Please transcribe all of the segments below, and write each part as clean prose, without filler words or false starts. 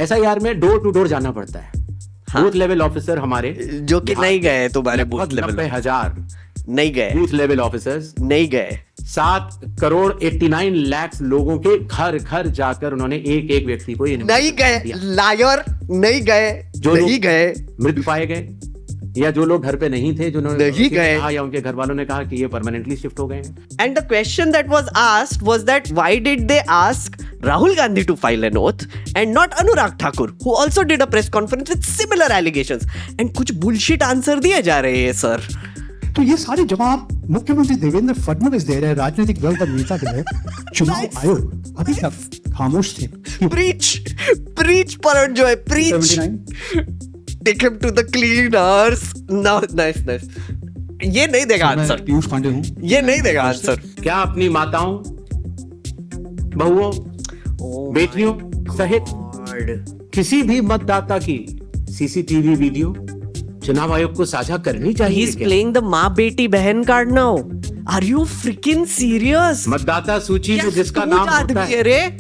SIR में door to door जाना पड़ता है। बूथ लेवल ऑफिसर हमारे जो कि नहीं गए तुम्हारे बूथ लेवल, 90,000 नहीं गए बूथ लेवल ऑफिसर्स, नहीं गए। 7,89,00,000 लोगों के घर घर जाकर उन्होंने एक एक व्यक्ति को ये नहीं गए, लायर, नहीं गए, जो नहीं गए, मृत पाए गए या जो लोग घर पे नहीं थे, जिन्होंने नहीं गए, या उनके घर वालों ने कहा कि ये परमानेंटली शिफ्ट हो गए हैं। And the question that was asked was that why did they ask Rahul Gandhi to file an oath and not Anurag Thakur, who also did a press conference with similar allegations? And कुछ bullshit answer दिए जा रहे हैं sir. तो ये सारे जवाब मुख्यमंत्री देवेंद्र फडणवीस दे रहे हैं, राजनीतिक दल का नेता के लिए। चुनाव आयोग अभी तक खामोश थे। Preach पर जो है, preach. 79 Take him to the cleaners. No, nice. ये नहीं देगा आंसर, पीयूष पांडे हूँ, ये नहीं देगा आंसर। क्या अपनी माताओं, बहुओं, बेटियों सहित किसी भी मतदाता की CCTV वीडियो चुनाव आयोग को साझा करनी चाहिए? He's playing the माँ बेटी बहन card now. Are you freaking serious? मतदाता सूची में जिसका नाम होता है, रे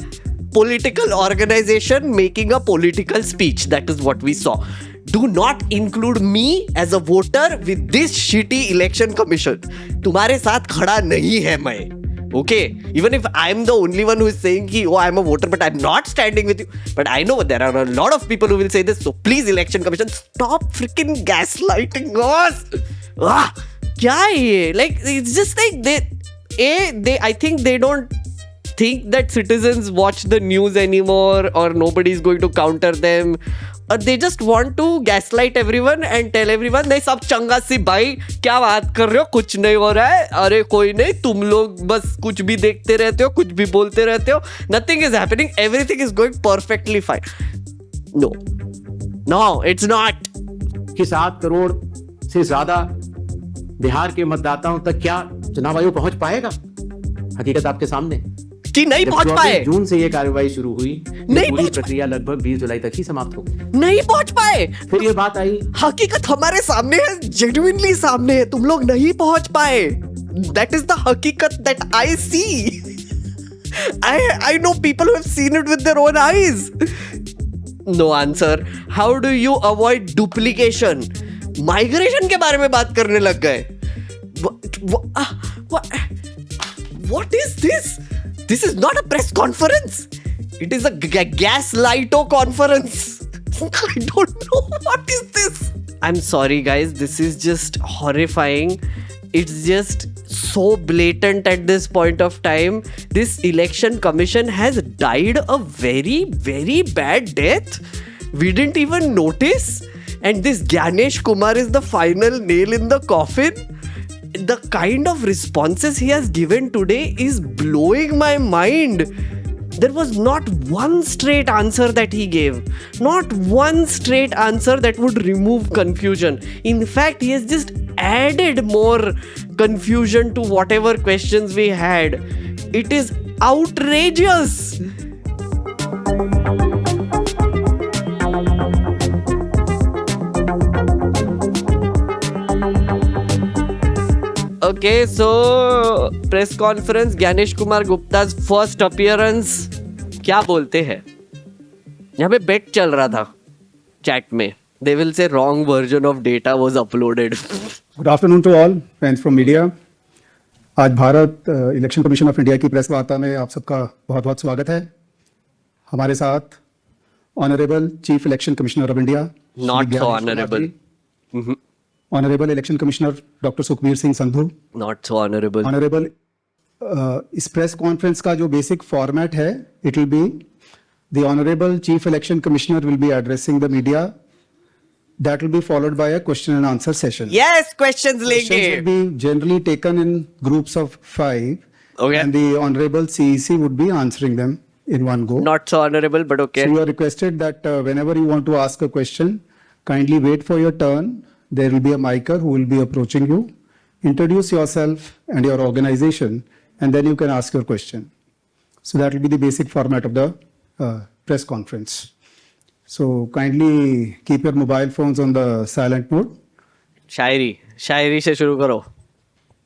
political organization making a political speech. That is what we saw. Do not include me as a voter with this shitty election commission. तुम्हारे साथ खड़ा नहीं है मैं. Okay, even if I'm the only one who is saying कि oh I'm a voter but I'm not standing with you, but I know there are a lot of people who will say this, so please election commission stop freaking gaslighting us. क्या है ये? Like it's just like they I think they don't think that citizens watch the news anymore or nobody is going to counter them. और they just want to gaslight everyone and tell everyone नहीं सब चंगा सी भाई, क्या बात कर रहे हो, कुछ नहीं हो रहा है, अरे कोई नहीं, तुम लोग बस कुछ भी देखते रहते हो, कुछ भी बोलते रहते हो, nothing is happening, everything is going perfectly fine. No, it's not. कि 7 करोड़ से ज्यादा बिहार के मतदाताओं तक क्या चुनाव आयोग पहुंच पाएगा? हकीकत आपके सामने कि नहीं पहुंच पाए। जून से ये कार्रवाई शुरू हुई, नहीं पूरी प्रक्रिया लगभग 20 जुलाई तक ही समाप्त हो गई, नहीं पहुंच पाए। फिर ये बात आई, हकीकत हमारे सामने है, जेन्युइनली सामने है, तुम लोग नहीं पहुंच पाए। That is the हकीकत that I see. I know people who have seen it with their own eyes. No answer. How do you avoid duplication? Migration के बारे में बात करने लग गए। What is this? This is not a press conference. It is a gaslighto conference. I don't know what is this. I'm sorry guys, this is just horrifying. It's just so blatant at this point of time. This election commission has died a very, very bad death. We didn't even notice. And this Gyanesh Kumar is the final nail in the coffin. The kind of responses he has given today is blowing my mind. There was not one straight answer that he gave. Not one straight answer that would remove confusion. In fact, he has just added more confusion to whatever questions we had. It is outrageous. Okay, so press conference, Gyanesh Kumar Gupta's first appearance. क्या बोलते हैं? यहाँ पे बेट चल रहा था chat में. They will say wrong version of data was uploaded. Good afternoon to all friends from media. आज Bharat election commission of India की प्रेस वार्ता में आप सबका बहुत बहुत स्वागत है. हमारे साथ honourable chief election commissioner of India, Not so honorable. Honourable election commissioner doctor Sukhbir Singh Sandhu. Not so honorable. Honourable इस प्रेस कॉन्फ्रेंस का जो बेसिक फॉर्मेट है, it will be the honourable chief election commissioner will be addressing the media. That will be followed by a question and answer session. Yes, questions Questions लेंगे. will be generally taken in groups of 5. Okay. And the honorable CEC would be answering them in one go. Not so honorable, but okay. So you are requested that whenever you want to ask a question, kindly wait for your turn. There will be a micer who will be approaching you. Introduce yourself and your organization, and then you can ask your question. So that will be the basic format of the press conference. So kindly keep your mobile phones on the silent mode. शायरी से शुरू करो.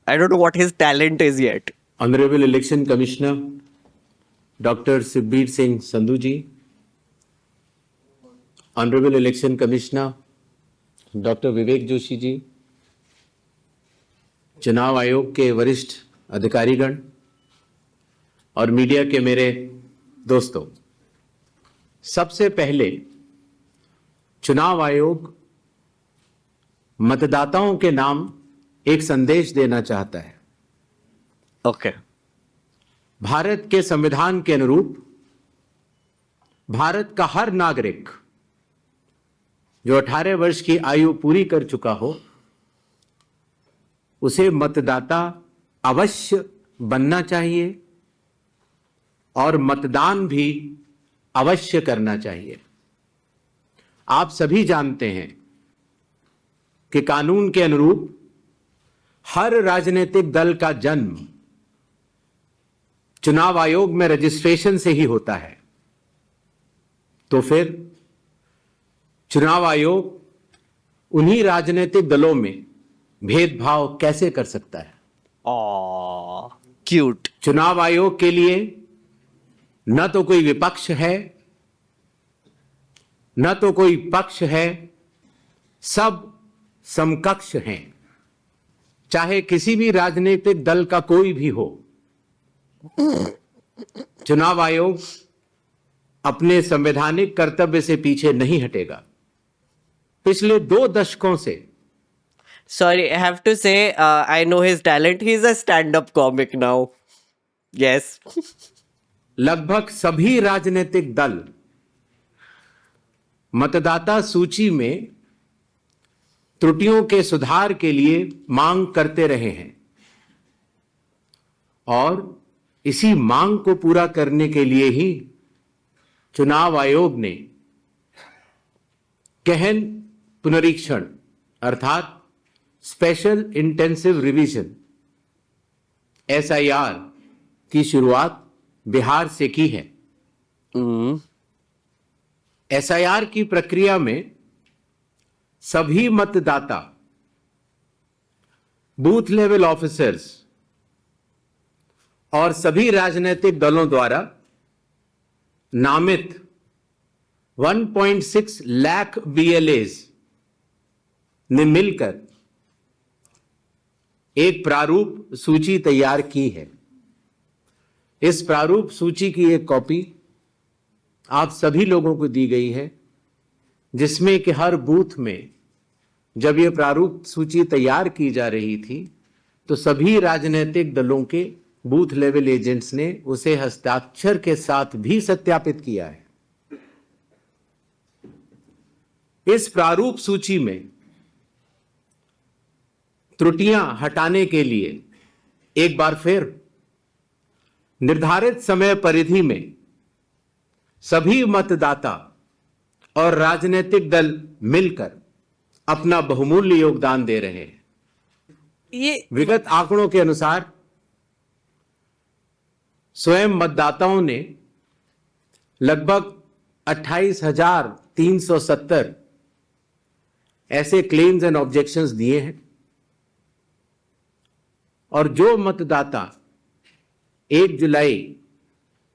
I don't know what his talent is yet. Honourable election commissioner doctor Sukhbir Singh Sandhu ji, honourable election commissioner doctor Vivek Joshi ji, चुनाव आयोग के वरिष्ठ अधिकारीगण और media के मेरे दोस्तों, सबसे पहले चुनाव आयोग मतदाताओं के नाम एक संदेश देना चाहता है। ओके। भारत के संविधान के अनुरूप भारत का हर नागरिक जो 18 वर्ष की आयु पूरी कर चुका हो, उसे मतदाता अवश्य बनना चाहिए और मतदान भी अवश्य करना चाहिए। आप सभी जानते हैं कि कानून के अनुरूप हर राजनीतिक दल का जन्म चुनाव आयोग में रजिस्ट्रेशन से ही होता है। तो फिर चुनाव आयोग उन्हीं राजनीतिक दलों में भेदभाव कैसे कर सकता है? क्यूट। चुनाव आयोग के लिए न तो कोई विपक्ष है, न तो कोई पक्ष है, सब समकक्ष हैं, चाहे किसी भी राजनीतिक दल का कोई भी हो। चुनाव आयोग अपने संवैधानिक कर्तव्य से पीछे नहीं हटेगा। पिछले 2 दशकों से Sorry, I have to say, I know his talent. He's a stand-up comic now. Yes. लगभग सभी राजनीतिक दल मतदाता सूची में त्रुटियों के सुधार के लिए मांग करते रहे हैं और इसी मांग को पूरा करने के लिए ही चुनाव आयोग ने गहन पुनरीक्षण अर्थात स्पेशल इंटेंसिव रिवीजन SIR की शुरुआत बिहार से की है। SIR की प्रक्रिया में सभी मतदाता, बूथ लेवल ऑफिसर्स और सभी राजनीतिक दलों द्वारा नामित 1.6 लाख BLAs ने मिलकर एक प्रारूप सूची तैयार की है। इस प्रारूप सूची की एक कॉपी आप सभी लोगों को दी गई है, जिसमें कि हर बूथ में जब यह प्रारूप सूची तैयार की जा रही थी तो सभी राजनीतिक दलों के बूथ लेवल एजेंट्स ने उसे हस्ताक्षर के साथ भी सत्यापित किया है। इस प्रारूप सूची में त्रुटियां हटाने के लिए एक बार फिर निर्धारित समय परिधि में सभी मतदाता और राजनीतिक दल मिलकर अपना बहुमूल्य योगदान दे रहे हैं। ये विगत आंकड़ों के अनुसार स्वयं मतदाताओं ने लगभग 28,370 ऐसे क्लेम्स एंड ऑब्जेक्शंस दिए हैं और जो मतदाता 1 जुलाई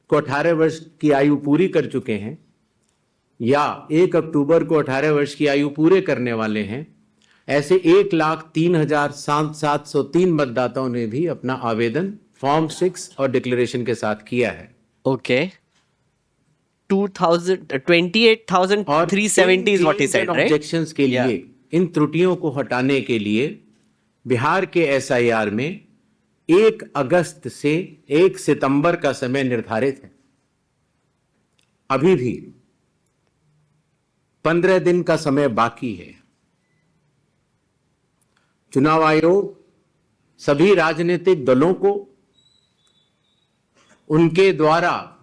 को 18 वर्ष की आयु पूरी कर चुके हैं या 1 अक्टूबर को 18 वर्ष की आयु पूरे करने वाले हैं, ऐसे 1,03,703 मतदाताओं ने भी अपना आवेदन फॉर्म 6 और डिक्लेरेशन के साथ किया है। Okay. 28,370 is what he said, right? Objections के लिए इन त्रुटियों को हटाने के लिए बिहार के SIR में 1 अगस्त से 1 सितंबर का समय निर्धारित है। अभी भी 15 दिन का समय बाकी है। चुनाव आयोग सभी राजनीतिक दलों को उनके द्वारा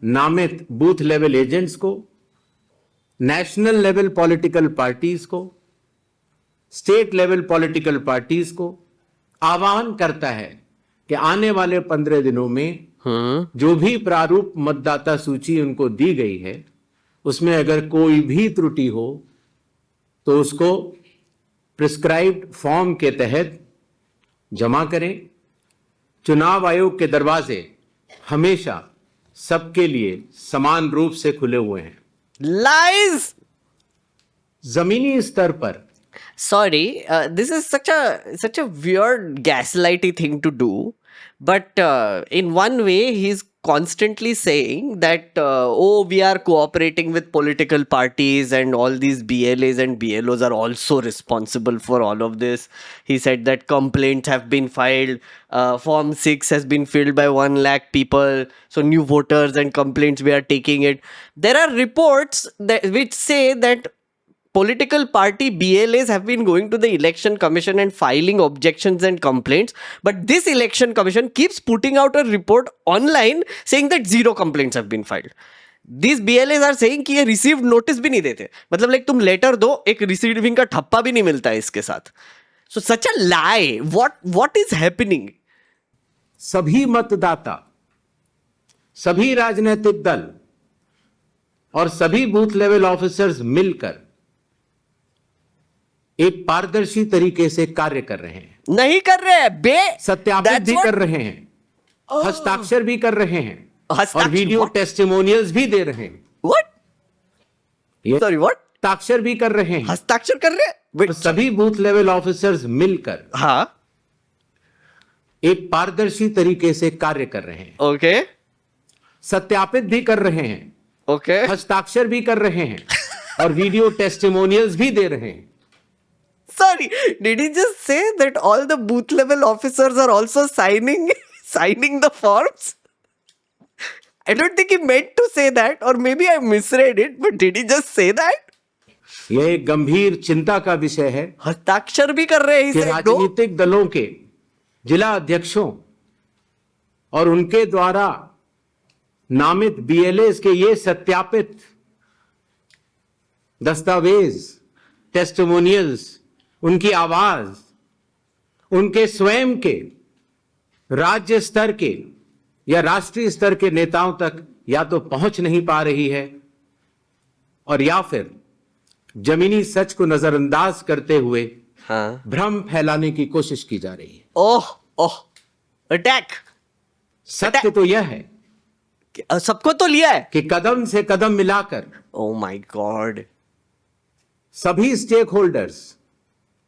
नामित बूथ लेवल एजेंट्स को, नेशनल लेवल पॉलिटिकल पार्टीज को, स्टेट लेवल पॉलिटिकल पार्टीज को आह्वान करता है कि आने वाले 15 दिनों में जो भी प्रारूप मतदाता सूची उनको दी गई है उसमें अगर कोई भी त्रुटि हो तो उसको प्रिस्क्राइब्ड फॉर्म के तहत जमा करें। चुनाव आयोग के दरवाजे हमेशा सबके लिए समान रूप से खुले हुए हैं। Lies! जमीनी स्तर पर Sorry, this is such a weird gaslighty thing to do, but in one way he's constantly saying that oh, we are cooperating with political parties and all these BLAs and BLOs are also responsible for all of this. He said that complaints have been filed, form 6 has been filled by 1 lakh people, so new voters and complaints, we are taking it. There are reports which say that political party BLAs have been going to the election commission and filing objections and complaints, but this election commission keeps putting out a report online saying that 0 complaints have been filed. These BLAs are saying कि ये received notice भी नहीं देते, मतलब like तुम letter दो, एक receiving का ठप्पा भी नहीं मिलता है इसके साथ. So such a lie. What is happening? सभी मतदाता, सभी राजनीतिक दल और सभी बूथ लेवल ऑफिसर्स मिलकर एक पारदर्शी तरीके से कार्य कर रहे हैं. नहीं कर रहे हैं बे. सत्यापित That's भी what- कर रहे हैं, हस्ताक्षर भी कर रहे हैं और हस्ताक्षर वीडियो what? टेस्टिमोनियल्स भी दे रहे हैं. What? ये Sorry, what? हस्ताक्षर भी कर रहे हैं हस्ताक्षर कर रहे हैं? और Wait, सभी बूथ लेवल ऑफिसर्स मिलकर हाँ, एक पारदर्शी तरीके से कार्य कर रहे हैं, ओके, सत्यापित भी कर रहे हैं, ओके. हस्ताक्षर भी कर रहे हैं और वीडियो टेस्टिमोनियल्स भी दे रहे हैं. Sorry, did he just say that all the booth level officers are also signing the forms? I don't think he meant to say that, or maybe I misread it, but did he just say that? यह एक गंभीर चिंता का विषय है हस्ताक्षर भी कर रहे हैं कि इसे. राजनीतिक दलों के जिला अध्यक्षों और उनके द्वारा नामित BLAs के ये सत्यापित दस्तावेज, टेस्टिमोनियल्स, उनकी आवाज उनके स्वयं के राज्य स्तर के या राष्ट्रीय स्तर के नेताओं तक या तो पहुंच नहीं पा रही है और या फिर जमीनी सच को नजरअंदाज करते हुए हाँ. भ्रम फैलाने की कोशिश की जा रही है. ओह, अटैक. सत्य तो यह है सबको तो लिया है. कि कदम से कदम मिलाकर Oh my God. सभी स्टेक होल्डर्स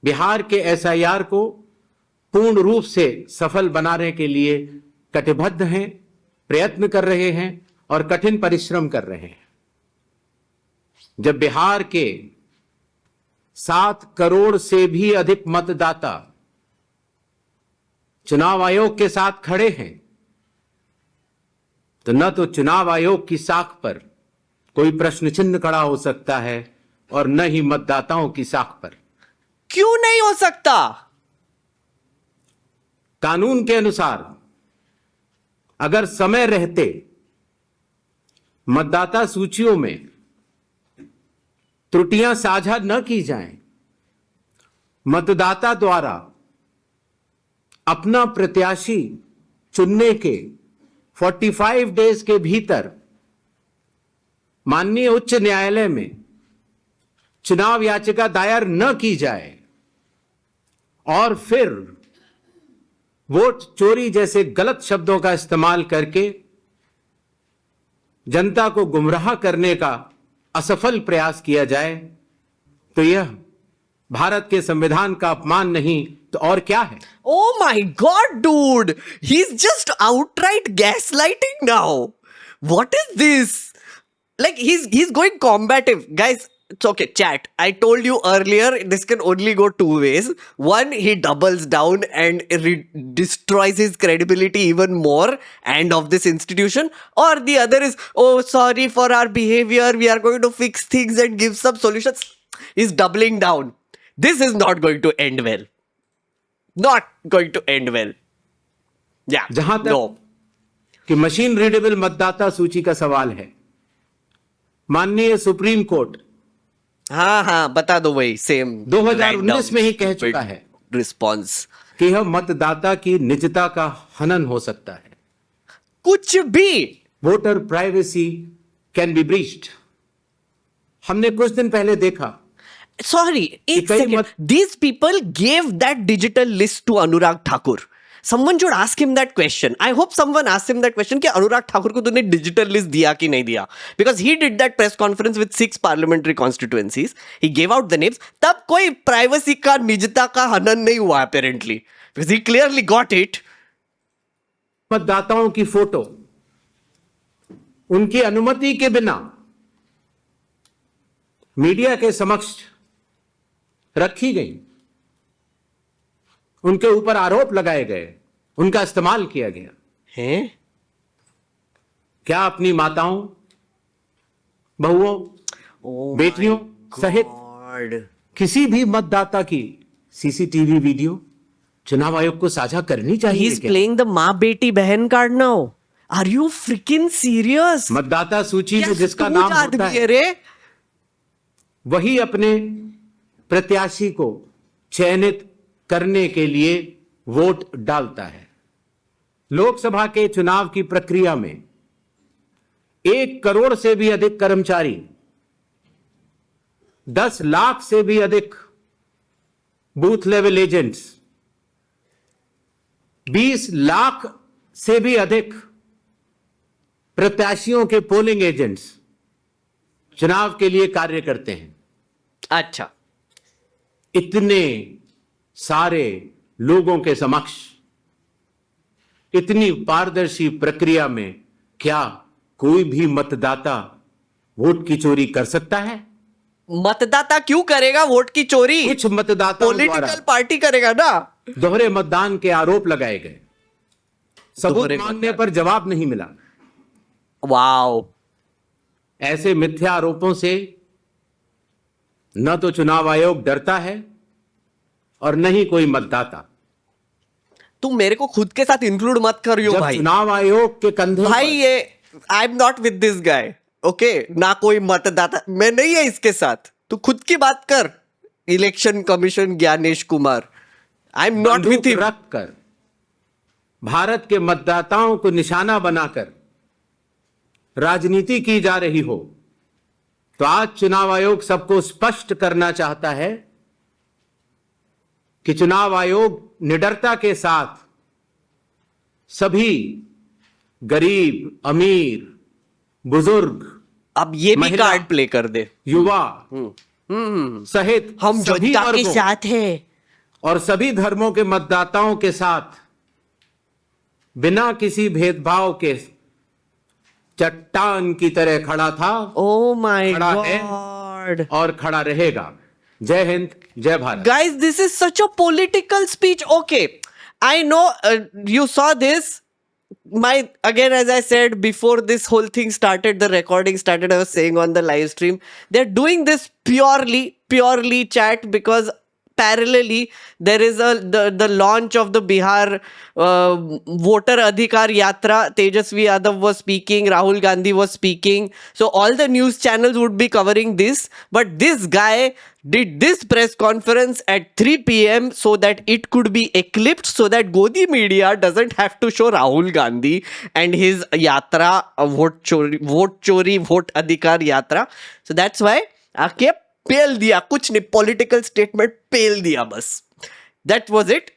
बिहार के SIR को पूर्ण रूप से सफल बनाने के लिए कटिबद्ध हैं, प्रयत्न कर रहे हैं और कठिन परिश्रम कर रहे हैं. जब बिहार के 7 करोड़ से भी अधिक मतदाता चुनाव आयोग के साथ खड़े हैं, तो न तो चुनाव आयोग की साख पर कोई प्रश्न चिन्ह खड़ा हो सकता है और न ही मतदाताओं की साख पर. क्यों नहीं हो सकता? कानून के अनुसार अगर समय रहते मतदाता सूचियों में त्रुटियां साझा न की जाएं, मतदाता द्वारा अपना प्रत्याशी चुनने के 45 डेज के भीतर माननीय उच्च न्यायालय में चुनाव याचिका दायर न की जाए और फिर वोट चोरी जैसे गलत शब्दों का इस्तेमाल करके जनता को गुमराह करने का असफल प्रयास किया जाए, तो यह भारत के संविधान का अपमान नहीं तो और क्या है. Oh my God, dude! He's just outright gaslighting now. What is this? Like he's going combative, guys. It's okay, chat. I told you earlier, this can only go 2 ways. One, he doubles down and destroys his credibility even more and of this institution. Or the other is, oh, sorry for our behavior. We are going to fix things and give some solutions. He's doubling down. This is not going to end well. Not going to end well. Yeah. जहां तक No. कि machine readable मतदाता सूची का सवाल है, माननीय supreme court हाँ बता दो वही सेम 2019 में ही कह चुका है रिस्पॉन्स कि यह मतदाता की निजता का हनन हो सकता है. कुछ भी. Voter privacy can be breached. हमने कुछ दिन पहले देखा. Sorry, एक कई second. These people gave that digital list to Anurag Thakur. someone should ask him that question. I hope someone asks him that question कि अनुराग ठाकुर को तूने डिजिटल लिस्ट दिया कि नहीं दिया, because he did that press conference with 6 parliamentary constituencies. He gave out the names. तब कोई privacy का निजता का हनन नहीं हुआ apparently, because he clearly got it. मतदाताओं की फोटो उनकी अनुमति के बिना मीडिया के समक्ष रखी गई, उनके ऊपर आरोप लगाए गए, उनका इस्तेमाल किया गया हैं? क्या अपनी माताओं, बहुओं, Oh बेटियों my सहित God. किसी भी मतदाता की सीसीटीवी वीडियो चुनाव आयोग को साझा करनी चाहिए He's क्या? playing the माँ बेटी बहन card now. Are you freaking serious? मतदाता सूची में क्या जिसका सूझ नाम होता आदमी है है रे? वही अपने प्रत्याशी को चयनित करने के लिए वोट डालता है। लोकसभा के चुनाव की प्रक्रिया में 1 करोड़ से भी अधिक कर्मचारी, 10 लाख से भी अधिक बूथ लेवल एजेंट्स, 20 लाख से भी अधिक प्रत्याशियों के पोलिंग एजेंट्स चुनाव के लिए कार्य करते हैं। अच्छा, इतने सारे लोगों के समक्ष इतनी पारदर्शी प्रक्रिया में क्या कोई भी मतदाता वोट की चोरी कर सकता है? मतदाता क्यों करेगा वोट की चोरी? कुछ मतदाताओं द्वारा पॉलिटिकल पार्टी करेगा ना। दोहरे मतदान के आरोप लगाए गए, सबूत दोहरे मांगने पर जवाब नहीं मिला। वाओ, ऐसे मिथ्या आरोपों से न तो चुनाव आयोग डरता है और न ही कोई मतदाता। तुम मेरे को खुद के साथ इंक्लूड मत करियो जब भाई। चुनाव आयोग के कंधे भाई पर ये आई am not with this guy, okay? ना कोई मतदाता, मैं नहीं है इसके साथ। तू खुद की बात कर। Election commission Gyanesh Kumar, I am not with बंदूक हिम। रखकर भारत के मतदाताओं को निशाना बनाकर राजनीति की जा रही हो तो आज चुनाव आयोग सबको स्पष्ट करना चाहता है कि चुनाव आयोग निडरता के साथ सभी गरीब, अमीर, बुजुर्ग, अब ये भी महिला, कार्ड प्ले कर दे। युवा सहित हम सभी जनता के वर्गों साथ हैं। और सभी धर्मों के मतदाताओं के साथ बिना किसी भेदभाव के चट्टान की तरह खड़ा था, ओ माय खड़ा है गॉड। और खड़ा रहेगा। जय हिंद, जय Bharat. Guys, this is such a political speech. Okay, I know you saw this. Again, as I said before this whole thing started, the recording started, I was saying on the live stream, they're doing this purely chat, because parallelly there is the launch of the Bihar voter adhikar yatra. Tejasvi Yadav was speaking, Rahul Gandhi was speaking, so all the news channels would be covering this, but this guy did this press conference at 3 p.m. so that it could be eclipsed, so that Godi media doesn't have to show Rahul Gandhi and his yatra, vote chori, vote adhikar yatra. So that's why आके पेल दिया, कुछ नहीं, political statement पेल दिया बस। That was it.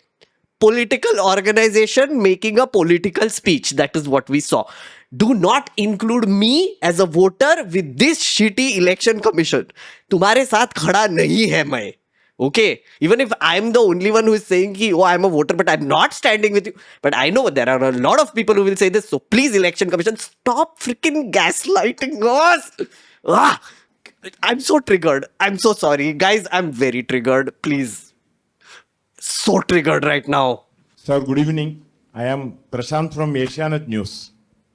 Political organization making a political speech. That is what we saw. Do not include me as a voter with this shitty election commission. तुम्हारे साथ खड़ा नहीं है मैं. Okay, even if I'm the only one who is saying ki, oh, I'm a voter, but I'm not standing with you. But I know there are a lot of people who will say this. So please, election commission, stop freaking gaslighting us. Ah, I'm so triggered. I'm so sorry, guys. I'm very triggered. Please. So triggered right now. Sir, good evening. I am Prashant from Asianet News.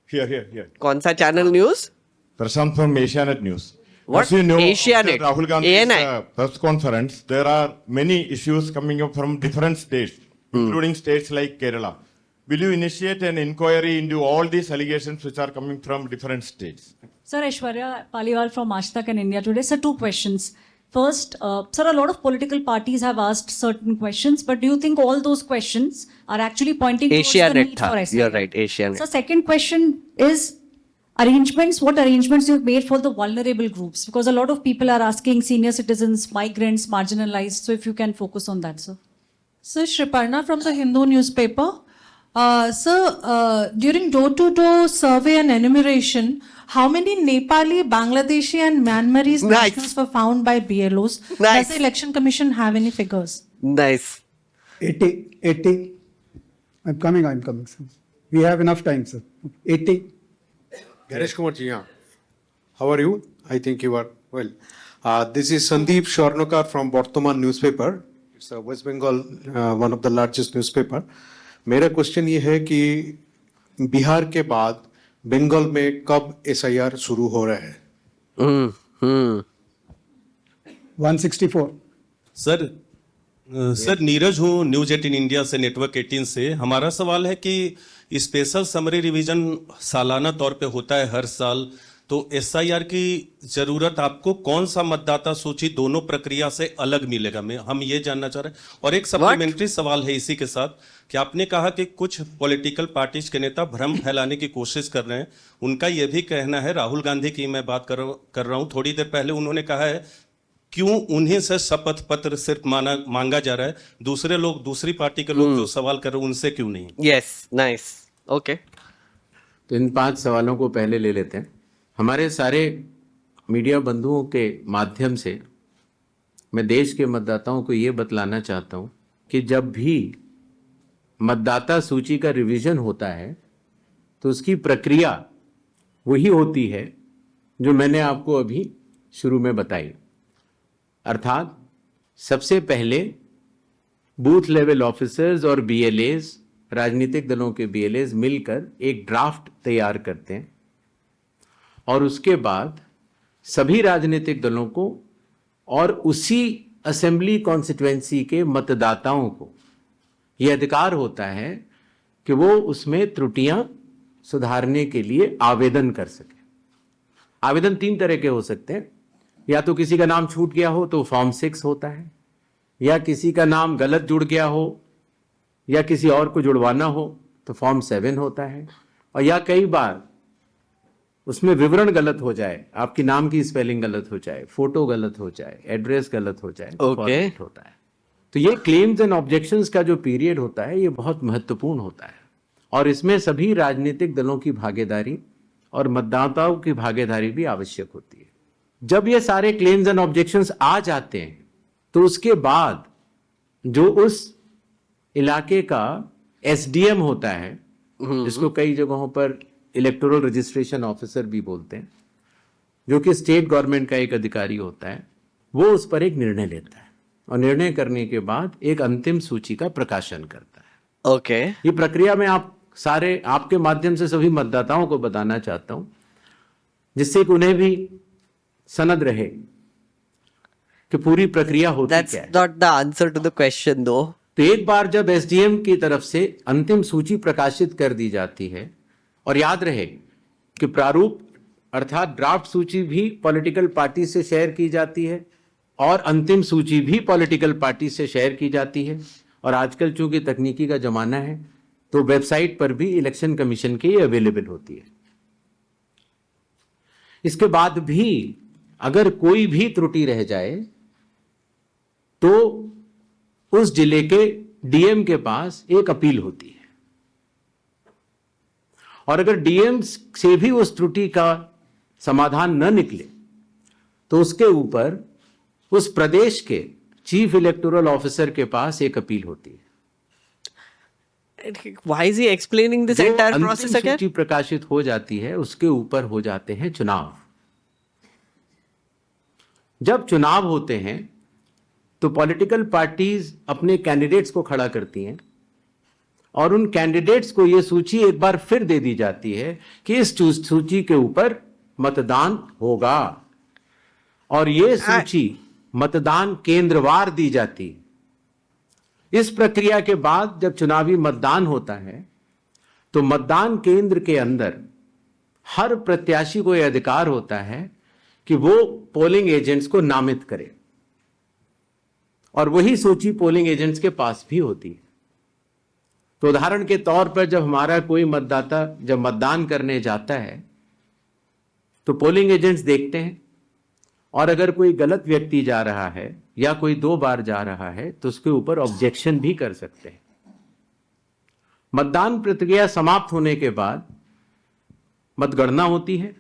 Here. कौन सा channel news? Prashant from Asianet News. What? As you know, Asianet. after Rahul Gandhi's ANI. press conference, there are many issues coming up from different states, including states like Kerala. Will you initiate an inquiry into all these allegations which are coming from different states? Sir, Aishwarya Paliwal from Aaj Tak and India Today. Sir, two questions. First, sir, a lot of political parties have asked certain questions, but do you think all those questions are actually pointing towards the Asianet need tha. for SIT? You're right, Asianet. So, second question is what arrangements you've made for the vulnerable groups? Because a lot of people are asking senior citizens, migrants, marginalized. So, if you can focus on that, sir. So, Shriparna from the Hindu newspaper. Sir, during door-to-door survey and enumeration, how many Nepali, Bangladeshi, and Myanmarese Nice. nationals were found by BLOs? Nice. Does the Election Commission have any figures? Nice. 80. I'm coming, sir. We have enough time, sir. 80. Ganesh Kumar ji, yeah. How are you? I think you are well. This is Sandeep Shornokar from Bartaman newspaper. It's a West Bengal, one of the largest newspaper. मेरा question ये है कि बिहार के बाद बंगाल में कब SIR शुरू हो रहा है? 164. सर नीरज हूँ न्यूज 18 इंडिया से, नेटवर्क 18 से। हमारा सवाल है कि स्पेशल समरी रिवीजन सालाना तौर पे होता है हर साल, तो SIR की जरूरत आपको कौन सा मतदाता सूची दोनों प्रक्रिया से अलग मिलेगा, हम ये जानना चाह रहे हैं। और एक सप्लीमेंट्री सवाल है इसी के साथ कि आपने कहा कि कुछ पॉलिटिकल पार्टीज के नेता भ्रम फैलाने की कोशिश कर रहे हैं। उनका यह भी कहना है, राहुल गांधी की मैं बात कर रहा हूं, थोड़ी देर पहले उन्होंने कहा है क्यों उन्हीं से शपथ पत्र सिर्फ मांगा जा रहा है, दूसरे लोग, दूसरी पार्टी के लोग जो सवाल कर रहे हैं उनसे क्यों नहीं? Yes, nice. Okay. तो इन 5 सवालों को पहले ले लेते हैं। हमारे सारे मीडिया बंधुओं के माध्यम से मैं देश के मतदाताओं को ये बतलाना चाहता हूँ कि जब भी मतदाता सूची का रिवीजन होता है तो उसकी प्रक्रिया वही होती है जो मैंने आपको अभी शुरू में बताई। अर्थात सबसे पहले बूथ लेवल ऑफिसर्स और BLAs, राजनीतिक दलों के BLAs मिलकर एक ड्राफ्ट तैयार करते हैं और उसके बाद सभी राजनीतिक दलों को और उसी असेंबली कॉन्स्टिट्यूएंसी के मतदाताओं को यह अधिकार होता है कि वो उसमें त्रुटियां सुधारने के लिए आवेदन कर सके। आवेदन 3 तरह के हो सकते हैं, या तो किसी का नाम छूट गया हो तो फॉर्म 6 होता है, या किसी का नाम गलत जुड़ गया हो या किसी और को जुड़वाना हो तो फॉर्म 7 होता है, और या कई बार उसमें विवरण गलत हो जाए, आपकी नाम की स्पेलिंग गलत हो जाए, फोटो गलत हो जाए, एड्रेस गलत हो जाए, तो Okay. format होता है। तो ये क्लेम्स एंड ऑब्जेक्शंस का जो पीरियड होता है ये बहुत महत्वपूर्ण होता है और इसमें सभी राजनीतिक दलों की भागीदारी और मतदाताओं की भागीदारी भी आवश्यक होती है। जब ये सारे क्लेम्स एंड ऑब्जेक्शंस आ जाते हैं तो उसके बाद जो उस इलाके का SDM होता है, जिसको कई जगहों पर इलेक्टोरल रजिस्ट्रेशन ऑफिसर भी बोलते हैं, जो कि स्टेट गवर्नमेंट का एक अधिकारी होता है, वो उस पर एक निर्णय लेता है और निर्णय करने के बाद एक अंतिम सूची का प्रकाशन करता है। Okay. ये प्रक्रिया में आपके माध्यम से सभी मतदाताओं को बताना चाहता हूं, जिससे कि उन्हें भी सनद रहे कि पूरी प्रक्रिया होती That's क्या है। not the answer to the question though. तो एक बार जब SDM की तरफ से अंतिम सूची प्रकाशित कर दी जाती है, और याद रहे कि प्रारूप अर्थात ड्राफ्ट सूची भी पॉलिटिकल पार्टी से शेयर की जाती है और अंतिम सूची भी पॉलिटिकल पार्टी से शेयर की जाती है, और आजकल चूंकि तकनीकी का जमाना है तो वेबसाइट पर भी इलेक्शन कमीशन की अवेलेबल होती है। इसके बाद भी अगर कोई भी त्रुटि रह जाए तो उस जिले के DM के पास एक अपील होती है, और अगर DM से भी उस त्रुटि का समाधान न निकले तो उसके ऊपर उस प्रदेश के चीफ इलेक्टोरल ऑफिसर के पास एक अपील होती है। Why is he explaining this जो entire अंतिम process again? सूची प्रकाशित हो जाती है उसके ऊपर हो जाते हैं चुनाव। जब चुनाव होते हैं तो पॉलिटिकल पार्टीज अपने कैंडिडेट्स को खड़ा करती हैं और उन कैंडिडेट्स को यह सूची एक बार फिर दे दी जाती है कि इस सूची के ऊपर मतदान होगा, और यह सूची मतदान केंद्रवार दी जाती है। इस प्रक्रिया के बाद जब चुनावी मतदान होता है तो मतदान केंद्र के अंदर हर प्रत्याशी को यह अधिकार होता है कि वो पोलिंग एजेंट्स को नामित करे, और वही सूची पोलिंग एजेंट्स के पास भी होती है। तो उदाहरण के तौर पर जब हमारा कोई मतदाता जब मतदान करने जाता है तो पोलिंग एजेंट्स देखते हैं, और अगर कोई गलत व्यक्ति जा रहा है या कोई 2 बार जा रहा है तो उसके ऊपर ऑब्जेक्शन भी कर सकते हैं। मतदान प्रक्रिया समाप्त होने के बाद मतगणना होती है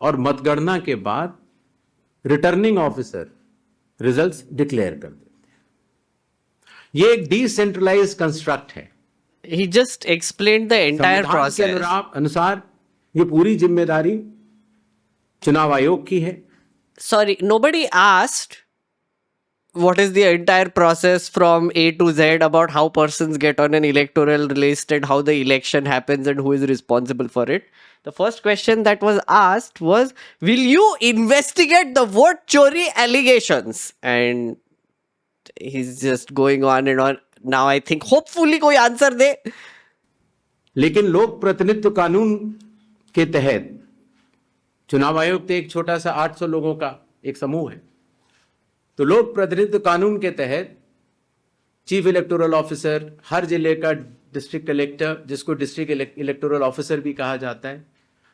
और मतगणना के बाद रिटर्निंग ऑफिसर रिजल्ट्स डिक्लेयर कर देते हैं। ये एक डिसेंट्रलाइज कंस्ट्रक्ट है। He just explained the entire संविधान के process. अनुसार ये पूरी जिम्मेदारी चुनाव आयोग की है। Sorry, nobody asked what is the entire process from A to Z about how persons get on an electoral list and how the election happens and who is responsible for it. The first question that was asked was, will you investigate the vote chori allegations? And he's just going on and on. Now I think hopefully कोई answer दे. लेकिन लोक प्रतिनिधित्व कानून के तहत चुनाव आयोग तो एक छोटा सा 800 लोगों का एक समूह है। तो लोक प्रतिनिधित्व कानून के तहत चीफ इलेक्टोरल ऑफिसर, हर जिले का डिस्ट्रिक्ट कलेक्टर, जिसको डिस्ट्रिक्ट इलेक्टोरल ऑफिसर भी कहा जाता है,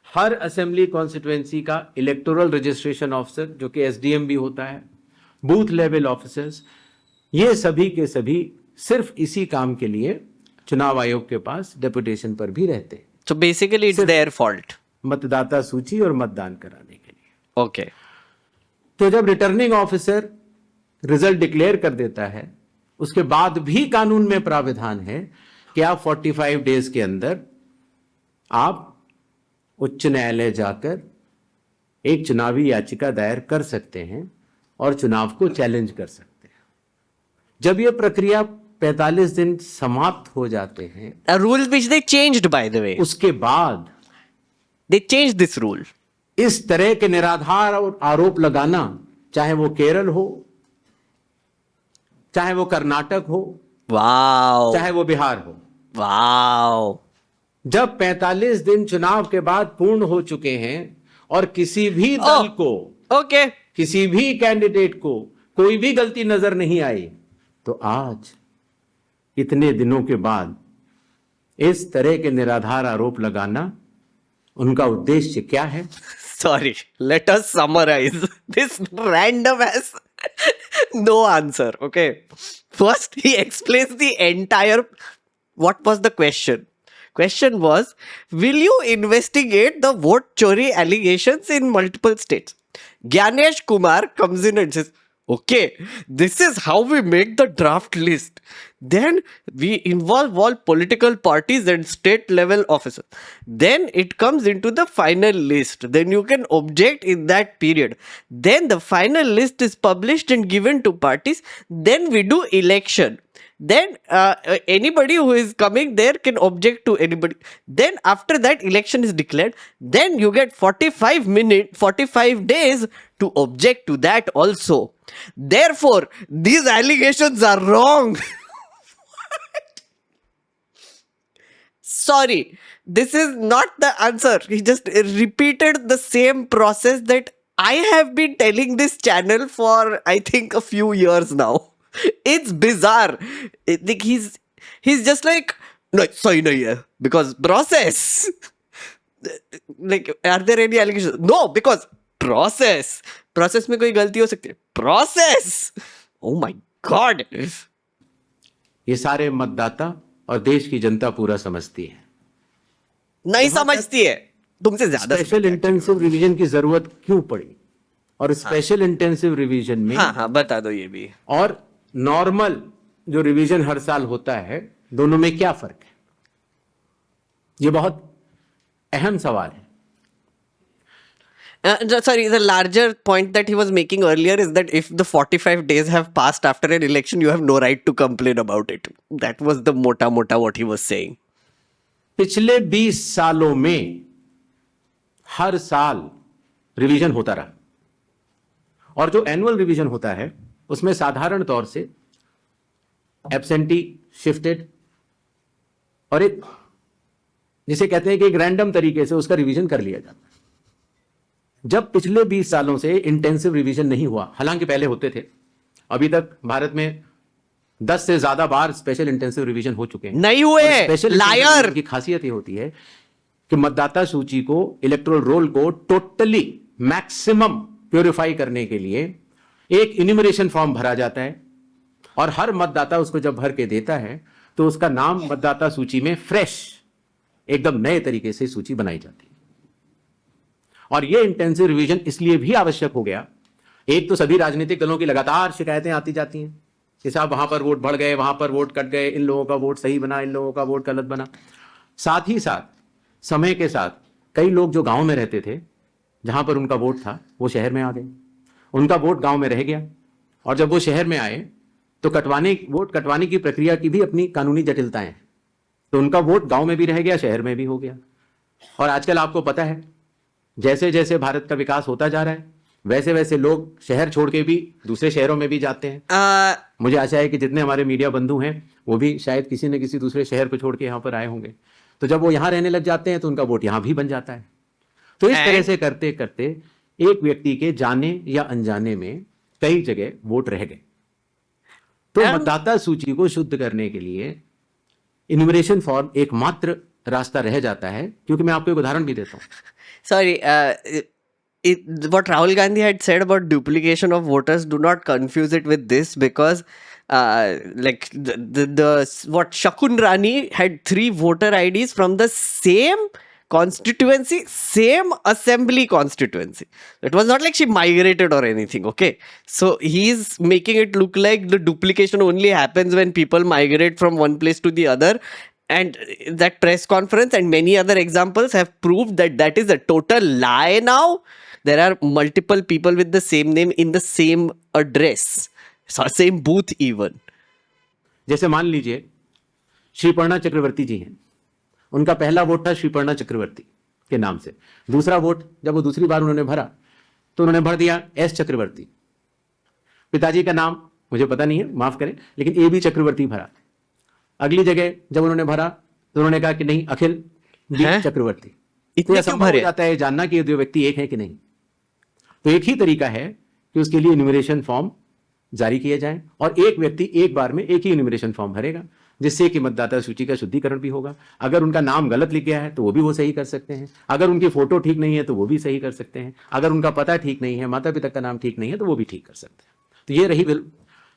हर असेंबली कॉन्स्टिट्यूएंसी का इलेक्टोरल रजिस्ट्रेशन ऑफिसर जो कि एसडीएम भी होता है, बूथ लेवल ऑफिसर्स, ये सभी के सभी सिर्फ इसी काम के लिए चुनाव आयोग के पास डेपुटेशन पर भी रहते हैं। So basically it's their fault. मतदाता सूची और मतदान कराने के लिए। Okay. तो जब रिटर्निंग ऑफिसर रिजल्ट डिक्लेयर कर देता है, उसके बाद भी कानून में प्राविधान है कि आप 45 डेज के अंदर आप उच्च न्यायालय जाकर एक चुनावी याचिका दायर कर सकते हैं और चुनाव को चैलेंज कर सकते हैं। जब यह प्रक्रिया 45 दिन समाप्त हो जाते हैं, A rule which they changed, by the way. उसके बाद They changed this rule. इस तरह के निराधार और आरोप लगाना, चाहे वो केरल हो, चाहे वो कर्नाटक हो, Wow. चाहे वो बिहार हो, Wow. जब 45 दिन चुनाव के बाद पूर्ण हो चुके हैं और किसी भी दल को, Okay. किसी भी कैंडिडेट को कोई भी गलती नजर नहीं आई, तो आज इतने दिनों के बाद इस तरह के निराधार आरोप लगाना, उनका उद्देश्य क्या है? Sorry, let us summarize. This random has no answer. Okay. First, he explains the entire. What was the question? Question was, will you investigate the vote chori allegations in multiple states? Gyanesh Kumar comes in and says, okay, this is how we make the draft list. Then we involve all political parties and state level officers. Then it comes into the final list. Then you can object in that period. Then the final list is published and given to parties. Then we do election. Then anybody who is coming there can object to anybody. Then after that election is declared. Then you get 45 days to object to that also. Therefore, these allegations are wrong. Sorry, this is not the answer. He just repeated the same process that I have been telling this channel for, I think, a few years now. It's bizarre. Like he's just like, no, sorry, no, yeah, because process. Like, are there any allegations? No, because process. Process में कोई गलती हो सकती है. Process. Oh my God. ये सारे मतदाता और देश की जनता पूरा समझती है। नहीं समझती है. तुमसे ज्यादा. स्पेशल इंटेंसिव रिवीजन की जरूरत क्यों पड़ी? और स्पेशल इंटेंसिव रिवीजन में हाँ बता दो ये भी. और नॉर्मल जो रिवीजन हर साल होता है, दोनों में क्या फर्क है? ये बहुत अहम सवाल है। Sorry, the larger point that he was making earlier is that if the 45 days have passed after an election, you have no right to complain about it. That was the mota what he was saying. पिछले 20 सालों में हर साल revision होता रहा, और जो annual revision होता है उसमें साधारण तौर से एब्सेंटी, शिफ्टेड और एक जिसे कहते हैं कि एक रैंडम तरीके से उसका रिवीजन कर लिया जाता है। जब पिछले 20 सालों से इंटेंसिव रिवीजन नहीं हुआ, हालांकि पहले होते थे, अभी तक भारत में 10 से ज्यादा बार स्पेशल इंटेंसिव रिवीजन हो चुके हैं। नहीं हुए, स्पेशल लायर की खासियत ये होती है कि मतदाता सूची को, इलेक्टोरल रोल को टोटली मैक्सिमम प्योरीफाई करने के लिए एक इन्यूमरेशन फॉर्म भरा जाता है, और हर मतदाता उसको जब भर के देता है तो उसका नाम मतदाता सूची में फ्रेश, एकदम नए तरीके से सूची बनाई जाती है। और यह इंटेंसिव रिवीजन इसलिए भी आवश्यक हो गया, एक तो सभी राजनीतिक दलों की लगातार शिकायतें आती जाती हैं कि साहब वहां पर वोट बढ़ गए, वहां पर वोट कट गए, इन लोगों का वोट सही बना, इन लोगों का वोट गलत बना। साथ ही साथ समय के साथ कई लोग जो गांव में रहते थे, जहां पर उनका वोट था, वो शहर में आ गए, उनका वोट गांव में रह गया, और जब वो शहर में आए तो वोट कटवाने की प्रक्रिया की भी अपनी कानूनी जटिलताएं हैं, तो उनका वोट गांव में भी रह गया, शहर में भी हो गया। और आजकल आपको पता है, जैसे जैसे भारत का विकास होता जा रहा है, वैसे वैसे लोग शहर छोड़ के भी दूसरे शहरों में भी जाते हैं। मुझे आशा है कि जितने हमारे मीडिया बंधु हैं वो भी शायद किसी न किसी दूसरे शहर को छोड़ के यहाँ पर आए होंगे, तो जब वो यहाँ रहने लग जाते हैं तो उनका वोट यहाँ भी बन जाता है। तो इस तरह से करते करते एक व्यक्ति के जाने या अनजाने में कई जगह वोट रह गए। तो मतदाता सूची को शुद्ध करने के लिए इन्यूमरेशन फॉर्म एकमात्र रास्ता रह जाता है, क्योंकि मैं आपको एक उदाहरण भी देता हूँ। Sorry, what Rahul Gandhi had said about duplication of voters, do not confuse it with this, because like what Shakun Rani had 3 voter IDs from the same constituency, same assembly constituency. It was not like she migrated or anything, okay? So he's making it look like the duplication only happens when people migrate from one place to the other. And that press conference and many other examples have proved that that is a total lie now. There are multiple people with the same name in the same address, so same booth even. जैसे मान लीजिए श्रीपर्णा चक्रवर्ती जी हैं, उनका पहला vote था श्रीपर्णा चक्रवर्ती के नाम से, दूसरा वोट जब वो दूसरी बार उन्होंने भरा तो उन्होंने भर दिया एस चक्रवर्ती। पिताजी का नाम मुझे पता नहीं है, माफ करें, लेकिन ए बी चक्रवर्ती भरा। अगली जगह जब उन्होंने भरा तो उन्होंने कहा कि नहीं, अखिल बी चक्रवर्ती। इतने क्यों भरे? हो जाता है जानना कि ये दो व्यक्ति एक है कि नहीं। तो एक ही तरीका है कि उसके लिए इन्यूमरेशन फॉर्म जारी किए जाएं, और एक व्यक्ति एक बार में एक ही इन्यूमरेशन फॉर्म भरेगा, जिससे कि मतदाता सूची का शुद्धिकरण भी होगा। अगर उनका नाम गलत लिख गया है तो वो सही कर सकते हैं, अगर उनकी फोटो ठीक नहीं है तो वो भी सही कर सकते हैं, अगर उनका पता ठीक नहीं है, माता पिता का नाम ठीक नहीं है, तो वो भी ठीक कर सकते हैं। तो ये रही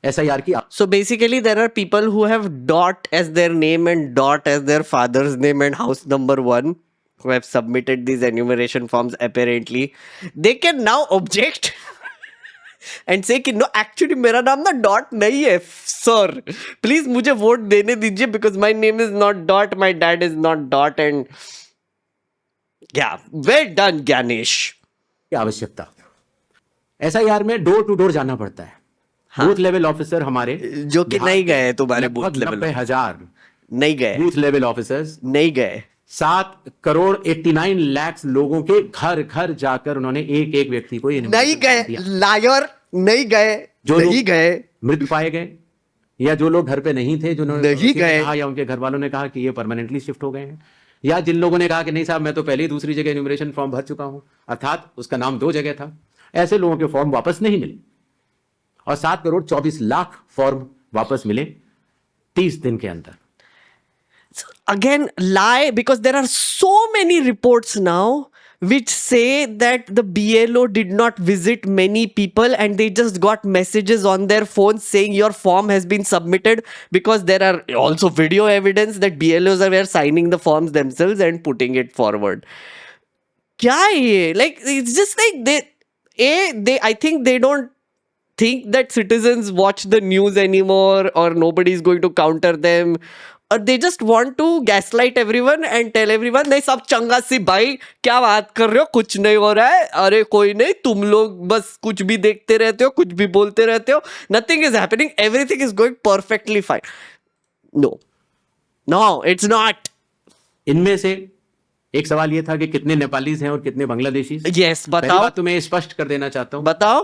SIR की। So basically there are people who have dot as their name and dot as their father's name and house number 1 who have submitted these enumeration forms apparently. They can now object and say कि no, actually मेरा नाम ना dot नहीं है sir, please मुझे vote देने दीजिए because my name is not dot, my dad is not dot, and yeah, well done Ganesh. आवश्यकता SIR में डोर टू डोर जाना पड़ता है। बूथ लेवल ऑफिसर हमारे जो कि नहीं गए तुम्हारे बूथ लेवल, 90,000 नहीं गए बूथ लेवल ऑफिसर्स, नहीं गए। 7,89,00,000 लोगों के घर घर जाकर उन्होंने एक एक व्यक्ति को नहीं गए, लायर नहीं गए, जो नहीं गए, मृत पाए गए, या जो लोग घर पे नहीं थे, जिन्होंने नहीं गए, कहा या उनके घर वालों ने कहा कि ये परमानेंटली शिफ्ट हो गए हैं, या जिन लोगों ने कहा कि नहीं साहब मैं तो पहले ही दूसरी जगह इन्यूमरेशन फॉर्म भर चुका हूं, अर्थात उसका नाम 2 जगह था, ऐसे लोगों के फॉर्म वापस नहीं मिले। और 7,24,00,000 फॉर्म वापस मिले 30 दिन के अंदर। Again, lie, because there are so many reports now which say that the BLO did not visit many people and they just got messages on their phones saying your form has been submitted, because there are also video evidence that BLOs were signing the forms themselves and putting it forward. Kya hai ye? Like, it's just like I think they don't think that citizens watch the news anymore or nobody is going to counter them, or they just want to gaslight everyone and tell everyone नहीं सब चंगा सी भाई, क्या बात कर रहे हो, कुछ नहीं हो रहा है, अरे कोई नहीं, तुम लोग बस कुछ भी देखते रहते हो, कुछ भी बोलते रहते हो, nothing is happening, everything is going perfectly fine. No, it's not. इनमें से एक सवाल ये था कि कितने नेपालीज हैं और कितने बांग्लादेशी। Yes, पहली बताओ। बात तो मैं स्पष्ट कर देना चाहता हूं, बताओ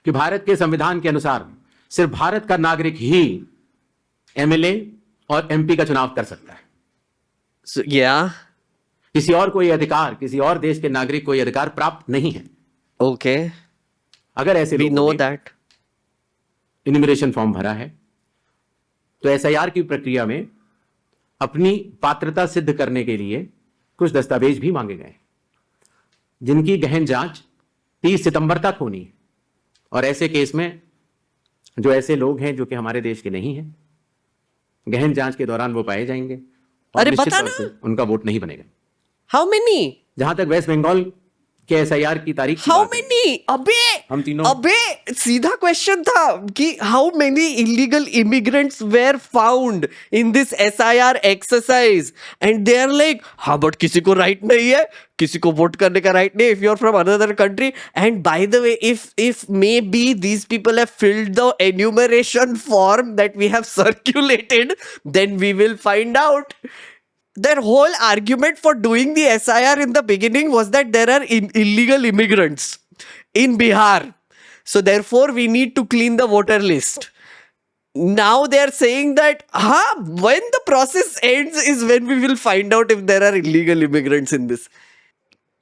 कि भारत के संविधान के अनुसार सिर्फ भारत का नागरिक ही MLA और MP का चुनाव कर सकता है। So, yeah. किसी और को ये अधिकार, किसी और देश के नागरिक को ये अधिकार प्राप्त नहीं है। Okay. अगर ऐसे We know लोगों ने that. इन्यूमरेशन फॉर्म भरा है तो SIR की प्रक्रिया में अपनी पात्रता सिद्ध करने के लिए कुछ दस्तावेज भी मांगे गए, जिनकी गहन जांच 30 सितंबर तक होनी है। और ऐसे केस में जो ऐसे लोग हैं जो कि हमारे देश के नहीं हैं, गहन जांच के दौरान वो पाए जाएंगे और अरे निश्चित बता तौर ना। से उनका वोट नहीं बनेगा। हाउ मेनी जहां तक वेस्ट बंगाल के एसआईआर की तारीख की हाउ बात है, मेनी अबे हम तीनों- अबे सीधा क्वेश्चन था कि how many illegal immigrants were found in this SIR exercise and they are like हाँ बट किसी को राइट नहीं है, किसी को वोट करने का राइट नहीं if you are from another country and by the way if may be these people have filled the enumeration form that we have circulated then we will find out. Their whole argument for doing the SIR in the beginning was that there are illegal immigrants in Bihar. So therefore we need to clean the voter list. Now they are saying that when the process ends is when we will find out if there are illegal immigrants in this.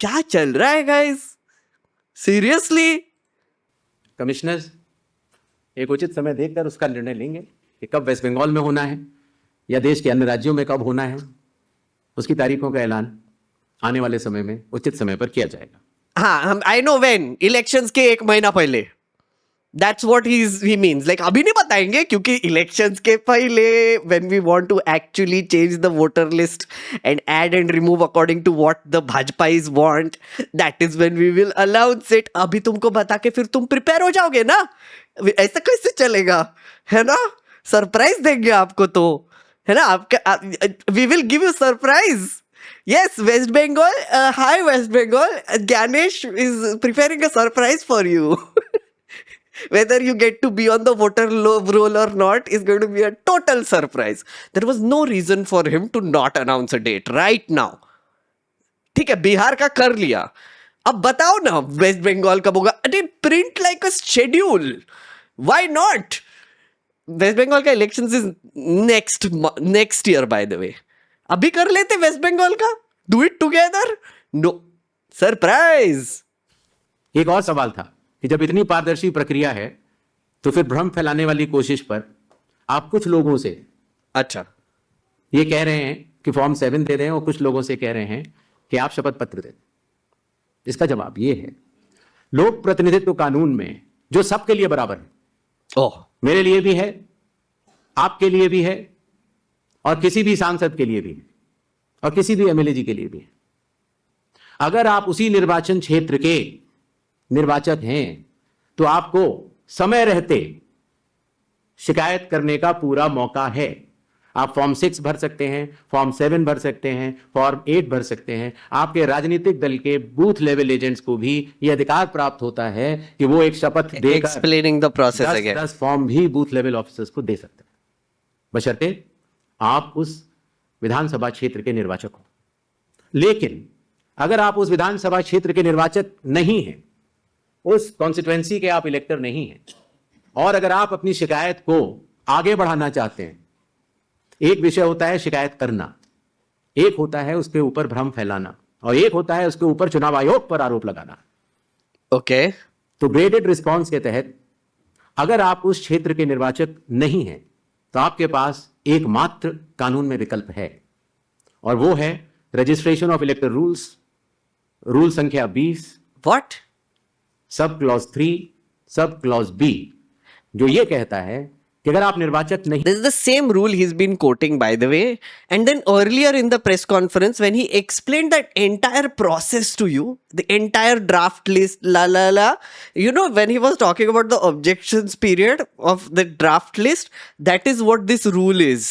क्या चल रहा है guys? Seriously? Commissioners एक उचित समय देखकर उसका निर्णय लेंगे कि कब वेस्ट बंगाल में होना है या देश के अन्य राज्यों में कब होना है। उसकी तारीखों का ऐलान आने वाले समय में उचित समय पर किया जाएगा। हाँ, I know when. Elections के 1 महीना पहले. That's what he means. Like अभी नहीं बताएंगे क्योंकि elections के पहले when we want to actually change the voter list and add and remove according to what the Bhajpais want, that is when we will announce it. अभी तुमको बता के फिर तुम prepare हो जाओगे ना? ऐसा कैसे चलेगा? है ना? Surprise देंगे आपको तो, है ना? आपका we will give you surprise. Yes, West Bengal. Hi, West Bengal. Ganesh is preparing a surprise for you. Whether you get to be on the voter roll or not is going to be a total surprise. There was no reason for him to not announce a date right now. ठीक है, बिहार का कर लिया, अब बताओ ना waste Bengal कब होगा? अरे print like a schedule. Why not? West Bengal का election is next year by the way. अभी कर लेते वेस्ट बंगाल का. Do it together. No surprise. एक और सवाल था कि जब इतनी पारदर्शी प्रक्रिया है तो फिर भ्रम फैलाने वाली कोशिश पर आप कुछ लोगों से अच्छा ये कह रहे हैं कि फॉर्म 7 दे दें और कुछ लोगों से कह रहे हैं कि आप शपथ पत्र दे दें. इसका जवाब ये है, लोक प्रतिनिधित्व कानून में जो सबके लिए बराबर है, ओह मेरे लिए भी है, आपके लिए भी है और किसी भी सांसद के लिए भी है और किसी भी एमएलए जी के लिए भी है. अगर आप उसी निर्वाचन क्षेत्र के निर्वाचक हैं तो आपको समय रहते शिकायत करने का पूरा मौका है. आप फॉर्म 6 भर सकते हैं, फॉर्म 7 भर सकते हैं, फॉर्म 8 भर सकते हैं. आपके राजनीतिक दल के बूथ लेवल एजेंट्स को भी यह अधिकार प्राप्त होता है कि वो एक शपथ देकर एक्सप्लेनिंग द प्रोसेस 10 फॉर्म भी बूथ लेवल ऑफिसर्स को दे सकते हैं, बशर्ते आप उस विधानसभा क्षेत्र के निर्वाचक हो. लेकिन अगर आप उस विधानसभा क्षेत्र के निर्वाचक नहीं हैं, उस कॉन्स्टिट्यूएंसी के आप इलेक्टर नहीं हैं, और अगर आप अपनी शिकायत को आगे बढ़ाना चाहते हैं, एक विषय होता है शिकायत करना, एक होता है उसके ऊपर भ्रम फैलाना, और एक होता है उसके ऊपर चुनाव आयोग पर आरोप लगाना. ओके. तो ग्रेडेड रिस्पॉन्स के तहत अगर आप उस क्षेत्र के निर्वाचक नहीं हैं तो आपके पास एकमात्र कानून में विकल्प है, और वो है रजिस्ट्रेशन ऑफ इलेक्टर रूल्स, रूल संख्या 20, what? Sub clause 3 sub clause B, जो ये कहता है कि अगर आप निर्वाचक नहीं. This is the same rule he's been quoting, by the way. And then earlier in the press conference, when he explained that entire process to you, the entire draft list, you know, when he was talking about the objections period of the draft list, that is what this rule is.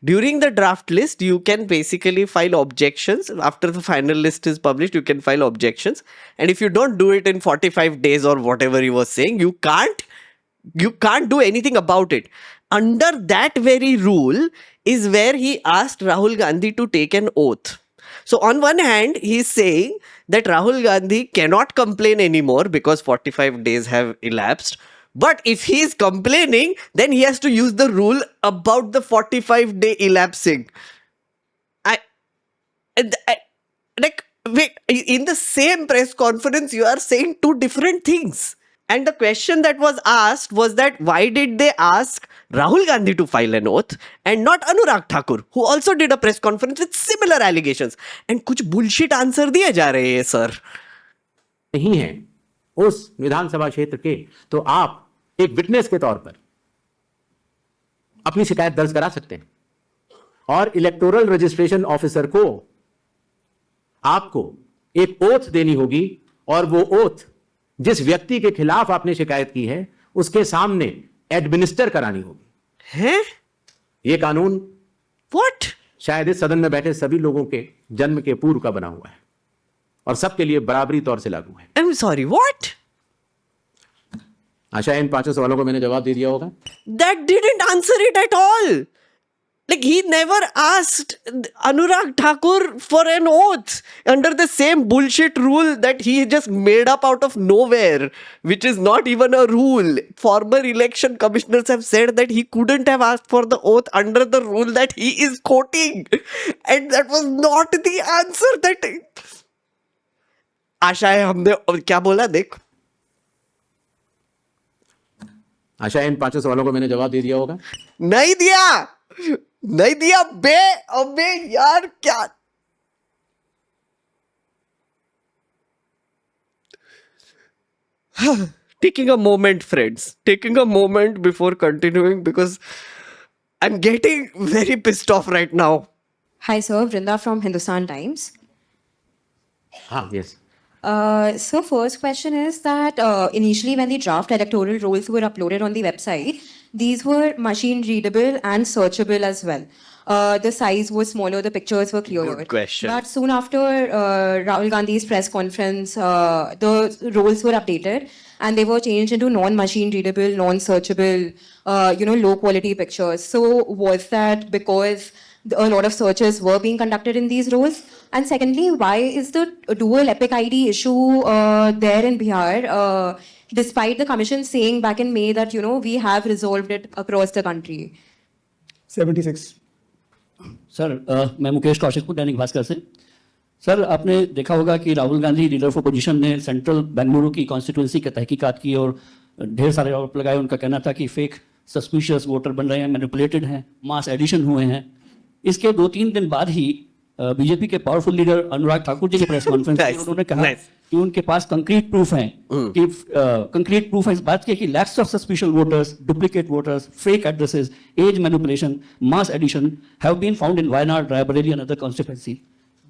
During the draft list, you can basically file objections. After the final list is published, you can file objections. And if you don't do it in 45 days or whatever he was saying, you can't do anything about it. Under that very rule is where he asked Rahul Gandhi to take an oath. So on one hand, he's saying that Rahul Gandhi cannot complain anymore because 45 days have elapsed. But if he is complaining, then he has to use the rule about the 45-day elapsing. Like, wait, in the same press conference, you are saying two different things. And the question that was asked was that why did they ask Rahul Gandhi to file an oath and not Anurag Thakur, who also did a press conference with similar allegations? And कुछ bullshit answer दिए जा रहे हैं sir. नहीं है उस विधानसभा क्षेत्र के, तो आप एक विटनेस के तौर पर अपनी शिकायत दर्ज करा सकते हैं. और इलेक्टोरल रजिस्ट्रेशन ऑफिसर को आपको एक ओथ देनी होगी, और वो ओथ जिस व्यक्ति के खिलाफ आपने शिकायत की है उसके सामने एडमिनिस्टर करानी होगी। हैं? यह कानून What? शायद इस सदन में बैठे सभी लोगों के जन्म के पूर्व का बना हुआ है और सबके लिए बराबरी तौर से लागू है। I'm sorry, what? आशा है इन 5 सवालों को मैंने जवाब दे दिया होगा। That didn't answer it at all. Like, he never asked Anurag Thakur for an oath under the same bullshit rule that he just made up out of nowhere, which is not even a rule. Former election commissioners have said that he couldn't have asked for the oath under the rule that he is quoting. And that was not the answer that... आशा है हमने क्या बोला देख। आशा है इन 5 सवालों को मैंने जवाब दे दिया होगा। नहीं दिया, नहीं दिया बे। अबे यार क्या taking a moment, friends, taking a moment before continuing because I'm getting very pissed off right now. Hi, sir. Vrinda from Hindustan Times. हाँ, yes. So, first question is that initially when the draft electoral rolls were uploaded on the website, these were machine readable and searchable as well. The size was smaller, the pictures were clearer. Good question. But soon after Rahul Gandhi's press conference, the roles were updated and they were changed into non-machine readable, non-searchable, low quality pictures. So was that because a lot of searches were being conducted in these roles? And secondly, why is the dual epic ID issue there in Bihar, despite the commission saying back in May that, we have resolved it across the country? 76. Sir मैं मुकेश कौशिक हूँ दैनिक भास्कर से। Sir आपने देखा होगा कि Rahul Gandhi leader of opposition ने central Bengaluru की constituency की तहकीकात की और ढेर सारे आरोप लगाए। उनका कहना था कि फेक सस्पिशियस वोटर बन रहे हैं, मैनिपुलेटेड हैं, मास एडिशन हुए हैं। इसके 2-3 दिन बाद ही बीजेपी के पावरफुल लीडर अनुराग ठाकुर जी की प्रेस कॉन्फ्रेंस में उन्होंने कहा कि उनके पास कंक्रीट प्रूफ हैं कि कंक्रीट प्रूफ है इस बात के कि lacks of suspicious voters, duplicate voters, fake addresses, age manipulation, mass addition have been found in Wayanad, Raebareli and other constituency.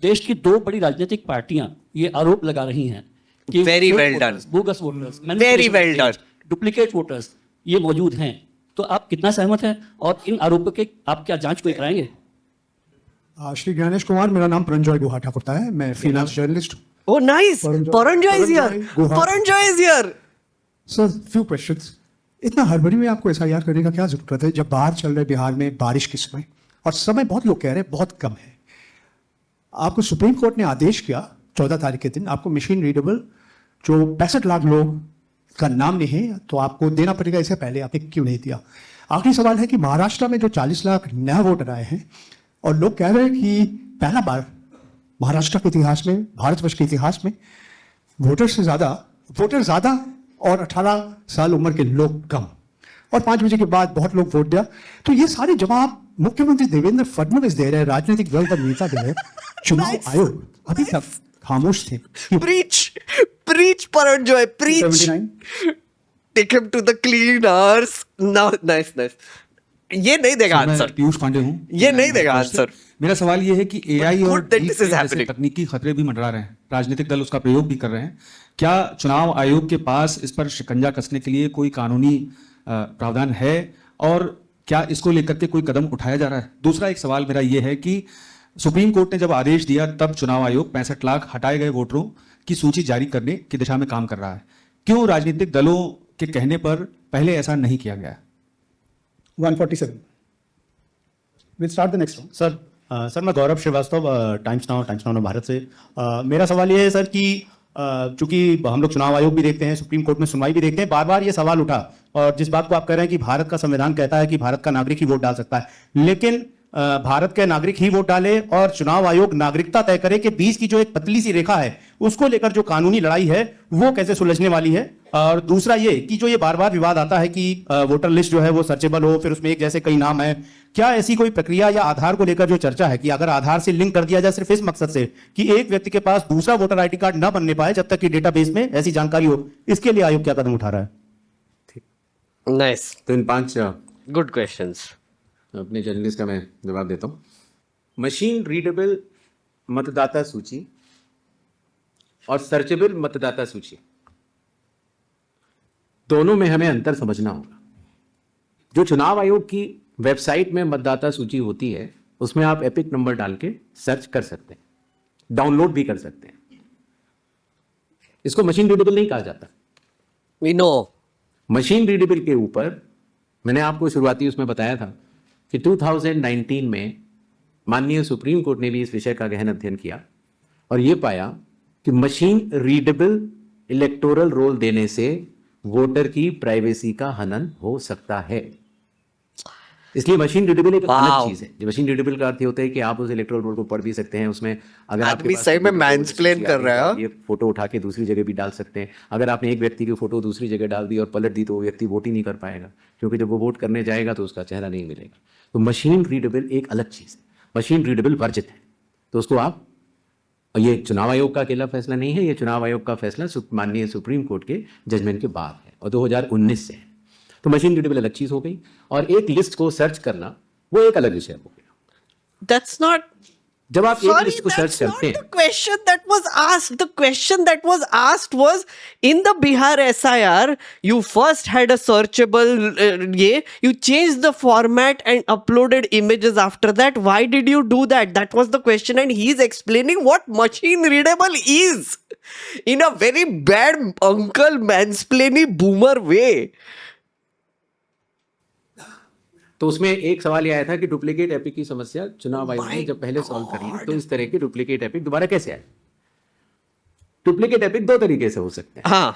देश की 2 बड़ी राजनीतिक पार्टियां ये आरोप लगा रही हैं कि very well done, bogus voters, very well done, duplicate voters ये मौजूद हैं। तो आप कितना सहमत हैं और इन आरोपों के आप क्या जांच कोई कराएंगे? श्री ज्ञानेश कुमार, मेरा नाम परंजॉय गुहा ठाकुर है, मैं फ्रीलांस जर्नलिस्ट हूँ। Oh, nice. Paranjoy is here. Paranjoy is here. Sir few questions. इतना हड़बड़ी में आपको SIR करने का क्या जरूरत है जब बाहर चल रहे बिहार में बारिश के समय, और समय बहुत लोग कह रहे हैं बहुत कम है। आपको सुप्रीम कोर्ट ने आदेश किया 14 तारीख के दिन, आपको मशीन रीडेबल जो 65 लाख लोग का नाम नहीं है तो आपको देना पड़ेगा। इससे पहले आपने क्यों नहीं दिया? आखिरी सवाल है कि महाराष्ट्र में जो 40 लाख नया वोटर आए हैं और लोग कह रहे हैं कि पहला बार महाराष्ट्र के इतिहास में, भारतवर्ष के इतिहास में वोटर ज्यादा और 18 साल उम्र के लोग कम, और 5 बजे के बाद बहुत लोग वोट दिया। तो ये सारे जवाब मुख्यमंत्री देवेंद्र फडणवीस दे रहे हैं, राजनीतिक दल का नेता दे रहे हैं। चुनाव आयोग अभी तक खामोश थे। Preach, Paranjoy, preach. 79. Take him to the cleaners. No, nice. ये नहीं देगा आंसर। पीयूष पांडे हूँ, ये नहीं देगा आंसर। मेरा सवाल ये है कि AI और जैसे तकनीकी खतरे भी मंडरा रहे हैं, राजनीतिक दल उसका प्रयोग भी कर रहे हैं। क्या चुनाव आयोग के पास इस पर शिकंजा कसने के लिए कोई कानूनी प्रावधान है और क्या इसको लेकर के कोई कदम उठाया जा रहा है? दूसरा एक सवाल मेरा ये है कि सुप्रीम कोर्ट ने जब आदेश दिया तब चुनाव आयोग 65 लाख हटाए गए वोटरों की सूची जारी करने की दिशा में काम कर रहा है। क्यों राजनीतिक दलों के कहने पर पहले ऐसा नहीं किया गया? 147. We'll start the next one. Sir मैं गौरव श्रीवास्तव, टाइम्स नाउ भारत से। मेरा सवाल ये है सर कि चूंकि हम लोग चुनाव आयोग भी देखते हैं, सुप्रीम कोर्ट में सुनवाई भी देखते हैं, बार बार ये सवाल उठा, और जिस बात को आप कह रहे हैं कि भारत का संविधान कहता है कि भारत का नागरिक ही वोट डाल सकता है, लेकिन भारत के नागरिक ही वोट डाले और चुनाव आयोग नागरिकता तय करे कि बीच की जो एक पतली सी रेखा है उसको लेकर जो कानूनी लड़ाई है वो कैसे सुलझने वाली है? और दूसरा ये कि जो ये बार बार विवाद आता है कि वोटर लिस्ट जो है वो सर्चेबल हो, फिर उसमें एक जैसे कई नाम है, क्या ऐसी कोई प्रक्रिया या आधार को लेकर जो चर्चा है कि अगर आधार से लिंक कर दिया जाए सिर्फ इस मकसद से कि एक व्यक्ति के पास दूसरा वोटर ID कार्ड ना बनने पाए जब तक कि डेटाबेस में ऐसी जानकारी हो, इसके लिए आयोग क्या कदम उठा रहा है? नाइस। तो इन 5 गुड क्वेश्चंस अपने जर्नलिस्ट का मैं जवाब देता हूँ। मशीन रीडेबल मतदाता सूची और सर्चेबल मतदाता सूची, दोनों में हमें अंतर समझना होगा। जो चुनाव आयोग की वेबसाइट में मतदाता सूची होती है, उसमें आप एपिक नंबर डाल के सर्च कर सकते हैं, डाउनलोड भी कर सकते हैं। इसको मशीन रीडेबल नहीं कहा जाता। We know. मशीन रीडेबल के ऊपर मैंने आपको शुरुआती उसमें बताया था कि 2019 में माननीय सुप्रीम कोर्ट ने भी इस विषय का गहन अध्ययन किया और यह पाया कि मशीन रीडेबल इलेक्टोरल रोल देने से वोटर की प्राइवेसी का हनन हो सकता है। इसलिए मशीन रीडेबल एक अलग चीज है। मशीन रीडेबल का अर्थ ये होता है कि आप उस इलेक्टोरल रोल को पढ़ भी सकते हैं। उसमें अगर आदमी सही में मैंसप्लेन कर रहा है, ये फोटो उठा के दूसरी जगह भी डाल सकते हैं। अगर आपने एक व्यक्ति की फोटो दूसरी जगह डाल दी और पलट दी तो वो व्यक्ति वोट ही नहीं कर पाएगा, क्योंकि जब वो वोट करने जाएगा तो उसका चेहरा नहीं मिलेगा। तो मशीन रीडेबल एक अलग चीज है, मशीन रीडेबल वर्जित है। तो उसको आप, ये चुनाव आयोग का अकेला फैसला नहीं है, ये चुनाव आयोग का फैसला माननीय सुप्रीम कोर्ट के जजमेंट के बाद है और 2019 से है। तो मशीन रीडेबल अलग चीज हो गई और एक लिस्ट को सर्च करना वो एक अलग विषय हो गया। That's not. जब आप एक Sorry, लिस्ट को सर्च that's करते not हैं, the question that was asked. The question that was asked was in the Bihar SIR, you first had a searchable, you changed the format and uploaded images after that. Why did you do that? That was the question, and he's explaining what machine readable is in a very bad uncle mansplaining boomer way. तो उसमें एक सवाल यह आया था कि duplicate epic की समस्या चुनाव आयोग ने जब पहले सॉल्व करी तो इस तरह के डुप्लीकेट एपिक दोबारा कैसे आए। डुप्लीकेट एपिक दो तरीके से हो सकते हैं। हाँ,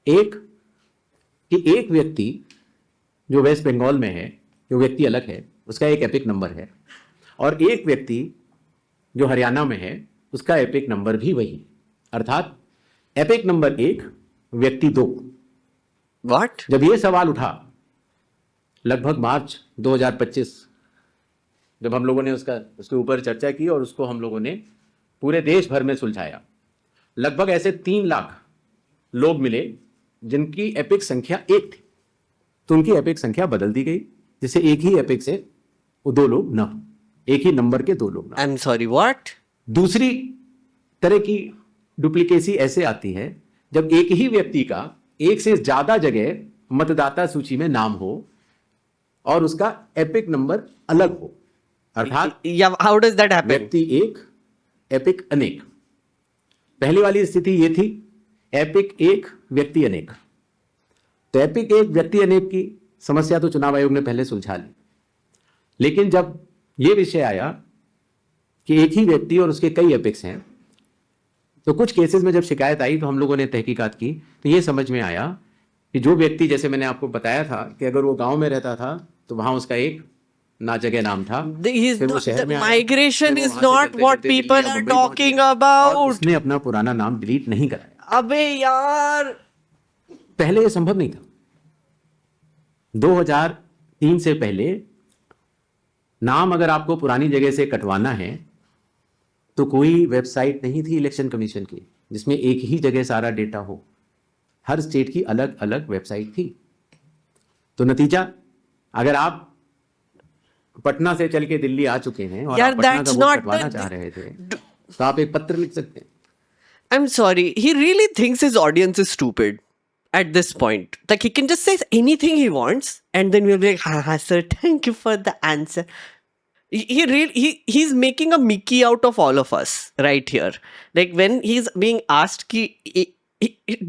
एक कि एक व्यक्ति जो वेस्ट बंगाल में है, जो व्यक्ति अलग है, उसका एक एपिक नंबर है, और एक व्यक्ति जो हरियाणा में है उसका एपिक नंबर भी वही है। अर्थात एपिक नंबर 1 व्यक्ति 2। What? जब ये सवाल उठा लगभग मार्च 2025, जब हम लोगों ने उसके ऊपर चर्चा की और उसको हम लोगों ने पूरे देश भर में सुलझाया, लगभग ऐसे 3 लाख लोग मिले जिनकी एपिक संख्या 1 थी, तो उनकी एपिक संख्या बदल दी गई, जिससे एक ही एपिक से 2 लोग ना हो, एक ही नंबर के 2 लोग ना। I'm sorry, what? दूसरी तरह की डुप्लीकेसी ऐसे आती है जब एक ही व्यक्ति का एक से ज्यादा जगह मतदाता सूची में नाम हो और उसका एपिक नंबर अलग हो। अर्थात How does that happen? व्यक्ति 1 एपिक अनेक। पहली वाली स्थिति ये थी एपिक 1 व्यक्ति अनेक। तो एपिक 1 व्यक्ति अनेक की समस्या तो चुनाव आयोग ने पहले सुलझा ली, लेकिन जब यह विषय आया कि एक ही व्यक्ति और उसके कई एपिक्स हैं, तो कुछ केसेस में जब शिकायत आई तो हम लोगों ने तहकीकात की तो ये समझ में आया कि जो व्यक्ति, जैसे मैंने आपको बताया था कि अगर वो गांव में रहता था तो वहां उसका एक ना जगह नाम था। Migration is not what people are talking about. उसने अपना पुराना नाम डिलीट नहीं कराया। अबे यार, पहले ये संभव नहीं था। 2003 से पहले नाम अगर आपको पुरानी जगह से कटवाना है तो कोई वेबसाइट नहीं थी इलेक्शन कमीशन की जिसमें एक ही जगह सारा डेटा हो। हर स्टेट की अलग अलग वेबसाइट थी। तो नतीजा, अगर आप पटना से चल के दिल्ली आ चुके हैं और आप पटना का वोट कटवाना चाह रहे थे तो आप एक पत्र लिख सकते हैं। I'm sorry, he really thinks his audience is stupid at this point. Like, he can just say anything he wants and then we'll be like, ha sir, thank you for the answer. He's making a Mickey out of all of us right here. Like, when he's being asked कि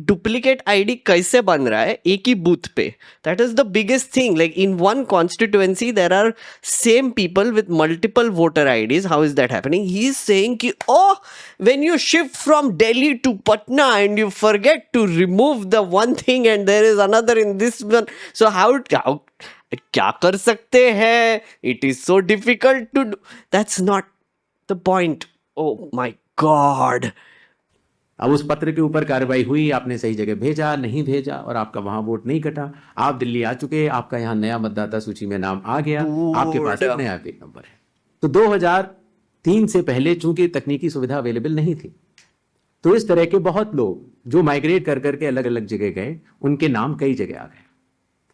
duplicate ID कैसे बन रहा है एक ही booth पे, that is the biggest thing. Like in one constituency there are same people with multiple voter IDs. How is that happening? He is saying कि oh, when you shift from Delhi to Patna and you forget to remove the one thing and there is another in this one, so how क्या कर सकते हैं? It is so difficult to do. That's not the point. Oh my God. अब उस पत्र के ऊपर कार्रवाई हुई, आपने सही जगह भेजा, नहीं भेजा और आपका वहां वोट नहीं कटा, आप दिल्ली आ चुके, आपका यहाँ नया मतदाता सूची में नाम आ गया, आपके पास एक नया एपिक नंबर है. तो 2003 से पहले चूंकि तकनीकी सुविधा अवेलेबल नहीं थी, तो इस तरह के बहुत लोग जो माइग्रेट कर करके अलग अलग जगह गए, उनके नाम कई जगह आ गए.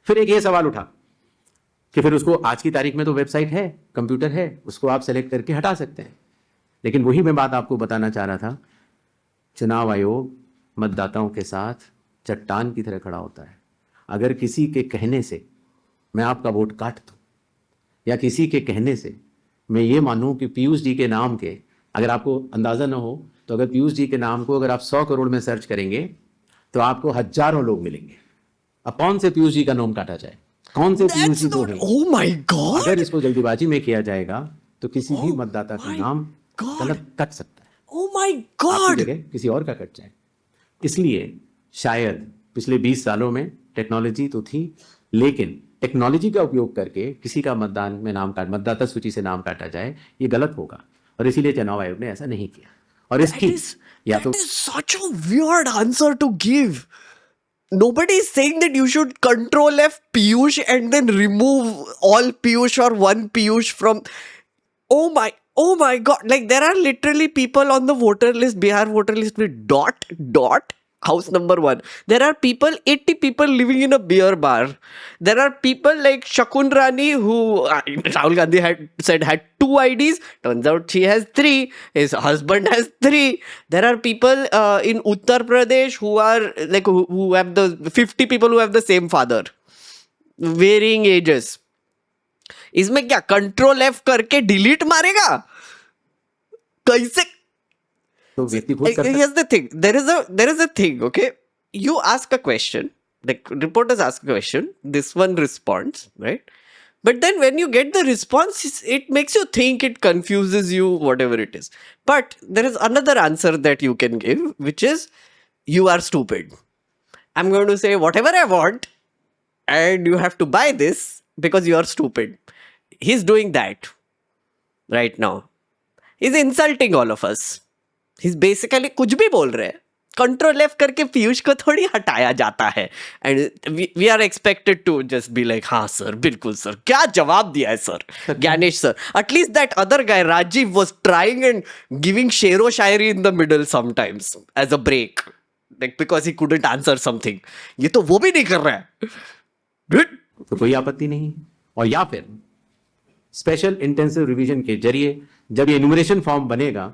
फिर एक ये सवाल उठा कि फिर उसको आज की तारीख में तो वेबसाइट है, कंप्यूटर है, उसको आप सेलेक्ट करके हटा सकते हैं। लेकिन वही मैं बात आपको बताना चाह रहा था, चुनाव आयोग मतदाताओं के साथ चट्टान की तरह खड़ा होता है। अगर किसी के कहने से मैं आपका वोट काट दूं, या किसी के कहने से मैं ये मानूं कि पीयूष जी के नाम के, अगर आपको अंदाजा ना हो तो अगर पीयूष जी के नाम को अगर आप 100 करोड़ में सर्च करेंगे तो आपको हजारों लोग मिलेंगे। अब कौन से पीयूष जी का नाम काटा जाए, कौन से पीयूष जी को है? Oh my God! अगर इसको जल्दीबाजी में किया जाएगा तो किसी भी मतदाता का नाम गलत कट सकता है। Oh my आपकी God! जगह किसी और का कट जाए। इसलिए शायद पिछले 20 सालों में टेक्नोलॉजी तो थी, लेकिन टेक्नोलॉजी का उपयोग करके किसी का मतदान में मतदाता सूची से नाम काटा जाए, ये गलत होगा। और इसीलिए चुनाव आयोग ने ऐसा नहीं किया। और इसकी या तो That is such a weird answer to give. Nobody is saying that you should control F Piyush and then remove all Piyush or one Piyush from. Oh my God! Like there are literally people on the voter list, Bihar voter list with ... house number 1. There are 80 people living in a beer bar. There are people like Shakun Rani who Rahul Gandhi had said had 2 IDs. Turns out she has 3. His husband has 3. There are people in Uttar Pradesh who are like who have the 50 people who have the same father. Varying ages. इसमें क्या control F करके delete मारेगा? कैसे? तो व्यक्ति खुद कर Here's the thing. There is a thing, okay? You ask a question. The reporters ask a question. This one responds, right? But then when you get the response, it makes you think, it confuses you, whatever it is. But there is another answer that you can give, which is, you are stupid. I'm going to say whatever I want, and you have to buy this because you are stupid. He's doing that right now. He's insulting all of us. He's basically कुछ भी बोल रहे हैं, control F करके पीयूष को थोड़ी हटाया जाता है, and we are expected to just be like हाँ सर, बिल्कुल सर, क्या जवाब दिया है sir Gyanesh sir. At least that other guy Rajiv was trying and giving शेरो शायरी in the middle sometimes as a break, like because he couldn't answer something. ये तो वो भी नहीं कर रहा है. तो कोई आपत्ति नहीं. और या फिर स्पेशल इंटेंसिव रिवीजन के जरिए जब ये एनुमरेशन फॉर्म बनेगा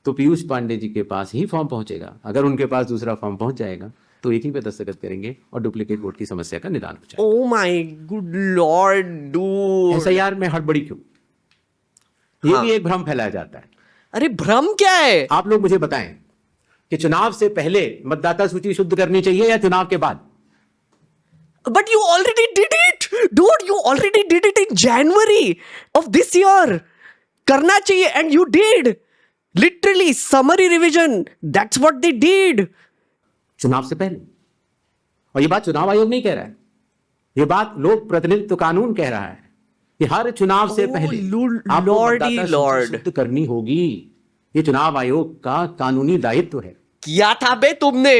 तो पीयूष पांडे जी के पास ही फॉर्म पहुंचेगा. अगर उनके पास दूसरा फॉर्म पहुंच जाएगा तो एक ही पे दस्तखत करेंगे और डुप्लीकेट वोट की समस्या का निदान हो जाएगा. Oh my good Lord dude. SIR में हड़बड़ी क्यों? ये भी एक भ्रम फैलाया जाता है. अरे भ्रम क्या है? आप लोग मुझे बताएं कि चुनाव से पहले मतदाता सूची शुद्ध करनी चाहिए या चुनाव के बाद? But you already did it, dude. You already did it in January of this year. करना चाहिए, and you did. Literally, summary revision. That's what they did. चुनाव से पहले. और ये बात चुनाव आयोग नहीं कह रहा है, ये बात लोक प्रतिनिधित्व कानून कह रहा है कि हर चुनाव से पहले आपको मतदाता सूची शुद्ध करनी होगी. ये चुनाव आयोग का कानूनी दायित्व है. किया था बे तुमने.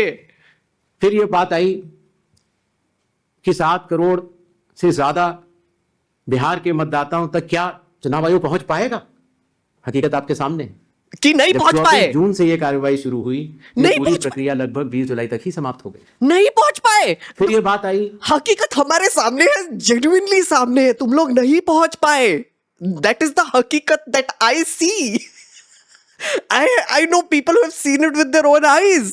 फिर ये बात आई कि 7 करोड़ से ज्यादा बिहार के मतदाताओं तक क्या चुनाव आयोग पहुंच पाएगा? हकीकत आपके सामने है कि नहीं पहुंच पाए. जून से ये कार्रवाई शुरू हुई, नहीं पूरी प्रक्रिया लगभग 20 जुलाई तक ही समाप्त हो गई. नहीं पहुंच पाए. फिर ये बात आई, हकीकत हमारे सामने है, जेन्युइनली सामने है. तुम लोग नहीं पहुंच पाए. दैट इज द हकीकत that I see. I know people who have seen it with their own eyes.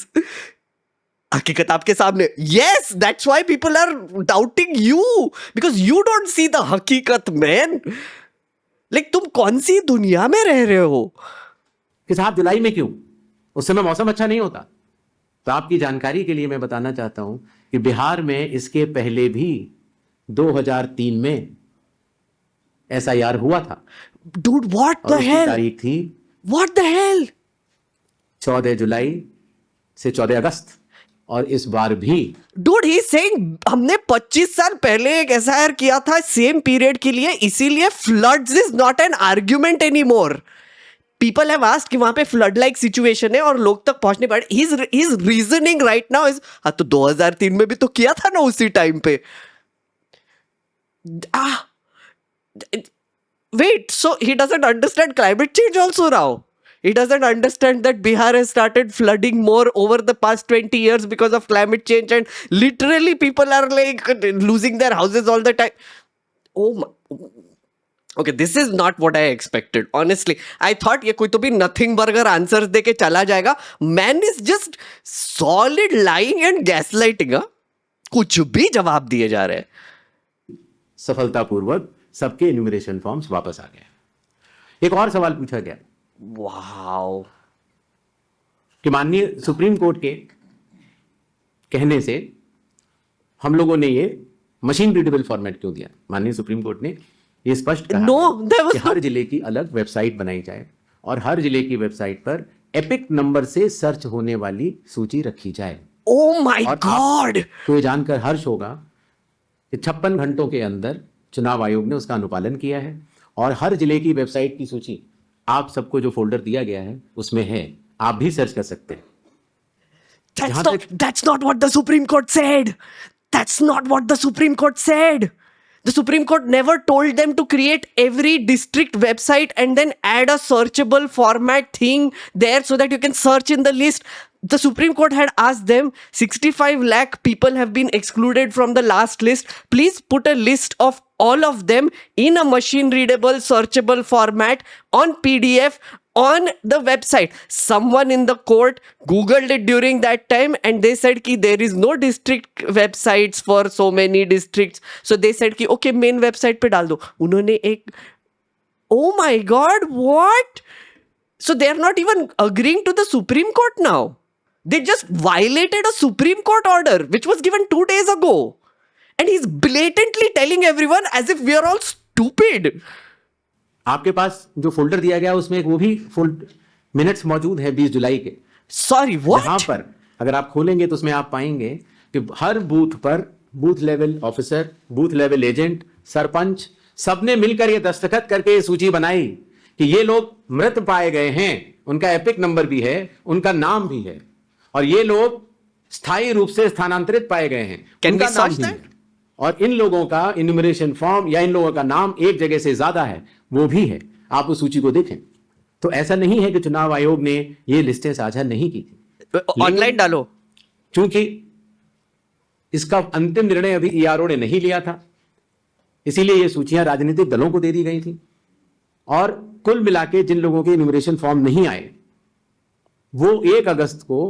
हकीकत आपके सामने. Yes, that's why people are doubting you, because you don't see the हकीकत, man. Like तुम कौन सी दुनिया में रह रहे हो? कि साहब जुलाई में क्यों? उस समय मौसम अच्छा नहीं होता. तो आपकी जानकारी के लिए मैं बताना चाहता हूं कि बिहार में इसके पहले भी 2003 में एसआईआर हुआ था. Dude, what the hell? तारीख थी What the hell? 14 जुलाई से 14 अगस्त. और इस बार भी Dude, he's saying हमने 25 साल पहले एक एसआईआर किया था सेम पीरियड के लिए, इसीलिए floods is not an argument any more. People have asked कि वहां पे फ्लड लाइक सिचुएशन है और लोग तक पहुंचने पड़े. His reasoning right now is हाँ तो 2003 में भी तो किया था ना उसी टाइम पे. Wait, so he doesn't understand climate change also now? He doesn't understand that Bihar has started flooding more over the past 20 years because of climate change, and literally people are like losing their houses all the time. Oh my. Okay, this is not what I expected. Honestly, I thought ये कोई तो भी nothing burger answers दे के चला जाएगा. Man is just solid lying and gaslighting. हाँ? कुछ भी जवाब दिए जा रहे हैं. सफलतापूर्वक सबके इन्यूमरेशन फॉर्म्स वापस आ गए। एक और सवाल पूछा गया Wow. कि माननीय सुप्रीम कोर्ट के कहने से हम लोगों ने ये मशीन रीडेबल फॉर्मेट क्यों दिया? माननीय सुप्रीम कोर्ट ने ये स्पष्ट कहा No, there was कि हर जिले की अलग वेबसाइट बनाई जाए और हर जिले की वेबसाइट पर एपिक नंबर से सर्च होने वाली सूची रखी जाए। Oh my और God. तो ये जानकर हर्ष होगा कि 56 घंटों के अंदर चुनाव आयोग ने उसका अनुपालन किया है और हर जिले की वेबसाइट की सूची आप सबको जो फोल्डर दिया गया है उसमें है, आप भी सर्च कर सकते हैं। That's not what the Supreme Court said. That's not what the Supreme Court said. The Supreme Court never told them to create every district website and then add a searchable format thing there so that you can search in the list. The Supreme Court had asked them, 65 lakh people have been excluded from the last list. Please put a list of all of them in a machine readable, searchable format on PDF on the website. Someone in the court googled it during that time and they said ki there is no district websites for so many districts. So they said ki okay, main website pe dal do. Unhone ek, oh my God, what? So they are not even agreeing to the Supreme Court now. They just violated a Supreme Court order which was given 2 days ago. And he's blatantly telling everyone as if we are all stupid. आपके पास जो folder दिया गया उसमें एक वो भी minutes मौजूद है 20 जुलाई के। Sorry, what? यहाँ पर अगर आप खोलेंगे तो उसमें आप पाएंगे कि हर बूथ पर booth level officer, booth level agent, sarpanch सबने मिलकर ये दस्तखत करके ये सूची बनाई कि ये लोग मृत पाए गए हैं, उनका एपिक नंबर भी है, उनका नाम भी है और ये लोग स्थायी रूप से स्थानांतरित पाए गए हैं, उनका नाम भी है और इन लोगों का इन्यूमरेशन फॉर्म या इन लोगों का नाम एक जगह से ज्यादा है, वो भी है। आप उस सूची को देखें तो ऐसा नहीं है कि चुनाव आयोग ने ये लिस्टें साझा नहीं की थी। ऑनलाइन डालो। क्योंकि इसका अंतिम निर्णय अभी ईआरओ ने नहीं लिया था, इसीलिए ये सूचियां राजनीतिक दलों को दे दी गई थी और कुल मिला के जिन लोगों के इन्यूमरेशन फॉर्म नहीं आए वो 1 अगस्त को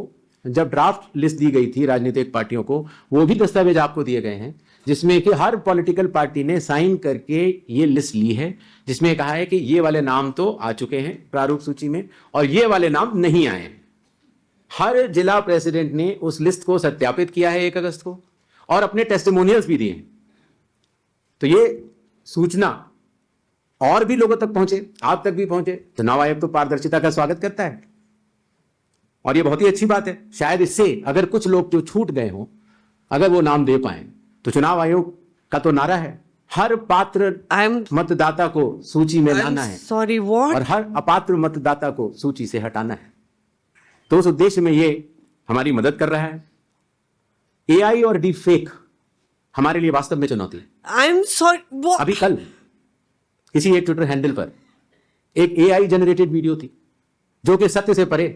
जब ड्राफ्ट लिस्ट दी गई थी राजनीतिक पार्टियों को, वो भी दस्तावेज आपको दिए गए हैं जिसमें कि हर पॉलिटिकल पार्टी ने साइन करके ये लिस्ट ली है, जिसमें कहा है कि ये वाले नाम तो आ चुके हैं प्रारूप सूची में और ये वाले नाम नहीं आए हैं। हर जिला प्रेसिडेंट ने उस लिस्ट को सत्यापित किया है 1 अगस्त को और अपने टेस्टिमोनियल्स भी दिए हैं। तो ये सूचना और भी लोगों तक पहुंचे, आप तक भी पहुंचे। चुनाव आयोग तो पारदर्शिता का स्वागत करता है और ये बहुत ही अच्छी बात है। शायद इससे अगर कुछ लोग जो छूट गए हों अगर वो नाम दे पाए तो चुनाव आयोग का तो नारा है हर पात्र मतदाता को सूची में लाना है सॉरी व्हाट और हर अपात्र मतदाता को सूची से हटाना है। तो उस उद्देश्य में ये हमारी मदद कर रहा है। एआई और डीप फेक हमारे लिए वास्तव में चुनौती है। I am sorry. अभी कल किसी एक ट्विटर हैंडल पर एक एआई जनरेटेड वीडियो थी जो कि सत्य से परे,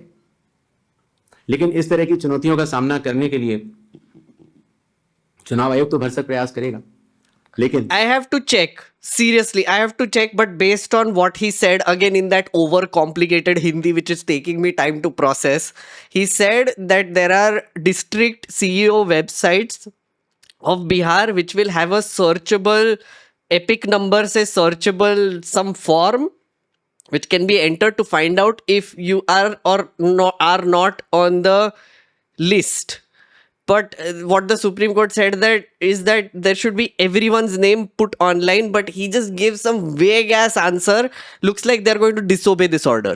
लेकिन इस तरह की चुनौतियों का सामना करने के लिए चुनाव आयोग तो भरसक प्रयास करेगा, लेकिन I have to check. Seriously, I have to check. But based on what he said again in that over-complicated Hindi, which is taking me time to process, he said that there are district CEO websites of Bihar which will have a searchable epic number, say searchable some form which can be entered to find out if you are or are not on the list. But what the Supreme Court said that is that there should be everyone's name put online, but he just gave some vague ass answer. Looks like they're going to disobey this order.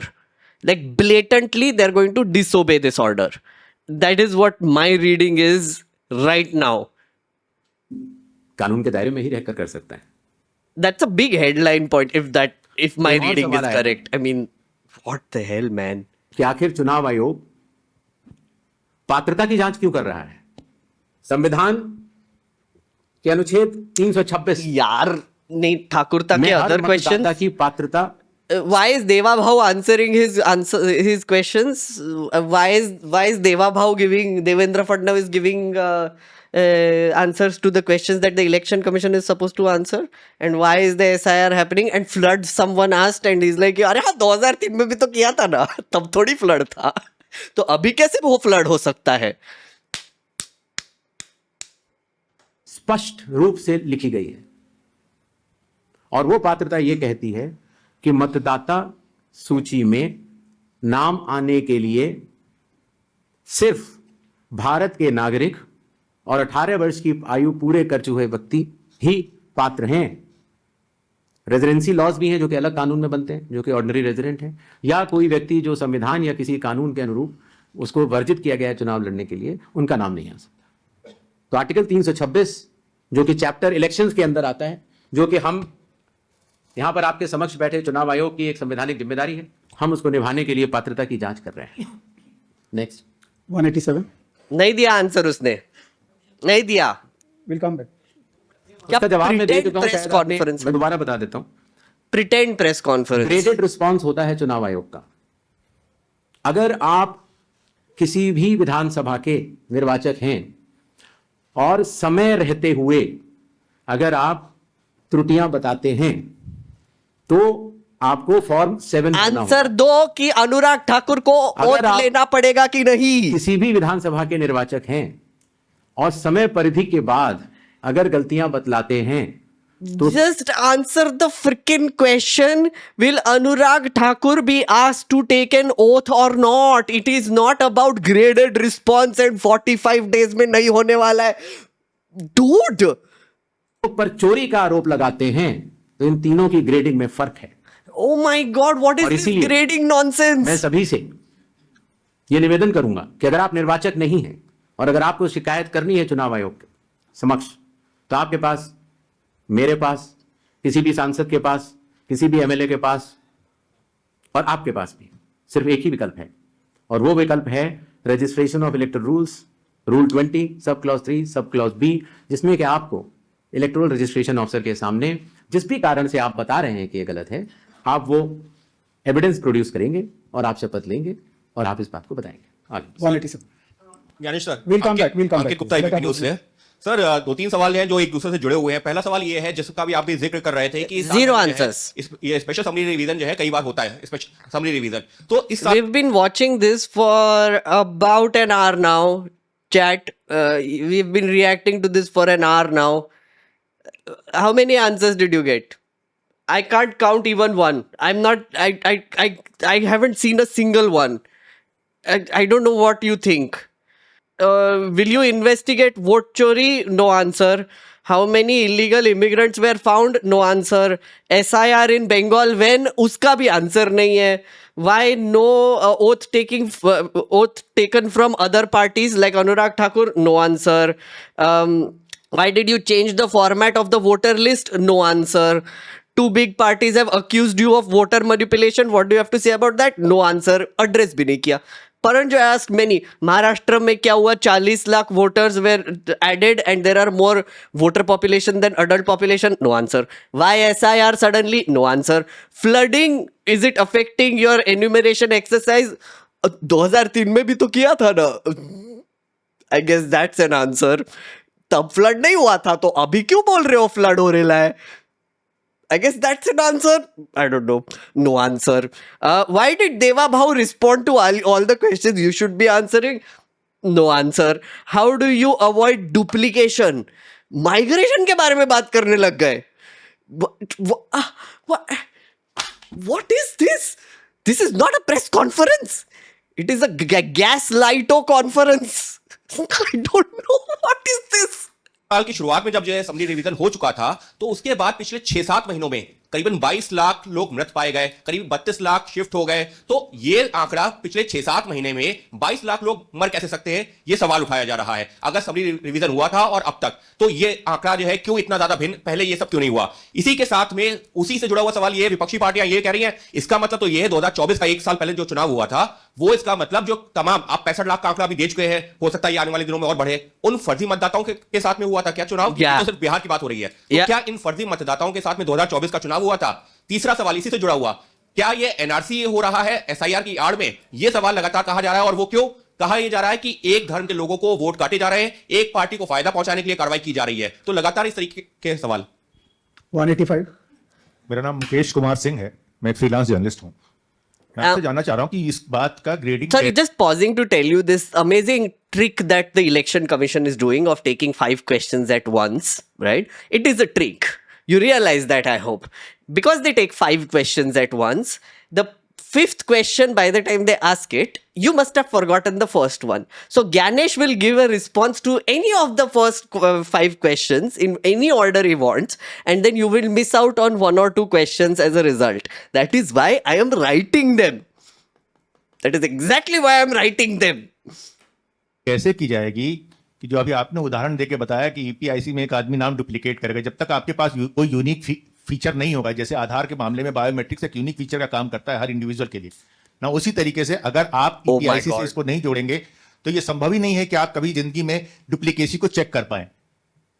Like blatantly, they're going to disobey this order. That is what my reading is right now. कानून के दायरे में ही रहकर कर सकता है। That's a big headline point if my reading is correct. I mean, what the hell, man? कि आखिर चुनाव आयोग पात्रता की जांच क्यों कर रहा है? संविधान के अनुच्छेद 326 यार नहीं ठाकुरता के अदर क्वेश्चन की पात्रता why is Deva Bhau answering his questions? Why is Deva Bhau giving Devendra Fadnavis giving answers to the questions that the election commission is supposed to answer, and why is the SIR happening, and flood someone asked and he's like, अरे हाँ 2003 में भी तो किया था ना, तब थोड़ी फ्लड था, तो अभी कैसे वो फ्लड हो सकता है? स्पष्ट रूप से लिखी गई है और वो पात्रता ये कहती है कि मतदाता सूची में नाम आने के लिए सिर्फ भारत के नागरिक और 18 वर्ष की आयु पूरे कर चुके व्यक्ति ही पात्र हैं। रेजिडेंसी लॉज भी हैं जो कि अलग कानून में बनते हैं, जो कि ऑर्डिनरी रेजिडेंट हैं, या कोई व्यक्ति जो संविधान या किसी कानून के अनुरूप उसको वर्जित किया गया है चुनाव लड़ने के लिए, उनका नाम नहीं आ सकता। तो आर्टिकल 326 जो कि चैप्टर इलेक्शंस के अंदर आता है, जो कि हम यहां पर आपके समक्ष बैठे चुनाव आयोग की एक संवैधानिक जिम्मेदारी है, हम उसको निभाने के लिए पात्रता की जांच कर रहे हैं। नेक्स्ट 187. नहीं दिया आंसर, उसने नहीं दिया। We'll come back. उसका जवाब मैं दे चुका हूं, प्रेस शायद आपने- कॉन्फ्रेंस मैं दोबारा बता देता हूं। Pretend press conference. Graded response होता है चुनाव आयोग का। अगर आप किसी भी विधानसभा के निर्वाचक हैं और समय रहते हुए अगर आप त्रुटियां बताते हैं तो आपको फॉर्म 7 आंसर दो कि अनुराग ठाकुर को वोट लेना पड़ेगा कि नहीं। किसी भी विधानसभा के निर्वाचक हैं और समय परिधि के बाद अगर गलतियां बतलाते हैं तो Just answer the freaking question. Will Anurag Thakur be asked to take an oath or not? It is not about graded response and 45 days में नहीं होने वाला है। Dude! पर चोरी का आरोप लगाते हैं तो इन तीनों की ग्रेडिंग में फर्क है। Oh my God, what is और this इसीलिए grading nonsense? मैं सभी से यह निवेदन करूंगा कि अगर आप निर्वाचक नहीं हैं और अगर आपको शिकायत करनी है चुनाव आयोग के समक्ष, तो आपके पास, मेरे पास, किसी भी सांसद के पास, किसी भी एमएलए के पास और आपके पास भी सिर्फ एक ही विकल्प है, और वो विकल्प है registration of electoral rules, rule 20 sub clause 3 sub clause B, जिसमें कि आपको इलेक्टोरल रजिस्ट्रेशन ऑफिसर के सामने जिस भी कारण से आप बता रहे हैं कि ये गलत है, आप वो एविडेंस प्रोड्यूस करेंगे और आप शपथ लेंगे और आप इस बात को बताएंगे। आगे 187. Gyanesh sir, We'll come back. We'll come Ankit back. Gupta ABP news से। सर, दो तीन सवाल हैं जो एक दूसरे से जुड़े हुए हैं। पहला सवाल ये है, जिसका भी आप भी जिक्र कर रहे थे कि Zero answers. ये स्पेशल समरी रिवीजन जो है कई बार होता है, स्पेशल समरी रिवीजन। तो इस साल We've been watching this for about an hour now. Chat, we've been reacting to this for an hour now. How many answers did you get? I can't count even one. I'm not. I haven't seen a single one. I don't know what you think. Will you investigate vote chori? No answer. How many illegal immigrants were found? No answer. SIR in Bengal when? Uska bhi answer nahi hai. Why no oath taken from other parties like Anurag Thakur? No answer. Why did you change the format of the voter list? No answer. Two big parties have accused you of voter manipulation. What do you have to say about that? No answer. Address bhi nahi kiya. Paran jo asked many, Maharashtra में क्या हुआ? 40 lakh voters were added and there are more voter population than adult population. No answer. Why SIR suddenly? No answer. Flooding, is it affecting your enumeration exercise? 2003 में भी तो किया था ना. I guess that's an answer. तब flood नहीं हुआ था तो अभी क्यों बोल रहे हो flood हो रहा है? I guess that's an answer. I don't know. No answer. Why did Deva Bhau respond to all the questions you should be answering? No answer. How do you avoid duplication? Migration के बारे में बात करने लग गए. What is this? This is not a press conference. It is a gaslighto conference. I don't know. What is this? साल की शुरुआत में जब जो है समरी रिवीजन हो चुका था, तो उसके बाद पिछले 6-7 महीनों में करीबन 22 लाख लोग मृत पाए गए, करीब 32 लाख शिफ्ट हो गए। तो ये आंकड़ा पिछले 6-7 महीने में 22 लाख लोग मर कैसे सकते हैं, ये सवाल उठाया जा रहा है। अगर समरी रिवीजन हुआ था और अब तक, तो ये आंकड़ा जो है क्यों इतना ज्यादा भिन्न, पहले ये सब क्यों नहीं हुआ? इसी के साथ में उसी से जुड़ा हुआ सवाल ये, विपक्षी पार्टियां ये कह रही हैं, इसका मतलब तो ये है 2024 का 1 साल पहले जो चुनाव हुआ था, वो इसका मतलब जो तमाम आप 65 लाख का आंकड़ा भी दे चुके हैं, हो सकता है आने वाले दिनों में और बढ़े, उन फर्जी मतदाताओं के साथ में हुआ था क्या चुनाव? तो सिर्फ बिहार की बात हो रही है, तो क्या इन फर्जी मतदाताओं के साथ में 2024 का चुनाव हुआ था? तीसरा सवाल इसी से जुड़ा हुआ, क्या ये एनआरसी हो रहा है एसआईआर की आड़ में? ये सवाल लगातार कहा जा रहा है, और वो क्यों? कहा यह जा रहा है कि एक धर्म के लोगों को वोट काटे जा रहे हैं, एक पार्टी को फायदा पहुंचाने के लिए कार्रवाई की जा रही है। तो लगातार इस तरीके के सवाल। 185. मेरा नाम मुकेश कुमार सिंह है, मैं एक फ्रीलांस जर्नलिस्ट हूँ। मैं आपसे जानना चाह रहा हूँ कि इस बात का grading. Sorry, just pausing to tell you this amazing trick that the election commission is doing of taking 5 questions at once, right? It is a trick. You realize that, I hope. Because they take 5 questions at once, the 5th question, by the time they ask it, you must have forgotten the first one. So Ganesh will give a response to any of the first 5 questions in any order he wants, and then you will miss out on 1 or 2 questions as a result. That is why I am writing them. That is exactly why I am writing them. कैसे की जाएगी कि जो अभी आपने उदाहरण देके बताया कि ईपीआईसी में एक आदमी नाम डुप्लीकेट करेगा, जब तक आपके पास कोई यूनिक फीचर नहीं होगा, जैसे आधार के मामले में बायोमेट्रिक्स एक यूनिक फीचर का काम करता है हर इंडिविजुअल के लिए ना, उसी तरीके से अगर आप ईपीआईसी से इसको नहीं जोड़ेंगे तो ये संभव ही नहीं है कि आप कभी जिंदगी में डुप्लीकेसी को चेक कर पाए,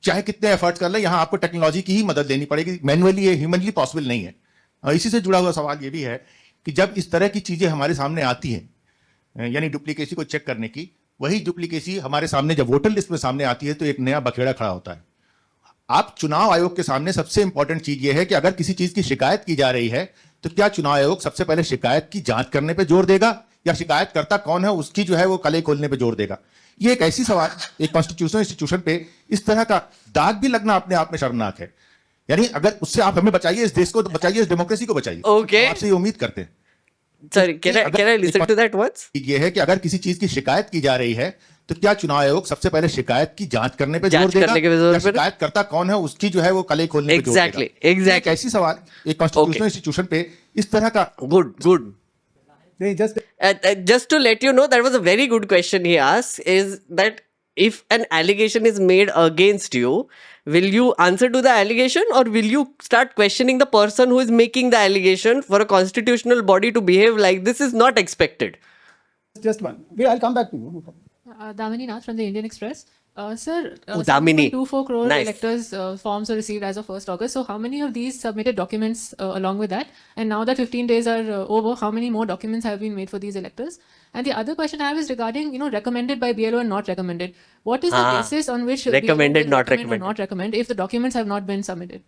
चाहे कितने एफर्ट्स कर ले। यहाँ आपको टेक्नोलॉजी की ही मदद लेनी पड़ेगी, मैनुअली ये ह्यूमनली पॉसिबल नहीं है। और इसी से जुड़ा हुआ सवाल ये भी है कि जब इस तरह की चीजें हमारे सामने आती हैं, यानी डुप्लीकेसी को चेक करने की, वही डुप्लीकेसी हमारे सामने जब वोटर लिस्ट में सामने आती है तो एक नया बखेड़ा खड़ा होता है। आप चुनाव आयोग के सामने सबसे इंपॉर्टेंट चीज ये है कि अगर किसी चीज की शिकायत की जा रही है तो क्या चुनाव आयोग सबसे पहले शिकायत की जांच करने पे जोर देगा या शिकायतकर्ता कौन है उसकी जो है वो कले खोलने पे जोर देगा? ये एक ऐसी सवाल, एक कॉन्स्टिट्यूशनल इंस्टीट्यूशन पे इस तरह का दाग भी लगना अपने आप में शर्मनाक है। यानी अगर उससे आप हमें बचाइए, इस देश को बचाइए, इस डेमोक्रेसी को बचाइए। Okay. आपसे ये उम्मीद करते हैं। Sorry, can I listen to that once? ये है कि अगर किसी चीज की शिकायत की जा रही है तो क्या चुनाव आयोग सबसे पहले शिकायत की जांच करने पे जोर देगा या शिकायतकर्ता कौन है उसकी जो है वो कले खोलने पे जोर देगा? Exactly. ऐसी सवाल एक कॉन्स्टिट्यूशनल इंस्टीट्यूशन पे इस तरह का। Good. Just to let you know, that was a very good question he asked, is that if an allegation is made against you, will you answer to the allegation or will you start questioning the person who is making the allegation? For a constitutional body to behave like this is not expected. Just one. I'll come back to you. Damini Nath from the Indian Express. Sir, Damini. 2.24 crore Nice. electors' forms were received as of 1st August. So how many of these submitted documents along with that? And now that 15 days are over, how many more documents have been made for these electors? And the other question I have is regarding, recommended by BLO and not recommended. What is the basis on which recommended, BLO not recommend recommended. or not recommend if the documents have not been submitted?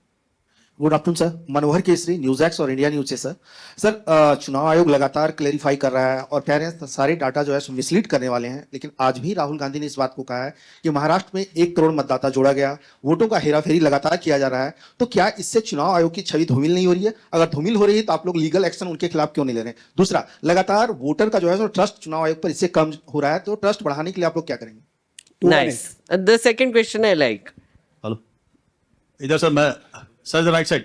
Good afternoon sir, Manohar Kesari, news x और India news से। Sir चुनाव आयोग लगातार clarify कर रहा है और कह रहे हैं सारे डाटा जो है मिसलीड करने वाले हैं, लेकिन आज भी राहुल गांधी ने इस बात को कहा है कि महाराष्ट्र में 1 करोड़ मतदाता जोड़ा गया, वोटों का हेराफेरी लगातार किया जा रहा है। तो क्या इससे चुनाव आयोग की छवि धूमिल नहीं हो रही है? अगर धूमिल हो रही है तो आप लोग लीगल एक्शन उनके खिलाफ क्यों नहीं ले रहे? दूसरा, लगातार वोटर का जो है ट्रस्ट चुनाव आयोग पर इससे कम हो रहा है, तो ट्रस्ट बढ़ाने के लिए आप लोग क्या करेंगे? Nice. The second question I like. Hello, इधर सर, मैं सर राइट साइड,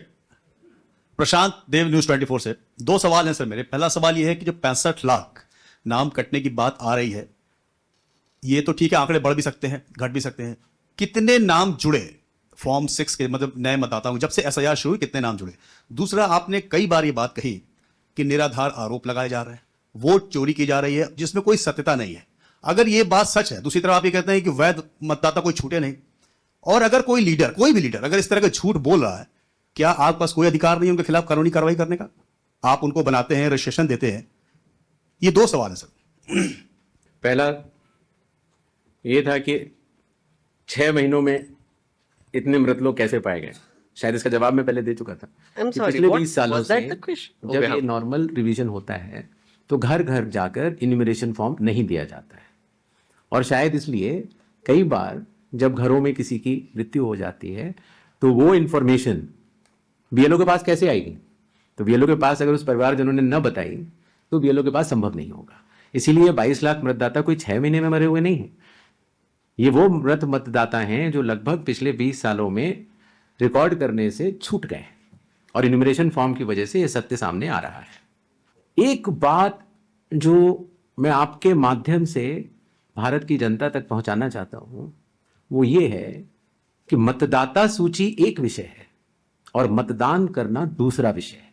प्रशांत देव, न्यूज 24 से। 2 सवाल हैं सर मेरे। पहला सवाल ये है कि जो 65 लाख नाम कटने की बात आ रही है, ये तो ठीक है, आंकड़े बढ़ भी सकते हैं, घट भी सकते हैं। कितने नाम जुड़े फॉर्म 6 के, मतलब नए मतदाताओं, जब से एसआईआर शुरू हुई कितने नाम जुड़े? दूसरा, आपने कई बार ये बात कही कि निराधार आरोप लगाए जा रहे हैं, वोट चोरी की जा रही है जिसमें कोई सत्यता नहीं है। अगर ये बात सच है, दूसरी तरफ आप ये कहते हैं कि वैध मतदाता कोई छूटे नहीं, और अगर कोई लीडर, कोई भी लीडर अगर इस तरह का झूठ बोल रहा है, क्या आपके पास कोई अधिकार नहीं उनके खिलाफ कानूनी कार्रवाई करने का? आप उनको बनाते हैं, रजिस्ट्रेशन देते हैं। ये 2 सवाल है सर। पहला ये था कि 6 महीनों में इतने मृत लोग कैसे पाए गए, शायद इसका जवाब मैं पहले दे चुका था। I'm sorry, पिछले what 20 सालों was से that the question? जब Okay, ये नॉर्मल रिवीजन होता है तो घर घर जाकर इन्यूमरेशन फॉर्म नहीं दिया जाता है, और शायद इसलिए कई बार जब घरों में किसी की मृत्यु हो जाती है तो वो इंफॉर्मेशन बीएलओ के पास कैसे आएगी? तो बीएलओ के पास अगर उस परिवारजनों ने न बताई तो बीएलओ के पास संभव नहीं होगा। इसीलिए 22 लाख मतदाता कोई 6 महीने में मरे हुए नहीं हैं। ये वो मृत मतदाता हैं जो लगभग पिछले 20 सालों में रिकॉर्ड करने से छूट गए, और इन्यूमरेशन फॉर्म की वजह से ये सत्य सामने आ रहा है। एक बात जो मैं आपके माध्यम से भारत की जनता तक पहुंचाना चाहता हूं, वो ये है कि मतदाता सूची एक विषय है और मतदान करना दूसरा विषय है।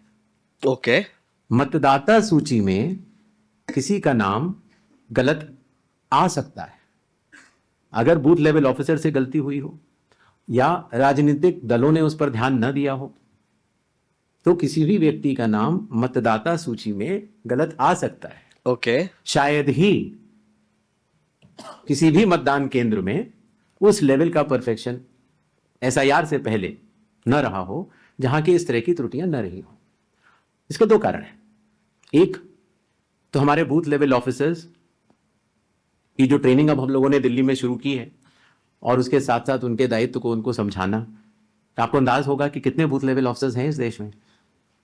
ओके। मतदाता सूची में किसी का नाम गलत आ सकता है, अगर बूथ लेवल ऑफिसर से गलती हुई हो या राजनीतिक दलों ने उस पर ध्यान न दिया हो, तो किसी भी व्यक्ति का नाम मतदाता सूची में गलत आ सकता है। ओके। शायद ही किसी भी मतदान केंद्र में उस लेवल का परफेक्शन एसआईआर से पहले न रहा हो जहां की इस तरह की त्रुटियां न रही हो। इसके दो कारण हैं। एक तो हमारे बूथ लेवल ऑफिसर्स की जो ट्रेनिंग अब हम लोगों ने दिल्ली में शुरू की है और उसके साथ साथ उनके दायित्व को उनको समझाना। आपको अंदाज होगा कि कितने बूथ लेवल ऑफिसर्स हैं इस देश में?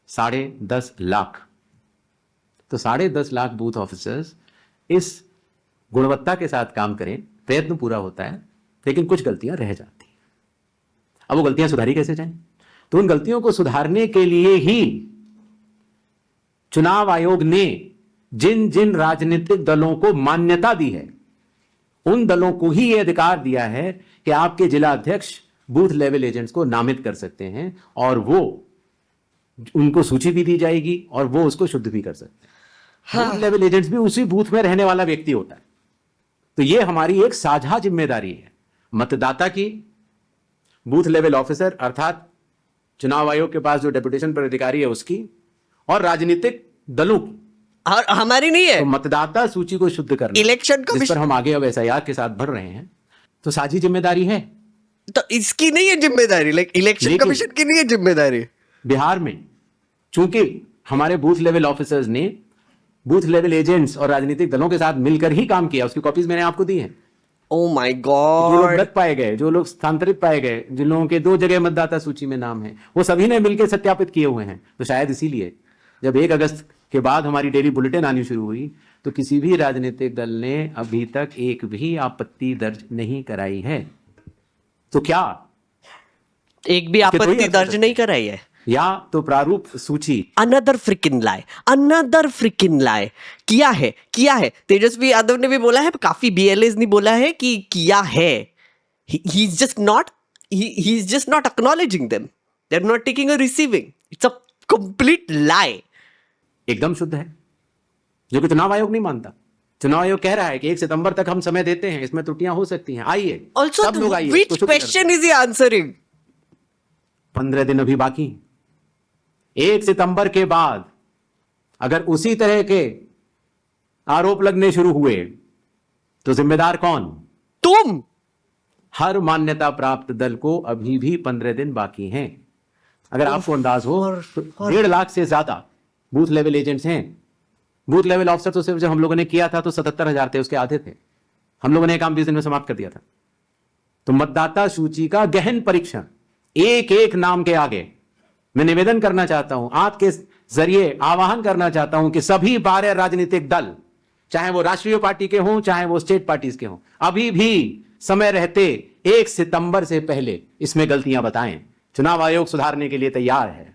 10.5 लाख। तो 10.5 लाख बूथ ऑफिसर्स इस गुणवत्ता के साथ काम करें, प्रयत्न पूरा होता है, लेकिन कुछ गलतियां रह जाती हैं। अब वो गलतियां सुधारी कैसे जाएं? तो उन गलतियों को सुधारने के लिए ही चुनाव आयोग ने जिन जिन राजनीतिक दलों को मान्यता दी है उन दलों को ही यह अधिकार दिया है कि आपके जिला अध्यक्ष बूथ लेवल एजेंट्स को नामित कर सकते हैं और वो उनको सूची भी दी जाएगी और वो उसको शुद्ध भी कर सकते हैं। बूथ लेवल एजेंट्स भी उसी बूथ में रहने वाला व्यक्ति होता है। तो ये हमारी एक साझा जिम्मेदारी है, मतदाता की, बूथ लेवल ऑफिसर अर्थात चुनाव आयोग के पास जो डेपुटेशन पर अधिकारी है उसकी, और राजनीतिक दलों की। और हमारी नहीं है। तो मतदाता सूची को शुद्ध करना, इलेक्शन जिस पर हम आगे अब एसआईआर के साथ बढ़ रहे हैं, तो साझी जिम्मेदारी है। तो इसकी नहीं है जिम्मेदारी, इलेक्शन कमीशन की नहीं है जिम्मेदारी। बिहार में चूंकि हमारे बूथ लेवल ऑफिसर्स ने बूथ लेवल एजेंट्स और राजनीतिक दलों के साथ मिलकर ही काम किया, उसकी कॉपीज मैंने आपको दी हैं। Oh my God. जो लोग मृत पाए गए, जो लोग स्थानांतरित पाए गए, जिन लोगों के 2 जगह मतदाता सूची में नाम है, वो सभी ने मिलकर सत्यापित किए हुए हैं। तो शायद इसीलिए जब 1 अगस्त के बाद हमारी डेली बुलेटिन आनी शुरू हुई तो किसी भी राजनीतिक दल ने अभी तक एक भी आपत्ति दर्ज नहीं कराई है। तो क्या एक भी आपत्ति दर्ज नहीं कराई है? या तो प्रारूप सूची अनदर फ्रिकिन लाई किया है। तेजस्वी यादव ने भी बोला है, काफी BLAs ने बोला है कि किया है। he is just not acknowledging them. They're not taking a receiving. It's a complete lie. एकदम शुद्ध है, जो कि चुनाव आयोग नहीं मानता। चुनाव आयोग कह रहा है कि 1 सितंबर तक हम समय देते हैं, इसमें त्रुटियां हो सकती हैं, आइए Also, सब लोग आइए। which question is he answering? 15 दिन अभी बाकी। 1 सितंबर के बाद अगर उसी तरह के आरोप लगने शुरू हुए तो जिम्मेदार कौन? तुम। हर मान्यता प्राप्त दल को अभी भी 15 दिन बाकी हैं। अगर आपको अंदाज हो तो 1.5 लाख से ज्यादा बूथ लेवल एजेंट्स हैं। बूथ लेवल ऑफिसर तो सिर्फ जब हम लोगों ने किया था तो 77,000 थे, उसके आधे थे। हम लोगों ने काम 20 दिन में समाप्त कर दिया था। तो मतदाता सूची का गहन परीक्षण एक एक नाम के आगे मैं निवेदन करना चाहता हूं, आपके जरिए आह्वान करना चाहता हूं कि सभी 12 राजनीतिक दल, चाहे वो राष्ट्रीय पार्टी के हों चाहे वो स्टेट पार्टीज के हों, अभी भी समय रहते 1 सितंबर से पहले इसमें गलतियां बताएं। चुनाव आयोग सुधारने के लिए तैयार है।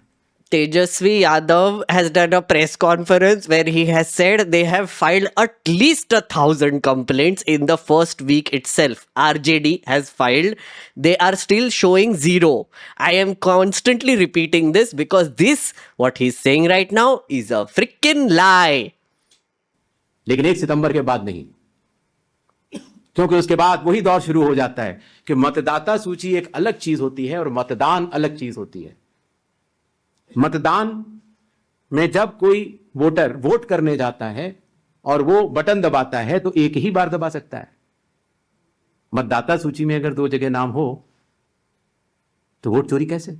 Tejasvi Yadav has done a press conference where he has said they have filed at least 1,000 complaints in the first week itself. RJD has filed. They are still showing 0. I am constantly repeating this because this, what he's saying right now, is a freaking lie. लेकिन 1 सितंबर के बाद नहीं, क्योंकि उसके बाद वही दौर शुरू हो जाता है कि मतदाता सूची एक अलग चीज होती है और मतदान अलग चीज होती है। मतदान में जब कोई वोटर वोट करने जाता है और वो बटन दबाता है तो एक ही बार दबा सकता है। मतदाता सूची में अगर 2 जगह नाम हो तो वोट चोरी कैसे?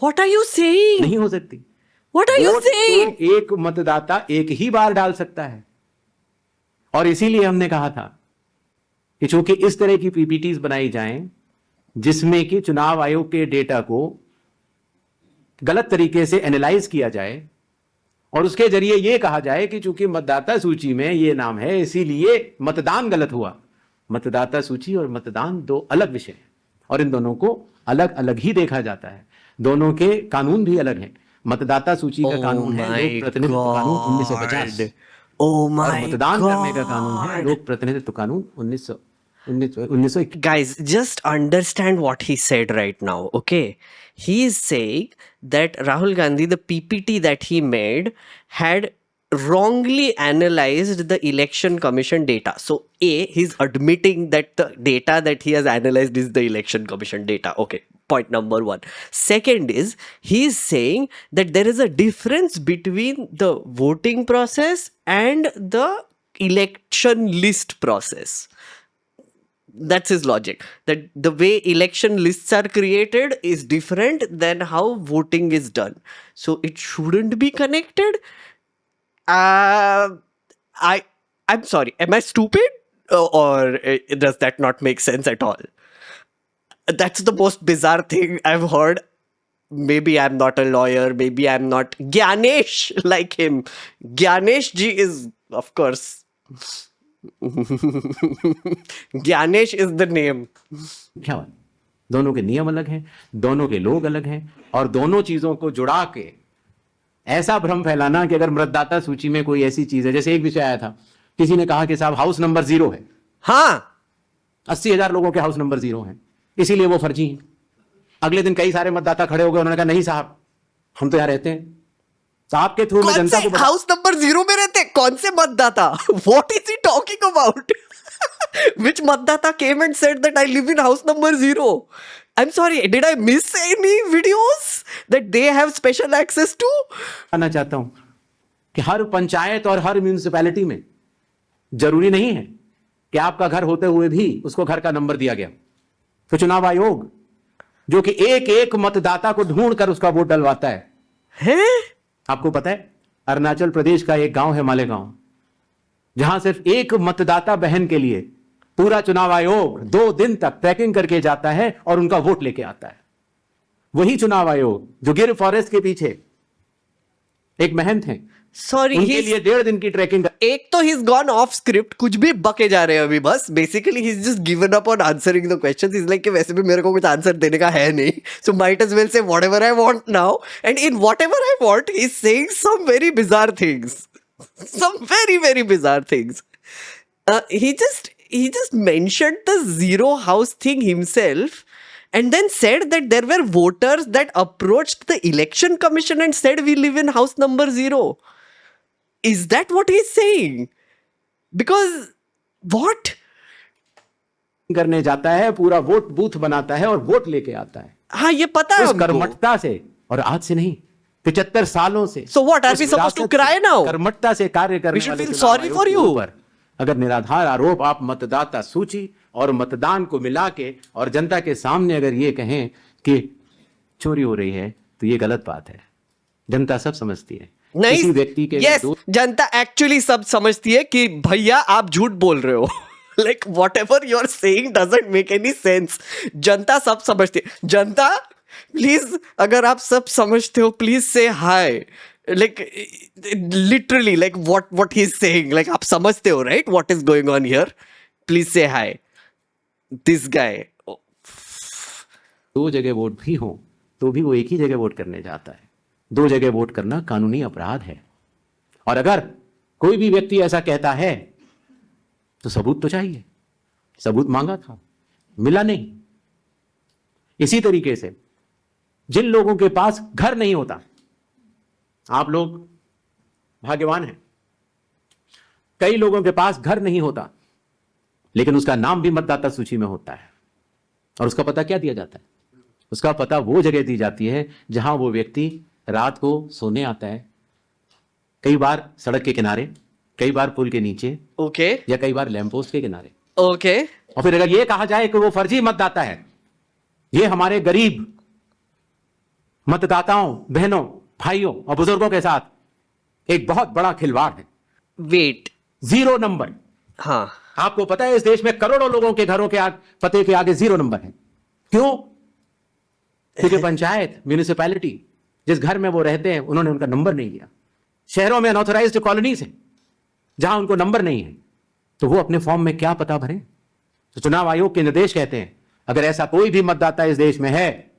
What are you saying? नहीं हो सकती। What are you vote saying? तो एक मतदाता एक ही बार डाल सकता है। और इसीलिए हमने कहा था कि चूंकि इस तरह की पीपीटीज बनाई जाएं जिसमें कि चुनाव आयोग के डेटा को गलत तरीके से एनालाइज किया जाए और उसके जरिए यह कहा जाए कि चूंकि मतदाता सूची में यह नाम है इसीलिए मतदान गलत हुआ। मतदाता सूची और मतदान 2 अलग विषय हैं और इन दोनों को अलग अलग ही देखा जाता है। दोनों के कानून भी अलग हैं। मतदाता सूची का कानून है लोक प्रतिनिधित्व कानून 1950 और मतदान करने का कानून है लोक प्रतिनिधित्व कानून 1921। Guys, just understand what he said right now, okay? He is saying that Rahul Gandhi, the PPT that he made, had wrongly analyzed the election commission data. So he's admitting that the data that he has analyzed is the election commission data. Okay, point number 1. Second is, he's saying that there is a difference between the voting process and the election list process. That's his logic. That the way election lists are created is different than how voting is done. So it shouldn't be connected. I'm sorry. Am I stupid? Or does that not make sense at all? That's the most bizarre thing I've heard. Maybe I'm not a lawyer. Maybe I'm not Gyanesh like him. Gyanesh ji is, of course. Gyanesh is the name. क्या बात? दोनों के नियम अलग हैं, दोनों के लोग अलग हैं, और दोनों चीजों को जुड़ा के ऐसा भ्रम फैलाना कि अगर मतदाता सूची में कोई ऐसी चीज है, जैसे एक विषय आया था, किसी ने कहा कि साहब हाउस नंबर 0 है। हाँ, 80,000 लोगों के हाउस नंबर 0 है, इसीलिए वो फर्जी है। अगले दिन कई सारे मतदाता खड़े हो गए, उन्होंने कहा नहीं साहब, हम तो यहाँ रहते हैं। तो आपके थ्रू में जनता को हाउस नंबर 0 में रहते? कौन से मतदाता? What is he talking about? Which मतदाता came and said that I live in house number 0? I'm sorry, did I miss any videos that they have special access to? कहना चाहता हूं कि हर पंचायत और हर म्यूनिसिपैलिटी में जरूरी नहीं है कि आपका घर होते हुए भी उसको घर का नंबर दिया गया। तो चुनाव आयोग जो कि एक एक मतदाता को ढूंढ कर उसका वोट डलवाता है। आपको पता है अरुणाचल प्रदेश का एक गांव है मालेगांव, जहां सिर्फ एक मतदाता बहन के लिए पूरा चुनाव आयोग 2 दिन तक ट्रैकिंग करके जाता है और उनका वोट लेके आता है। वही चुनाव आयोग जो गिर फॉरेस्ट के पीछे एक महंत हैं, सॉरी, उनके लिए 1.5 दिन की ट्रैकिंग। एक तो he's gone off script, कुछ भी बके जा रहे हैं अभी बस। Basically he's just given up on answering the questions. He's like कि वैसे भी मेरे को कुछ आंसर देने का है नहीं, so might as well say whatever I want now. And in whatever I want, he's saying some very bizarre things, some very very bizarre things. He just mentioned the 0 house thing himself, and then said that there were voters that approached the election commission and said we live in house number 0. Is that what he's saying? Because what? करने जाता है, पूरा vote booth बनाता है और vote लेके आता है। हाँ, ये पता है उस हमको। कर्मठता से, और आज से नहीं 75 सालों से। So what, are we supposed to cry now? कर्मठता से कार्य करने We should वाले feel चुनाव sorry आयोग for के you. ऊपर अगर निराधार आरोप आप मतदाता सूची और मतदान को मिला के और जनता के सामने अगर ये कहें कि चोरी हो रही है, तो ये गलत बात है। जनता सब समझती है। नहीं, किसी व्यक्ति के yes, जनता एक्चुअली सब समझती है कि भैया आप झूठ बोल रहे हो। Like whatever you're saying doesn't make any sense. जनता सब समझती है। जनता प्लीज, अगर आप सब समझते हो प्लीज से हाय। Like literally, like what he's saying, like आप समझते हो right what is going on here? Please say hi. This guy. 2 जगह वोट भी हो तो भी वो एक ही जगह वोट करने जाता है। 2 जगह वोट करना कानूनी अपराध है, और अगर कोई भी व्यक्ति ऐसा कहता है तो सबूत तो चाहिए। सबूत मांगा था, मिला नहीं। इसी तरीके से जिन लोगों के पास घर नहीं होता, आप लोग भाग्यवान हैं, कई लोगों के पास घर नहीं होता लेकिन उसका नाम भी मतदाता सूची में होता है। और उसका पता क्या दिया जाता है? उसका पता वो जगह दी जाती है जहां वो व्यक्ति रात को सोने आता है, कई बार सड़क के किनारे, कई बार पुल के नीचे, ओके, या कई बार लैंप पोस्ट के किनारे, ओके। और फिर अगर ये कहा जाए कि वो फर्जी मतदाता है, ये हमारे गरीब मतदाताओं, बहनों, भाइयों और बुजुर्गों के साथ एक बहुत बड़ा खिलवाड़ है। Wait, 0 number. हाँ, आपको पता है इस देश में करोड़ों लोगों के घरों के पते के आगे 0 नंबर है। क्यों? क्योंकि पंचायत, म्यूनिसिपैलिटी, जिस घर में वो रहते हैं उन्होंने उनका नंबर नहीं लिया। शहरों में अनऑथराइज्ड कॉलोनीज हैं जहां उनको नंबर नहीं है, तो वो अपने फॉर्म में क्या पता भरें? तो चुनाव आयोग के निर्देश कहते हैं अगर ऐसा कोई भी मतदाता इस देश में है,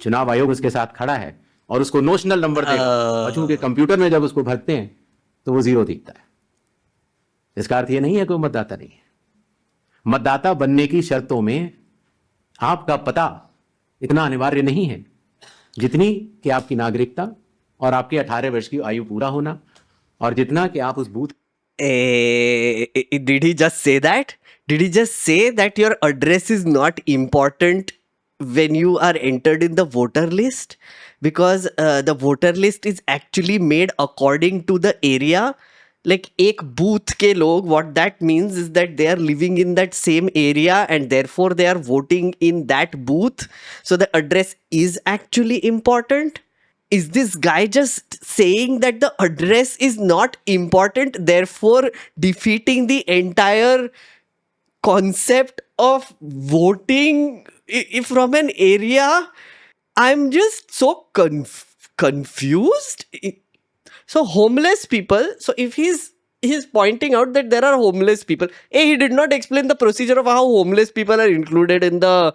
चुनाव आयोग उसके साथ खड़ा है और उसको नोशनल नंबर देगा, और चूंकि कंप्यूटर में जब उसको भरते हैं तो वो 0 दिखता है। इसका अर्थ ये नहीं है कोई मतदाता नहीं है। मतदाता बनने की शर्तों में आपका पता इतना अनिवार्य नहीं है जितनी कि आपकी नागरिकता और आपके 18 वर्ष की आयु पूरा होना, और जितना कि आप उस booth. Did he just say that? Did he just say that your address is not important when you are entered in the voter list? Because the voter list is actually made according to the area like एक booth के लोग, what that means is that they are living in that same area and therefore they are voting in that booth. So the address is actually important. Is this guy just saying that the address is not important, therefore defeating the entire concept of voting if from an area? I'm just so confused. So homeless people, so if he's pointing out that there are homeless people, he did not explain the procedure of how homeless people are included in the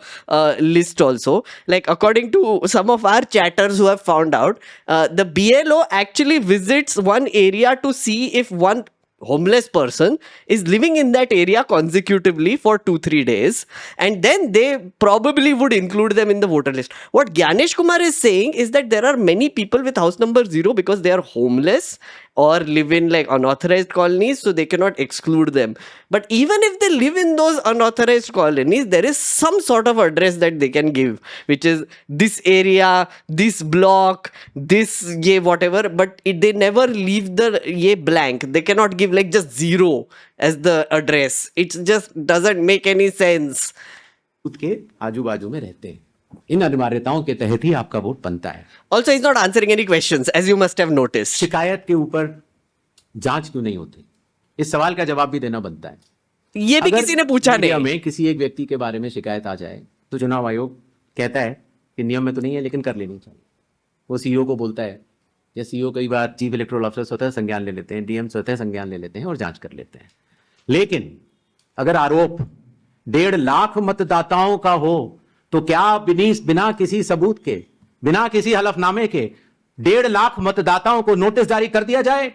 list also. Like according to some of our chatters who have found out, the BLO actually visits one area to see if one homeless person is living in that area consecutively for 2-3 days, and then they probably would include them in the voter list. What Gyanesh Kumar is saying is that there are many people with house number 0 because they are homeless or live in like unauthorized colonies, so they cannot exclude them. But even if they live in those unauthorized colonies, there is some sort of address that they can give, which is this area, this block, this whatever, but they never leave the blank. They cannot give like just 0 as the address. It just doesn't make any sense. के आजू बाजू में रहते हैं, इन अनिवार्यताओं के तहत ही आपका vote बनता है. Also, he's not answering any questions, as you must have noticed. शिकायत के ऊपर जांच क्यों नहीं होती? इस सवाल का जवाब भी देना बनता है. ये भी किसी ने पूछा नहीं. हमें किसी एक व्यक्ति के बारे में शिकायत आ जाए तो चुनाव आयोग कहता है कि नियम में तो नहीं है लेकिन कर लेनी चाहिए. वो सीईओ को बोलता है, या सीईओ कई बार चीफ इलेक्टोरल ऑफिसर होता है, संज्ञान ले लेते हैं, डीएम होते हैं, संज्ञान ले लेते हैं और जांच कर लेते हैं. लेकिन अगर आरोप 1.5 लाख मतदाताओं का हो तो क्या बिना किसी सबूत के, बिना किसी हलफनामे के 1.5 लाख मतदाताओं को नोटिस जारी कर दिया जाए?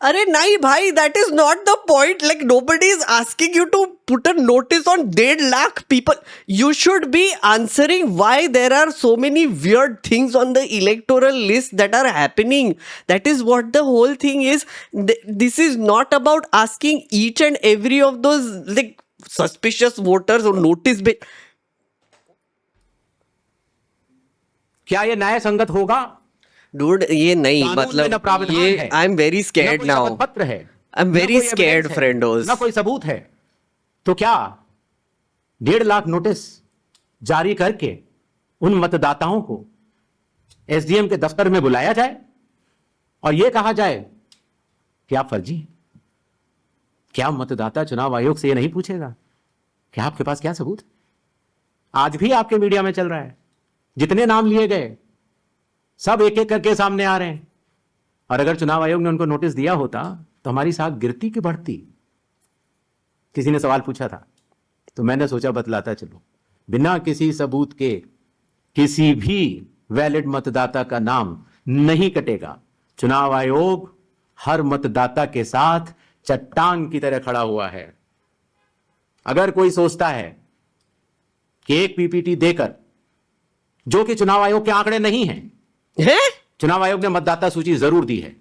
अरे नहीं भाई, that is not the point. Like nobody is asking you to put a notice on 1.5 lakh people. You should be answering why there are so many weird things on the electoral list that are happening. That is what the whole thing is. This is not about asking each and every of those like suspicious voters or notice. क्या ये न्याय संगत होगा? Dude, ये नहीं, मतलब ये I am very scared now. पत्र है, I am very scared, friendos. ना कोई सबूत है, तो क्या 1.5 लाख नोटिस जारी करके उन मतदाताओं को एसडीएम के दफ्तर में बुलाया जाए और यह कहा जाए कि आप फर्जी हैं? क्या मतदाता चुनाव आयोग से यह नहीं पूछेगा कि आपके पास क्या सबूत है? आज भी आपके मीडिया में चल रहा है, जितने नाम लिए गए सब एक एक करके सामने आ रहे हैं. और अगर चुनाव आयोग ने उनको नोटिस दिया होता तो हमारी साख गिरती कि बढ़ती? किसी ने सवाल पूछा था तो मैंने सोचा बतलाता चलो. बिना किसी सबूत के किसी भी वैलिड मतदाता का नाम नहीं कटेगा. चुनाव आयोग हर मतदाता के साथ चट्टान की तरह खड़ा हुआ है. अगर कोई सोचता है कि एक पीपीटी देकर, जो कि चुनाव आयोग के आंकड़े नहीं हैं, चुनाव आयोग ने मतदाता सूची जरूर दी है,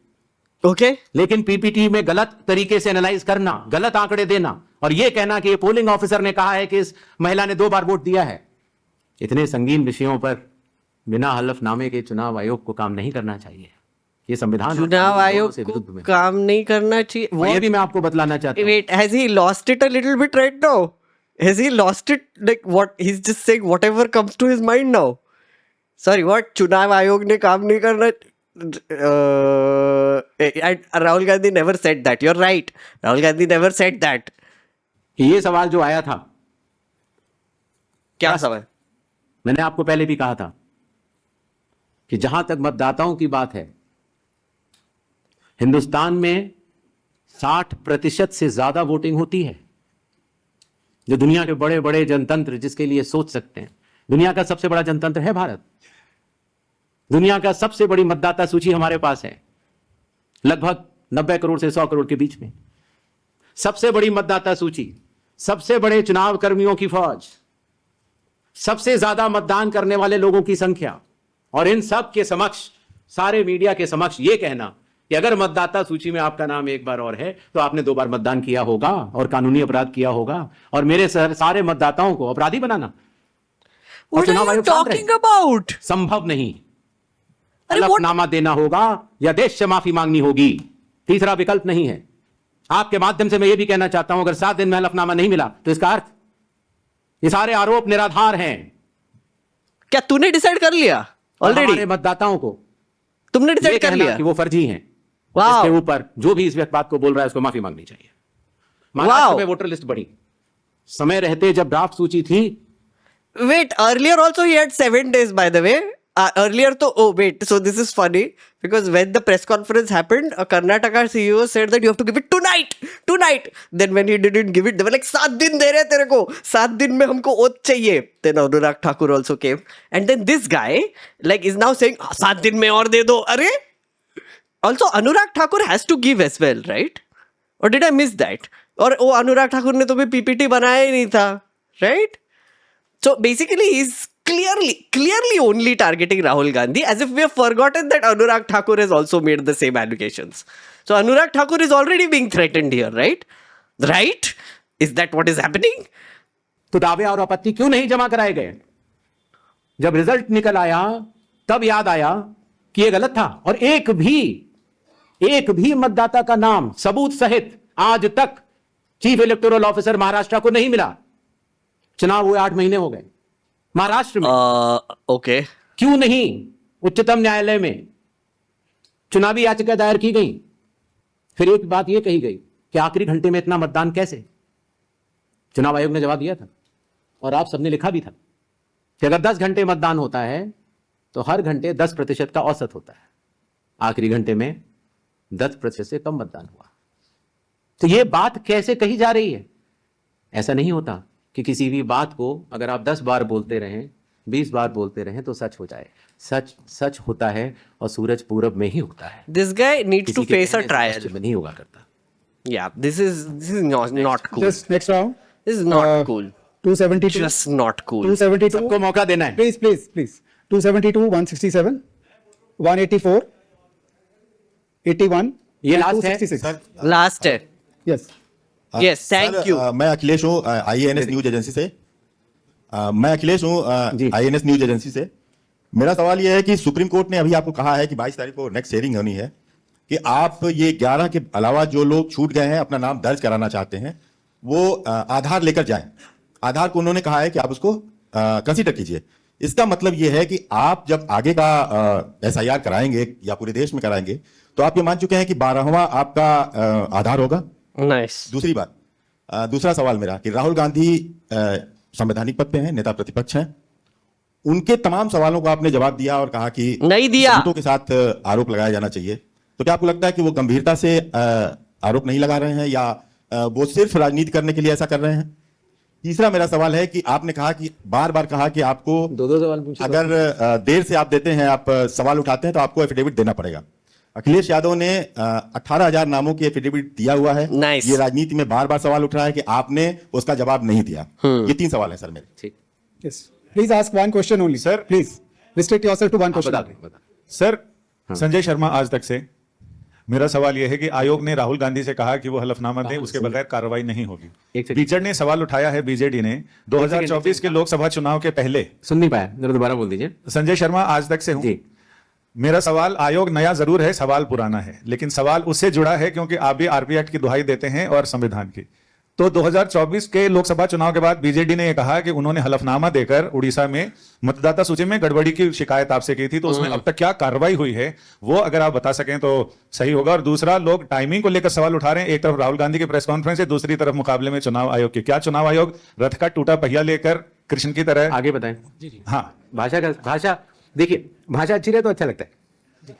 ओके, लेकिन पीपीटी में गलत तरीके से एनालाइज करना, गलत आंकड़े देना और यह कहना कि ये पोलिंग ऑफिसर ने कहा है कि इस महिला ने 2 बार वोट दिया है, इतने संगीन विषयों पर बिना हलफनामे के चुनाव आयोग को काम नहीं करना चाहिए. ये संविधान चुनाव आयोग को काम नहीं करना चाहिए. वो ये भी मैं आपको बतलाना चाहता हूं. Wait, has he lost it a little bit right now? Has he lost it? Like what? He's just saying whatever comes to his mind now. Sorry, what? चुनाव आयोग ने काम नहीं करना. Rahul Gandhi never said that. You're right. Rahul Gandhi never said that. ये सवाल जो आया था, क्या सवाल? मैंने आपको पहले भी कहा था कि जहां तक मतदाताओं की बात है, हिंदुस्तान में 60% से ज्यादा वोटिंग होती है. जो दुनिया के बड़े बड़े जनतंत्र जिसके लिए सोच सकते हैं, दुनिया का सबसे बड़ा जनतंत्र है भारत. दुनिया का सबसे बड़ी मतदाता सूची हमारे पास है, लगभग 90 करोड़ से 100 करोड़ के बीच में. सबसे बड़ी मतदाता सूची, सबसे बड़े चुनाव कर्मियों की फौज, सबसे ज्यादा मतदान करने वाले लोगों की संख्या, और इन सब के समक्ष, सारे मीडिया के समक्ष यह कहना कि अगर मतदाता सूची में आपका नाम एक बार और है तो आपने 2 बार मतदान किया होगा और कानूनी अपराध किया होगा, और मेरे सारे मतदाताओं को अपराधी बनाना. What are you talking about? संभव नहीं. हलफनामा देना होगा या देश से माफी मांगनी होगी. तीसरा विकल्प नहीं है। आपके माध्यम से मैं ये भी कहना चाहता हूं, अगर 7 दिन में हलफनामा नहीं मिला तो इसका अर्थ ये सारे आरोप निराधार हैं। क्या तूने डिसाइड कर लिया ऑलरेडी? हमारे मतदाताओं को तुमने ये डिसाइड कर कहना लिया कि वो फर्जी हैं, वाह इसके ऊपर जो भी इस बात को बोल रहा है उसको माफी मांगनी चाहिए। महाराष्ट्र में वोटर लिस्ट बढ़ी, समय रहते जब ड्राफ्ट सूची थी। Wait, earlier also he had 7 days, by the way. Earlier, oh wait, so this is funny because when the press conference happened, Karnataka CEO said that you have to give it tonight. Then when he didn't give it, they were like 7 दिन दे रहे हैं तेरे को, 7 दिन में हमको oath चाहिए. Then Anurag Thakur also came, and then this guy like is now saying 7 दिन में और दे दो. अरे, also Anurag Thakur has to give as well, right? Or did I miss that? और वो अनुराग ठाकुर ने तो भी PPT बनाया ही नहीं था, right? So basically, he's clearly only targeting Rahul Gandhi, as if we have forgotten that Anurag Thakur has also made the same allegations. So Anurag Thakur is already being threatened here, right? Right? Is that what is happening? तो दावे और आपत्ति क्यों नहीं जमा कराए गए? जब रिजल्ट निकल आया तब याद आया कि ये गलत था, और एक भी मतदाता का नाम सबूत सहित आज तक चीफ इलेक्टोरल ऑफिसर महाराष्ट्र को नहीं मिला। चुनाव हुए 8 महीने हो गए महाराष्ट्र में। ओके, क्यों नहीं उच्चतम न्यायालय में चुनावी याचिका दायर की गई? फिर एक बात यह कही गई कि आखिरी घंटे में इतना मतदान कैसे? चुनाव आयोग ने जवाब दिया था और आप सबने लिखा भी था कि अगर 10 घंटे मतदान होता है तो हर घंटे 10% का औसत होता है। आखिरी घंटे में 10% से कम मतदान हुआ। तो यह बात कैसे कही जा रही है? ऐसा नहीं होता कि किसी भी बात को अगर आप 10 बार बोलते रहें, 20 बार बोलते रहें तो सच हो जाए। सच होता है और सूरज पूरब में ही उगता है। This guy needs to face a trial. नहीं होगा करता। Yeah, this is not cool. Just next round. This is not cool. 272. Just not cool. 272. सबको मौका देना है। Please. 272, 167, 184, 81. ये लास्ट है। 266. Last है। Yes. Yes, thank you. मैं अखिलेश हूँ IANS न्यूज एजेंसी से। मेरा सवाल यह है कि सुप्रीम कोर्ट ने अभी आपको कहा है कि 22 तारीख को नेक्स्ट हियरिंग होनी है, कि आप ये 11 के अलावा जो लोग छूट गए हैं अपना नाम दर्ज कराना चाहते हैं वो आधार लेकर जाएं। आधार को उन्होंने कहा है कि आप उसको कंसीडर कीजिए। इसका मतलब यह है कि आप जब आगे का SIR कराएंगे या पूरे देश में कराएंगे तो आप ये मान चुके हैं कि 12वां आपका आधार होगा। नाइस। दूसरी बात, दूसरा सवाल मेरा कि राहुल गांधी संवैधानिक पद पे हैं, नेता प्रतिपक्ष हैं, उनके तमाम सवालों को आपने जवाब दिया और कहा कि नहीं दिया, सबूतों के साथ आरोप लगाया जाना चाहिए। तो क्या आपको लगता है कि वो गंभीरता से आरोप नहीं लगा रहे हैं या वो सिर्फ राजनीति करने के लिए ऐसा कर रहे हैं? तीसरा मेरा सवाल है कि आपने कहा कि बार बार कहा कि आपको दो सवाल पूछे, अगर देर से आप देते हैं, आप सवाल उठाते हैं तो आपको एफिडेविट देना पड़ेगा। अखिलेश यादव ने 18,000 नामों की एफिडेविट दिया हुआ है। nice. ये राजनीति में बार बार सवाल उठ रहा है कि आपने उसका जवाब नहीं दिया। ये 3 सवाल है सर मेरे। ठीक। Yes. Please ask one question only. Sir. Please restrict yourself to one question. बता। सर, संजय शर्मा आज तक से। मेरा सवाल यह है कि आयोग ने राहुल गांधी से कहा कि वो हलफनामा दें, उसके बगैर कार्रवाई नहीं होगी। बीजेडी ने सवाल उठाया है, बीजेडी ने 2024 के लोकसभा चुनाव के पहले। सुन नहीं पाया, जरा दोबारा बोल दीजिए। संजय शर्मा आज तक से हूं। मेरा सवाल, आयोग नया जरूर है, सवाल पुराना है, लेकिन सवाल उससे जुड़ा है क्योंकि आप भी आरपी एक्ट की दुहाई देते हैं और संविधान की। तो 2024 के लोकसभा चुनाव के बाद बीजेडी ने यह कहा कि उन्होंने हलफनामा देकर उड़ीसा में मतदाता सूची में गड़बड़ी की शिकायत आपसे की थी, तो उसमें अब तक क्या कार्रवाई हुई है वो अगर आप बता सकें तो सही होगा। और दूसरा, लोग टाइमिंग को लेकर सवाल उठा रहे हैं, एक तरफ राहुल गांधी की प्रेस कॉन्फ्रेंस है, दूसरी तरफ मुकाबले में चुनाव आयोग की। क्या चुनाव आयोग रथ का टूटा पहिया लेकर कृष्ण की तरह? आगे बताएं। हाँ, भाषा देखिए, भाषा अच्छी रहे तो अच्छा लगता है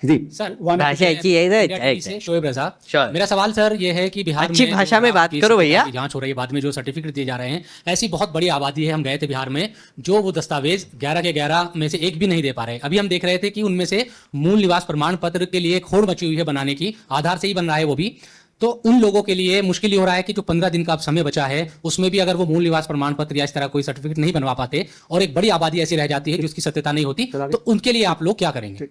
जी। सर, भाषा अच्छी है। शोएब रजा, मेरा सवाल सर ये है कि बिहार अच्छी भाषा में बात करो भैया। जांच हो रही है, बाद में जो सर्टिफिकेट दिए जा रहे हैं, ऐसी बहुत बड़ी आबादी है। हम गए थे बिहार में, जो वो दस्तावेज 11 के 11 में से एक भी नहीं दे पा रहे। अभी हम देख रहे थे कि उनमें से मूल निवास प्रमाण पत्र के लिए एक होड़ मची हुई है बनाने की, आधार से ही बन रहा है वो भी। तो उन लोगों के लिए मुश्किल ही हो रहा है कि जो 15 दिन का अब समय बचा है उसमें भी अगर वो मूल निवास प्रमाण पत्र या इस तरह कोई सर्टिफिकेट नहीं बनवा पाते और एक बड़ी आबादी ऐसी रह जाती है जिसकी सत्यता नहीं होती, तो उनके लिए आप लोग क्या करेंगे?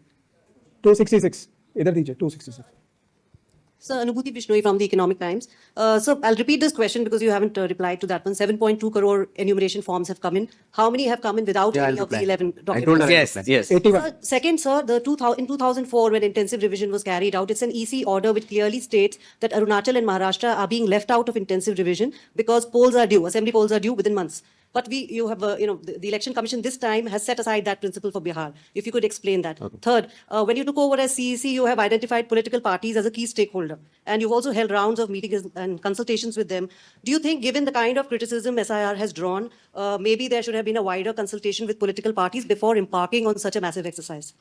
266 इधर दीजिए। 266 Sir, Anubhuti Bishnoi from the Economic Times. Sir, I'll repeat this question because you haven't replied to that one. 7.2 crore enumeration forms have come in. How many have come in without any of the 11 documents? Yes. Sir, second, sir, in 2004, when intensive revision was carried out, it's an EC order which clearly states that Arunachal and Maharashtra are being left out of intensive revision because polls are due, assembly polls are due within months. But the Election Commission this time has set aside that principle for Bihar. If you could explain that. Okay. Third, when you took over as CEC, you have identified political parties as a key stakeholder. And you've also held rounds of meetings and consultations with them. Do you think, given the kind of criticism SIR has drawn, maybe there should have been a wider consultation with political parties before embarking on such a massive exercise?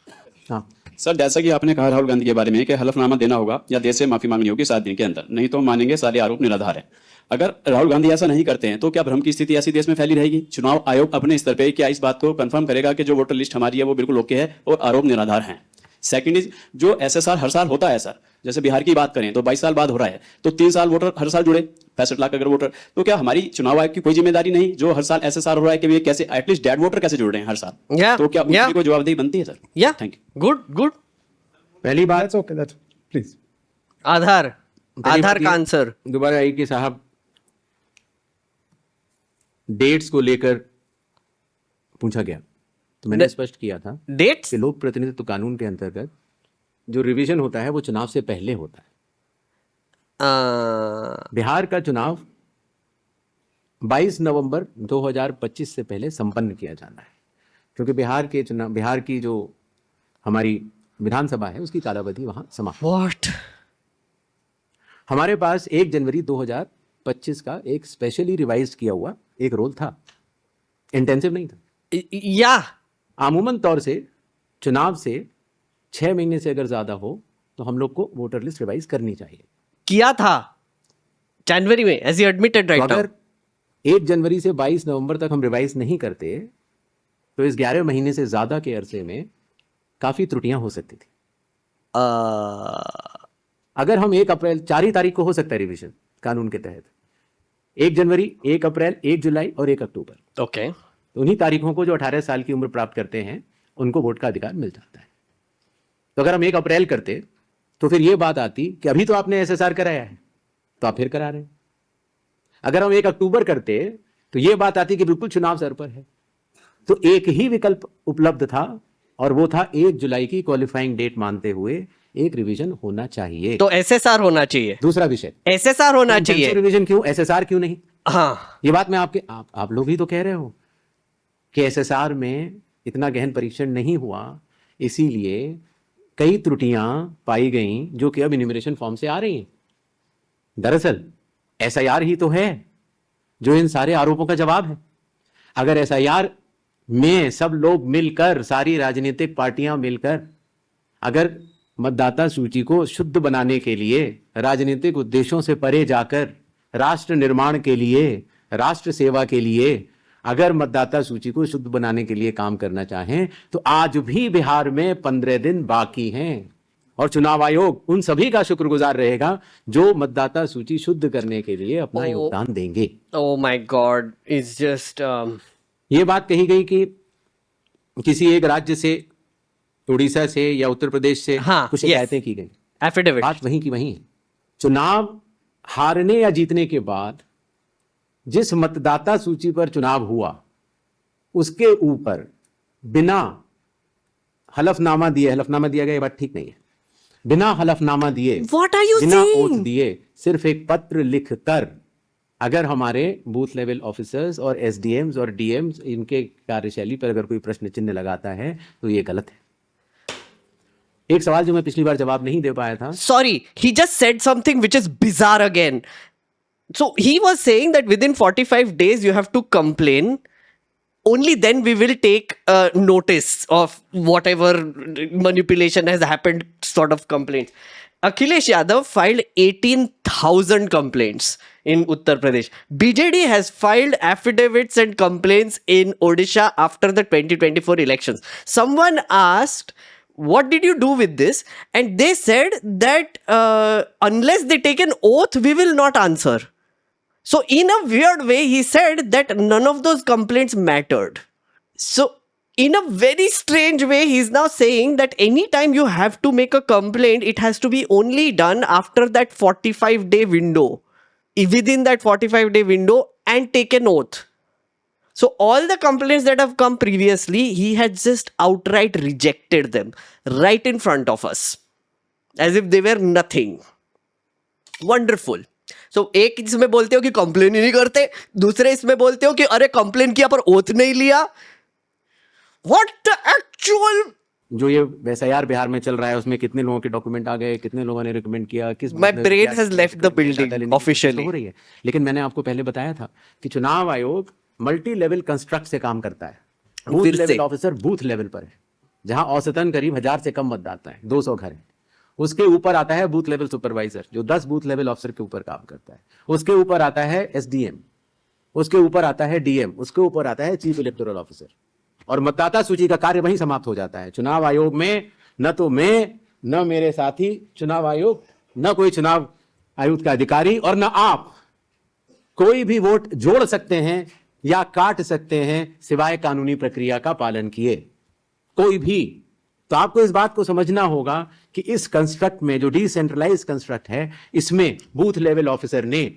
हाँ sir, जैसा कि आपने कहा राहुल गांधी के बारे में कि हलफनामा देना होगा या देश से माफी मांगनी होगी 7 दिन के अंदर, नहीं तो मानेंगे सारे आरोप निराधार हैं। अगर राहुल गांधी ऐसा नहीं करते हैं तो क्या भ्रम की स्थिति ऐसी देश में फैली रहेगी? चुनाव आयोग अपने स्तर पे क्या इस बात को कंफर्म करेगा कि जो वोटर लिस्ट हमारी है वो बिल्कुल ओके है और आरोप निराधार हैं? सेकंड इज, जो SSR हर साल होता है सर, जैसे बिहार की बात करें तो 22 साल बाद हो रहा है, तो 3 साल वोटर हर साल जुड़े, 65 लाख अगर वोटर, तो क्या हमारी चुनाव आयोग की कोई जिम्मेदारी नहीं जो हर साल SSR हो रहा है कि ये कैसे एटलीस्ट डेड वोटर कैसे जुड़ रहे हैं हर साल? तो क्या उनकी कोई जवाबदेही बनती है सर? Thank you. गुड। पहली बात प्लीज आधार का आंसर दोबारा आई कि साहब डेट्स को लेकर पूछा गया तो मैंने स्पष्ट किया था डेट्स कि लोक प्रतिनिधित्व कानून के अंतर्गत जो रिवीजन होता है वो चुनाव से पहले होता है। बिहार का चुनाव 22 नवंबर 2025 से पहले संपन्न किया जाना है, क्योंकि बिहार की जो हमारी विधानसभा है उसकी कालावधि वहां समाप्त। हमारे पास 1 जनवरी 2025 का एक स्पेशली रिवाइज किया हुआ एक रोल था, इंटेंसिव नहीं था। आमूमन तौर से चुनाव से 6 महीने से अगर ज्यादा हो तो हम लोग को वोटर लिस्ट रिवाइज करनी चाहिए। किया था जनवरी में, as you admitted right now. अगर 1 जनवरी से 22 नवंबर तक हम रिवाइज नहीं करते तो इस 11 महीने से ज्यादा के अरसे में काफी त्रुटियां हो सकती थी। अगर हम 1 अप्रैल 4 ही तारीख को हो सकता है रिवीजन कानून के तहत, 1 जनवरी, 1 अप्रैल, 1 जुलाई और 1 अक्टूबर। ओके। तो उन्हीं तारीखों को जो 18 साल की उम्र प्राप्त करते हैं उनको वोट का अधिकार मिल जाता है। तो अगर हम 1 अप्रैल करते तो फिर ये बात आती कि अभी तो आपने SSR कराया है तो आप फिर करा रहे हैं। अगर हम 1 अक्टूबर करते तो ये बात आती कि बिल्कुल चुनाव सर पर है। तो एक ही विकल्प उपलब्ध था और वो था 1 जुलाई की क्वालिफाइंग डेट मानते हुए एक रिवीजन होना चाहिए। तो SSR होना चाहिए। दूसरा विषय SSR होना चाहिए। रिवीजन क्यों, SSR क्यों नहीं? हाँ, ये बात मैं आप लोग ही तो कह रहे हो कि SSR में इतना गहन परीक्षण नहीं हुआ, इसीलिए कई त्रुटियां पाई गईं जो कि अब इन्यूमरेशन फॉर्म से आ रही हैं। दरअसल SIR ही तो है जो इन सारे आरोपों का जवाब है। अगर SIR में सब लोग मिलकर, सारी राजनीतिक पार्टियां मिलकर अगर मतदाता सूची को शुद्ध बनाने के लिए, राजनीतिक उद्देश्यों से परे जाकर राष्ट्र निर्माण के लिए, राष्ट्र सेवा के लिए अगर मतदाता सूची को शुद्ध बनाने के लिए काम करना चाहें तो आज भी बिहार में 15 दिन बाकी हैं और चुनाव आयोग उन सभी का शुक्रगुजार रहेगा जो मतदाता सूची शुद्ध करने के लिए अपना योगदान देंगे। Oh my God, it's just ये बात कही गई कि किसी एक राज्य से, उड़ीसा से या उत्तर प्रदेश से कुछ शिकायतें की गई, एफिडेविट, बात वहीं की वहीं। चुनाव हारने या जीतने के बाद जिस मतदाता सूची पर चुनाव हुआ उसके ऊपर बिना हलफनामा दिया गया, ये बात ठीक नहीं है। बिना हलफनामा दिए, बिना ओथ दिए, सिर्फ एक पत्र लिखकर अगर हमारे बूथ लेवल ऑफिसर्स और SDMs और DMs इनके कार्यशैली पर अगर कोई प्रश्न चिन्ह लगाता है तो ये गलत है। एक सवाल जो मैं पिछली बार जवाब नहीं दे पाया था। Sorry, he just said something which is bizarre again. So he was saying that within 45 days you have to complain. Only then we will take notice of whatever manipulation has happened, sort of complaints. Akhilesh Yadav filed 18,000 complaints in Uttar Pradesh. BJD has filed affidavits and complaints in Odisha after the 2024 elections. Someone asked, what did you do with this? And they said that unless they take an oath, we will not answer. So in a weird way, he said that none of those complaints mattered. So in a very strange way, he's now saying that anytime you have to make a complaint, it has to be only done after that 45-day window, within that 45-day window, and take an oath. So all the complaints that have come previously, he had just outright rejected them right in front of us, as if they were nothing. Wonderful. So एक इसमें बोलते हो कि complain ही नहीं करते, दूसरे इसमें बोलते हो कि अरे कंप्लेन किया पर ओथ नहीं लिया. What the actual? जो ये SIR बिहार में चल रहा है उसमें कितने लोगों के डॉक्यूमेंट आ गए, कितने लोगों ने रिकमेंड किया, किस My brain has left the building officially. हो रही है. लेकिन मैंने आपको पहले बताया था कि चुनाव आयोग मल्टी लेवल कंस्ट्रक्ट से काम करता है. Booth level officer booth level पर है, जहां औसतन करीब 1000 से कम मतदाता है, 200 घर है. उसके ऊपर आता है बूथ लेवल सुपरवाइजर जो 10 बूथ लेवल ऑफिसर के ऊपर काम करता है. उसके ऊपर आता है SDM, उसके ऊपर आता है DM, उसके ऊपर आता है चीफ इलेक्टोरल ऑफिसर, और मतदाता सूची का कार्य वहीं समाप्त हो जाता है. चुनाव आयोग में न तो मैं, न मेरे साथी चुनाव आयोग, न कोई चुनाव आयुक्त का अधिकारी, और न आप कोई भी वोट जोड़ सकते हैं या काट सकते हैं सिवाय कानूनी प्रक्रिया का पालन किए, कोई भी. तो आपको इस बात को समझना होगा कि इस कंस्ट्रक्ट में जो डिसेंट्रलाइज कंस्ट्रक्ट है, इसमें बूथ लेवल ऑफिसर ने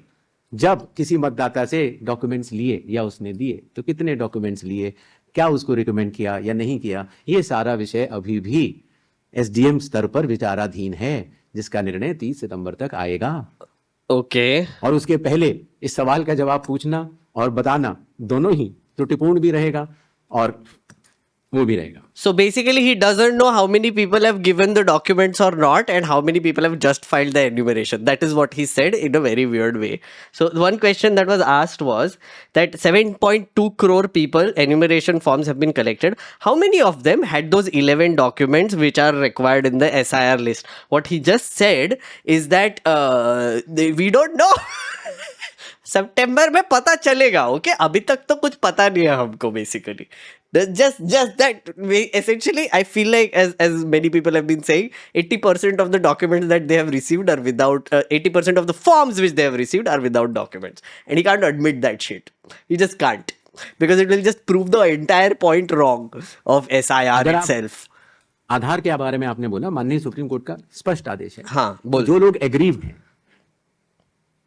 जब किसी मतदाता से डॉक्यूमेंट्स लिए या उसने दिए तो कितने डॉक्यूमेंट्स लिए, क्या उसको रिकमेंड किया या नहीं किया, ये सारा विषय अभी भी SDM स्तर पर विचाराधीन है, जिसका निर्णय 30 सितंबर तक आएगा. ओके. और उसके पहले इस सवाल का जवाब पूछना और बताना दोनों ही त्रुटिपूर्ण भी रहेगा और वो भी रहेगा. So basically he doesn't know how many people have given the documents or not, and how many people have just filed the enumeration. That is what he said in a very weird way. So one question that was asked was that 7.2 crore people enumeration forms have been collected. How many of them had those 11 documents which are required in the SIR list? What he just said is that we don't know. सितंबर में पता चलेगा. Okay, अभी तक तो कुछ पता नहीं है हमको. Basically just that essentially I feel like as many people have been saying, 80% of the documents that they have received are without 80% of the forms which they have received are without documents, and he can't admit that shit. He just can't, because it will just prove the entire point wrong of SIR itself. आधार के बारे में आपने बोला, माननीय supreme court का स्पष्ट आदेश है. हाँ, बोल. जो लोग एग्रीव्ड हैं,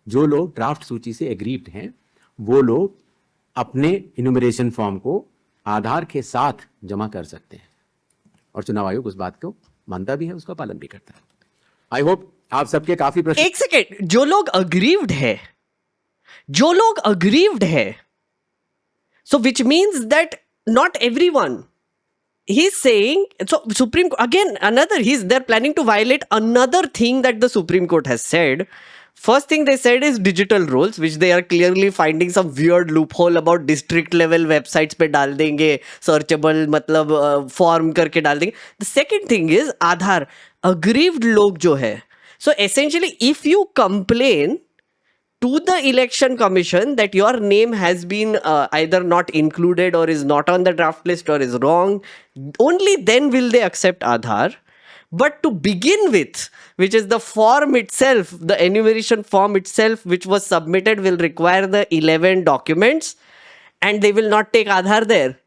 जो लोग ड्राफ्ट सूची से एग्रीव्ड हैं, वो लोग अपने इन्यूमरेशन फॉर्म को आधार के साथ जमा कर सकते हैं, और चुनाव आयोग उस बात को मानता भी है, उसका पालन भी करता है. आई होप आप सबके काफी प्रश्न. एक सेकेंड, जो लोग अग्रीव्ड है, so which means that not everyone. He's saying, so Supreme again another, they're planning to violate another thing that the Supreme Court has said. First thing they said is digital rolls, which they are clearly finding some weird loophole about district level websites पे डाल देंगे, searchable मतलब form करके डाल देंगे. The second thing is Aadhaar, aggrieved लोग जो है. So essentially if you complain to the election commission that your name has been either not included or is not on the draft list or is wrong, only then will they accept Aadhaar. But to begin with, which is the form itself, the enumeration form itself which was submitted will require the 11 documents, and they will not take Aadhaar there.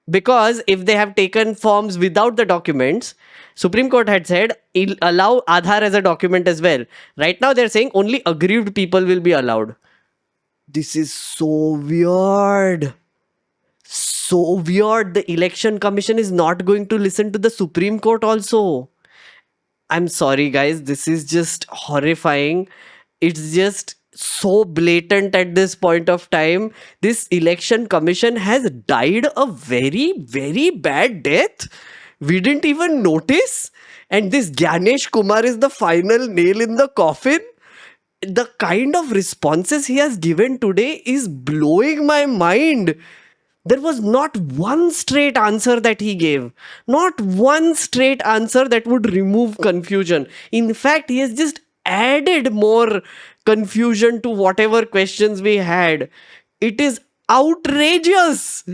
Because if they have taken forms without the documents, Supreme Court had said allow Aadhaar as a document as well. Right now they're saying only aggrieved people will be allowed. This is so weird. So weird. The Election Commission is not going to listen to the Supreme Court also. I'm sorry guys, this is just horrifying. It's just so blatant at this point of time. This Election Commission has died a very, very bad death. We didn't even notice. And this Gyanesh Kumar is the final nail in the coffin. The kind of responses he has given today is blowing my mind. There was not one straight answer that he gave. Not one straight answer that would remove confusion. In fact, he has just added more confusion to whatever questions we had. It is outrageous.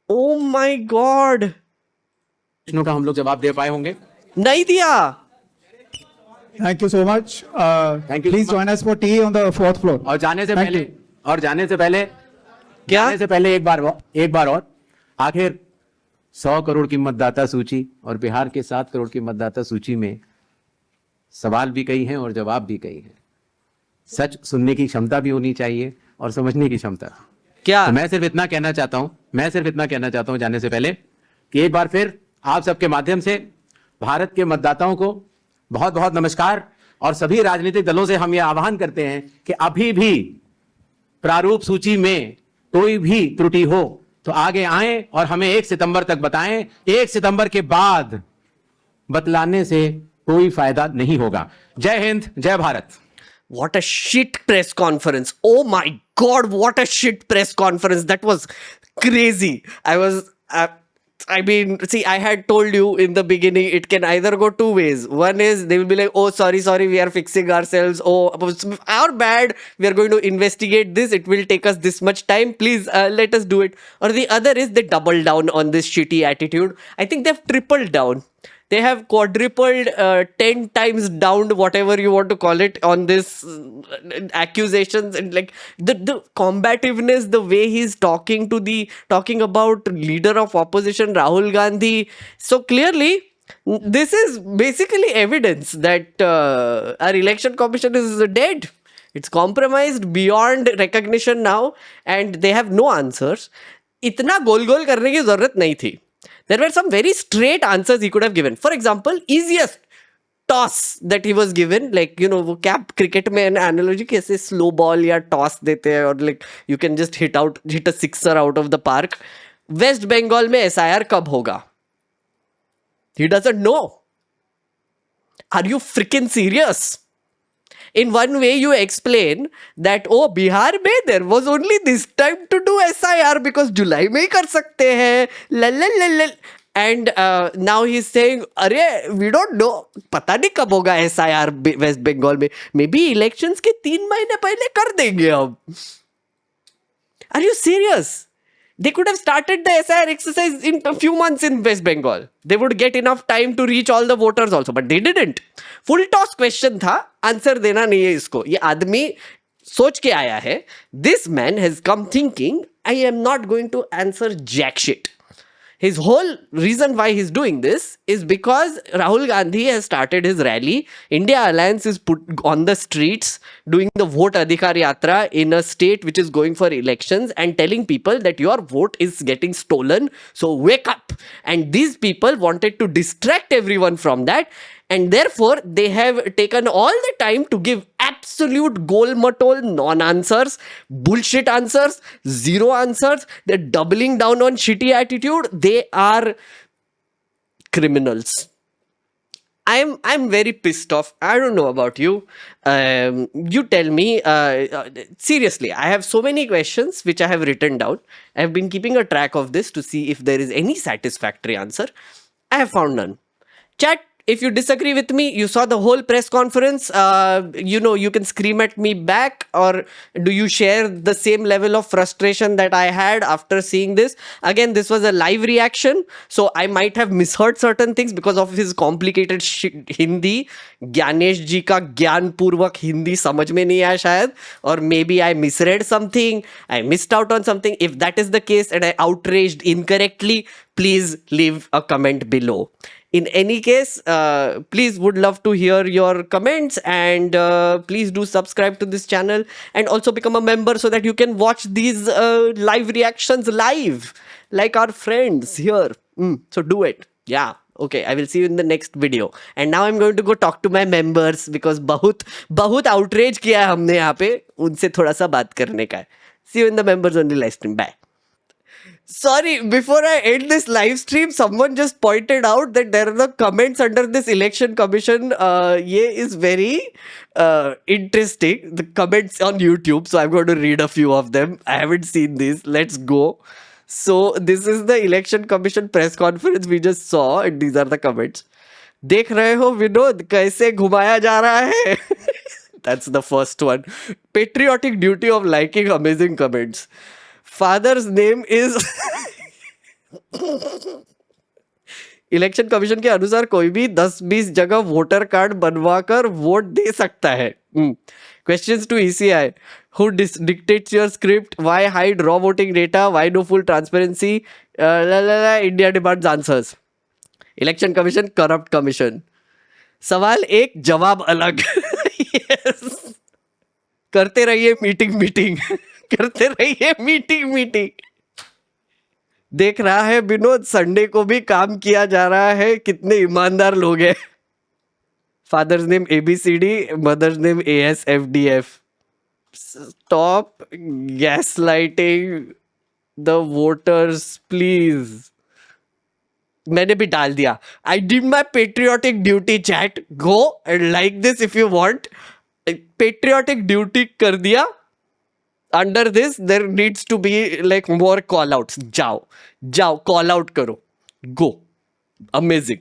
Oh my God. प्रश्नों का हम लोग जवाब दे पाए होंगे? नहीं दिया. Thank you so much. Thank you. Please join us for tea on the 4th floor. और जाने से पहले क्या? एक बार और आखिर 100 करोड़ की मतदाता सूची और बिहार के 7 करोड़ की मतदाता सूची में सवाल भी कई हैं और जवाब भी कई हैं। सच सुनने की क्षमता भी होनी चाहिए और समझने की क्षमता। क्या तो मैं सिर्फ इतना कहना चाहता हूं जाने से पहले कि एक बार फिर आप सबके माध्यम से भारत के मतदाताओं को बहुत बहुत नमस्कार। और सभी राजनीतिक दलों से हम यह आह्वान करते हैं कि अभी भी प्रारूप सूची में कोई भी त्रुटि हो तो आगे आएं और हमें 1 सितंबर तक बताएं। 1 सितंबर के बाद बतलाने से कोई फायदा नहीं होगा। जय हिंद, जय Bharat. What a shit press conference. Oh my God, what a shit press conference. That was crazy. I mean, see, I had told you in the beginning, it can either go two ways. One is they will be like, oh, sorry, we are fixing ourselves. Oh, our bad. We are going to investigate this. It will take us this much time. Please let us do it. Or the other is they double down on this shitty attitude. I think they've tripled down. They have quadrupled, 10 times down, whatever you want to call it, on this accusations, and like the combativeness, the way he's talking about leader of opposition Rahul Gandhi. So clearly, this is basically evidence that our election commission is dead. It's compromised beyond recognition now, and they have no answers. इतना गोल करने की जरूरत नहीं थी. There were some very straight answers he could have given. For example, easiest toss that he was given, like, you know, वो क्या cricket में analogy कैसे स्लो बॉल या टॉस देते हैं और like you can just hit a sixer out of the park. West Bengal में SIR कब होगा? He doesn't know. Are you freaking serious? In one way, you explain that, oh, Bihar में there was only this time to do SIR because July में ही कर सकते हैं. And now he's saying, अरे, we don't know. पता नहीं कब होगा SIR वेस्ट बंगाल में. Maybe elections के 3 महीने पहले कर देंगे हम. Are you serious? They could have started the SIR exercise in a few months in West Bengal. They would get enough time to reach all the voters also, but they didn't. Full toss question था, answer देना नहीं है इसको. ये आदमी सोच के आया है. This man has come thinking, I am not going to answer jack shit. His whole reason why he's doing this is because Rahul Gandhi has started his rally. India Alliance is put on the streets doing the Vote Adhikar Yatra in a state which is going for elections and telling people that your vote is getting stolen. So wake up. And these people wanted to distract everyone from that. And therefore, they have taken all the time to give absolute goal-matol non-answers, bullshit answers, zero answers. They're doubling down on shitty attitude. They are criminals. I'm very pissed off. I don't know about you. You tell me. Seriously, I have so many questions which I have written down. I have been keeping a track of this to see if there is any satisfactory answer. I have found none. Chat. If you disagree with me, you saw the whole press conference, you know, you can scream at me back, or do you share the same level of frustration that I had after seeing this? Again, this was a live reaction, so I might have misheard certain things because of his complicated Hindi. Gyanesh ji ka gyanpurvak Hindi samajh mein nahi aaya shayad, or maybe I misread something, I missed out on something. If that is the case and I outraged incorrectly, please leave a comment below. In any case, please would love to hear your comments, and please do subscribe to this channel and also become a member so that you can watch these live reactions live like our friends here. So do it. Yeah. Okay, I will see you in the next video. And now I'm going to go talk to my members because बहुत outrage किया है हमने यहाँ पे. उनसे थोड़ा सा बात करने का है. See you in the members only live stream. Bye. Sorry, before I end this live stream, someone just pointed out that there are the comments under this election commission. Is very interesting. The comments on YouTube. So I'm going to read a few of them. I haven't seen these. Let's go. So this is the election commission press conference we just saw, and these are the comments. देख रहे हो विनोद कैसे घुमाया जा रहा है? That's the first one. Patriotic duty of liking amazing comments. Father's name is election commission के अनुसार कोई भी 10-20 जगह वोटर कार्ड बनवाकर वोट दे सकता है. Questions to ECI. Who dictates your script? Why hide raw voting data? Why no full transparency? India demands answers. Election Commission, corrupt commission. सवाल एक, जवाब अलग. Yes. करते रहिए मीटिंग. करते रहिए मीटिंग. देख रहा है विनोद, संडे को भी काम किया जा रहा है. कितने ईमानदार लोग हैं. Father's name ABCD, mother's name ASFDF. Stop gaslighting the voters please. मैंने भी डाल दिया. I did my patriotic duty chat. Go and like this if you want. Patriotic duty कर दिया. Under this there needs to be like more call outs. जाओ call out करो. Go. Amazing.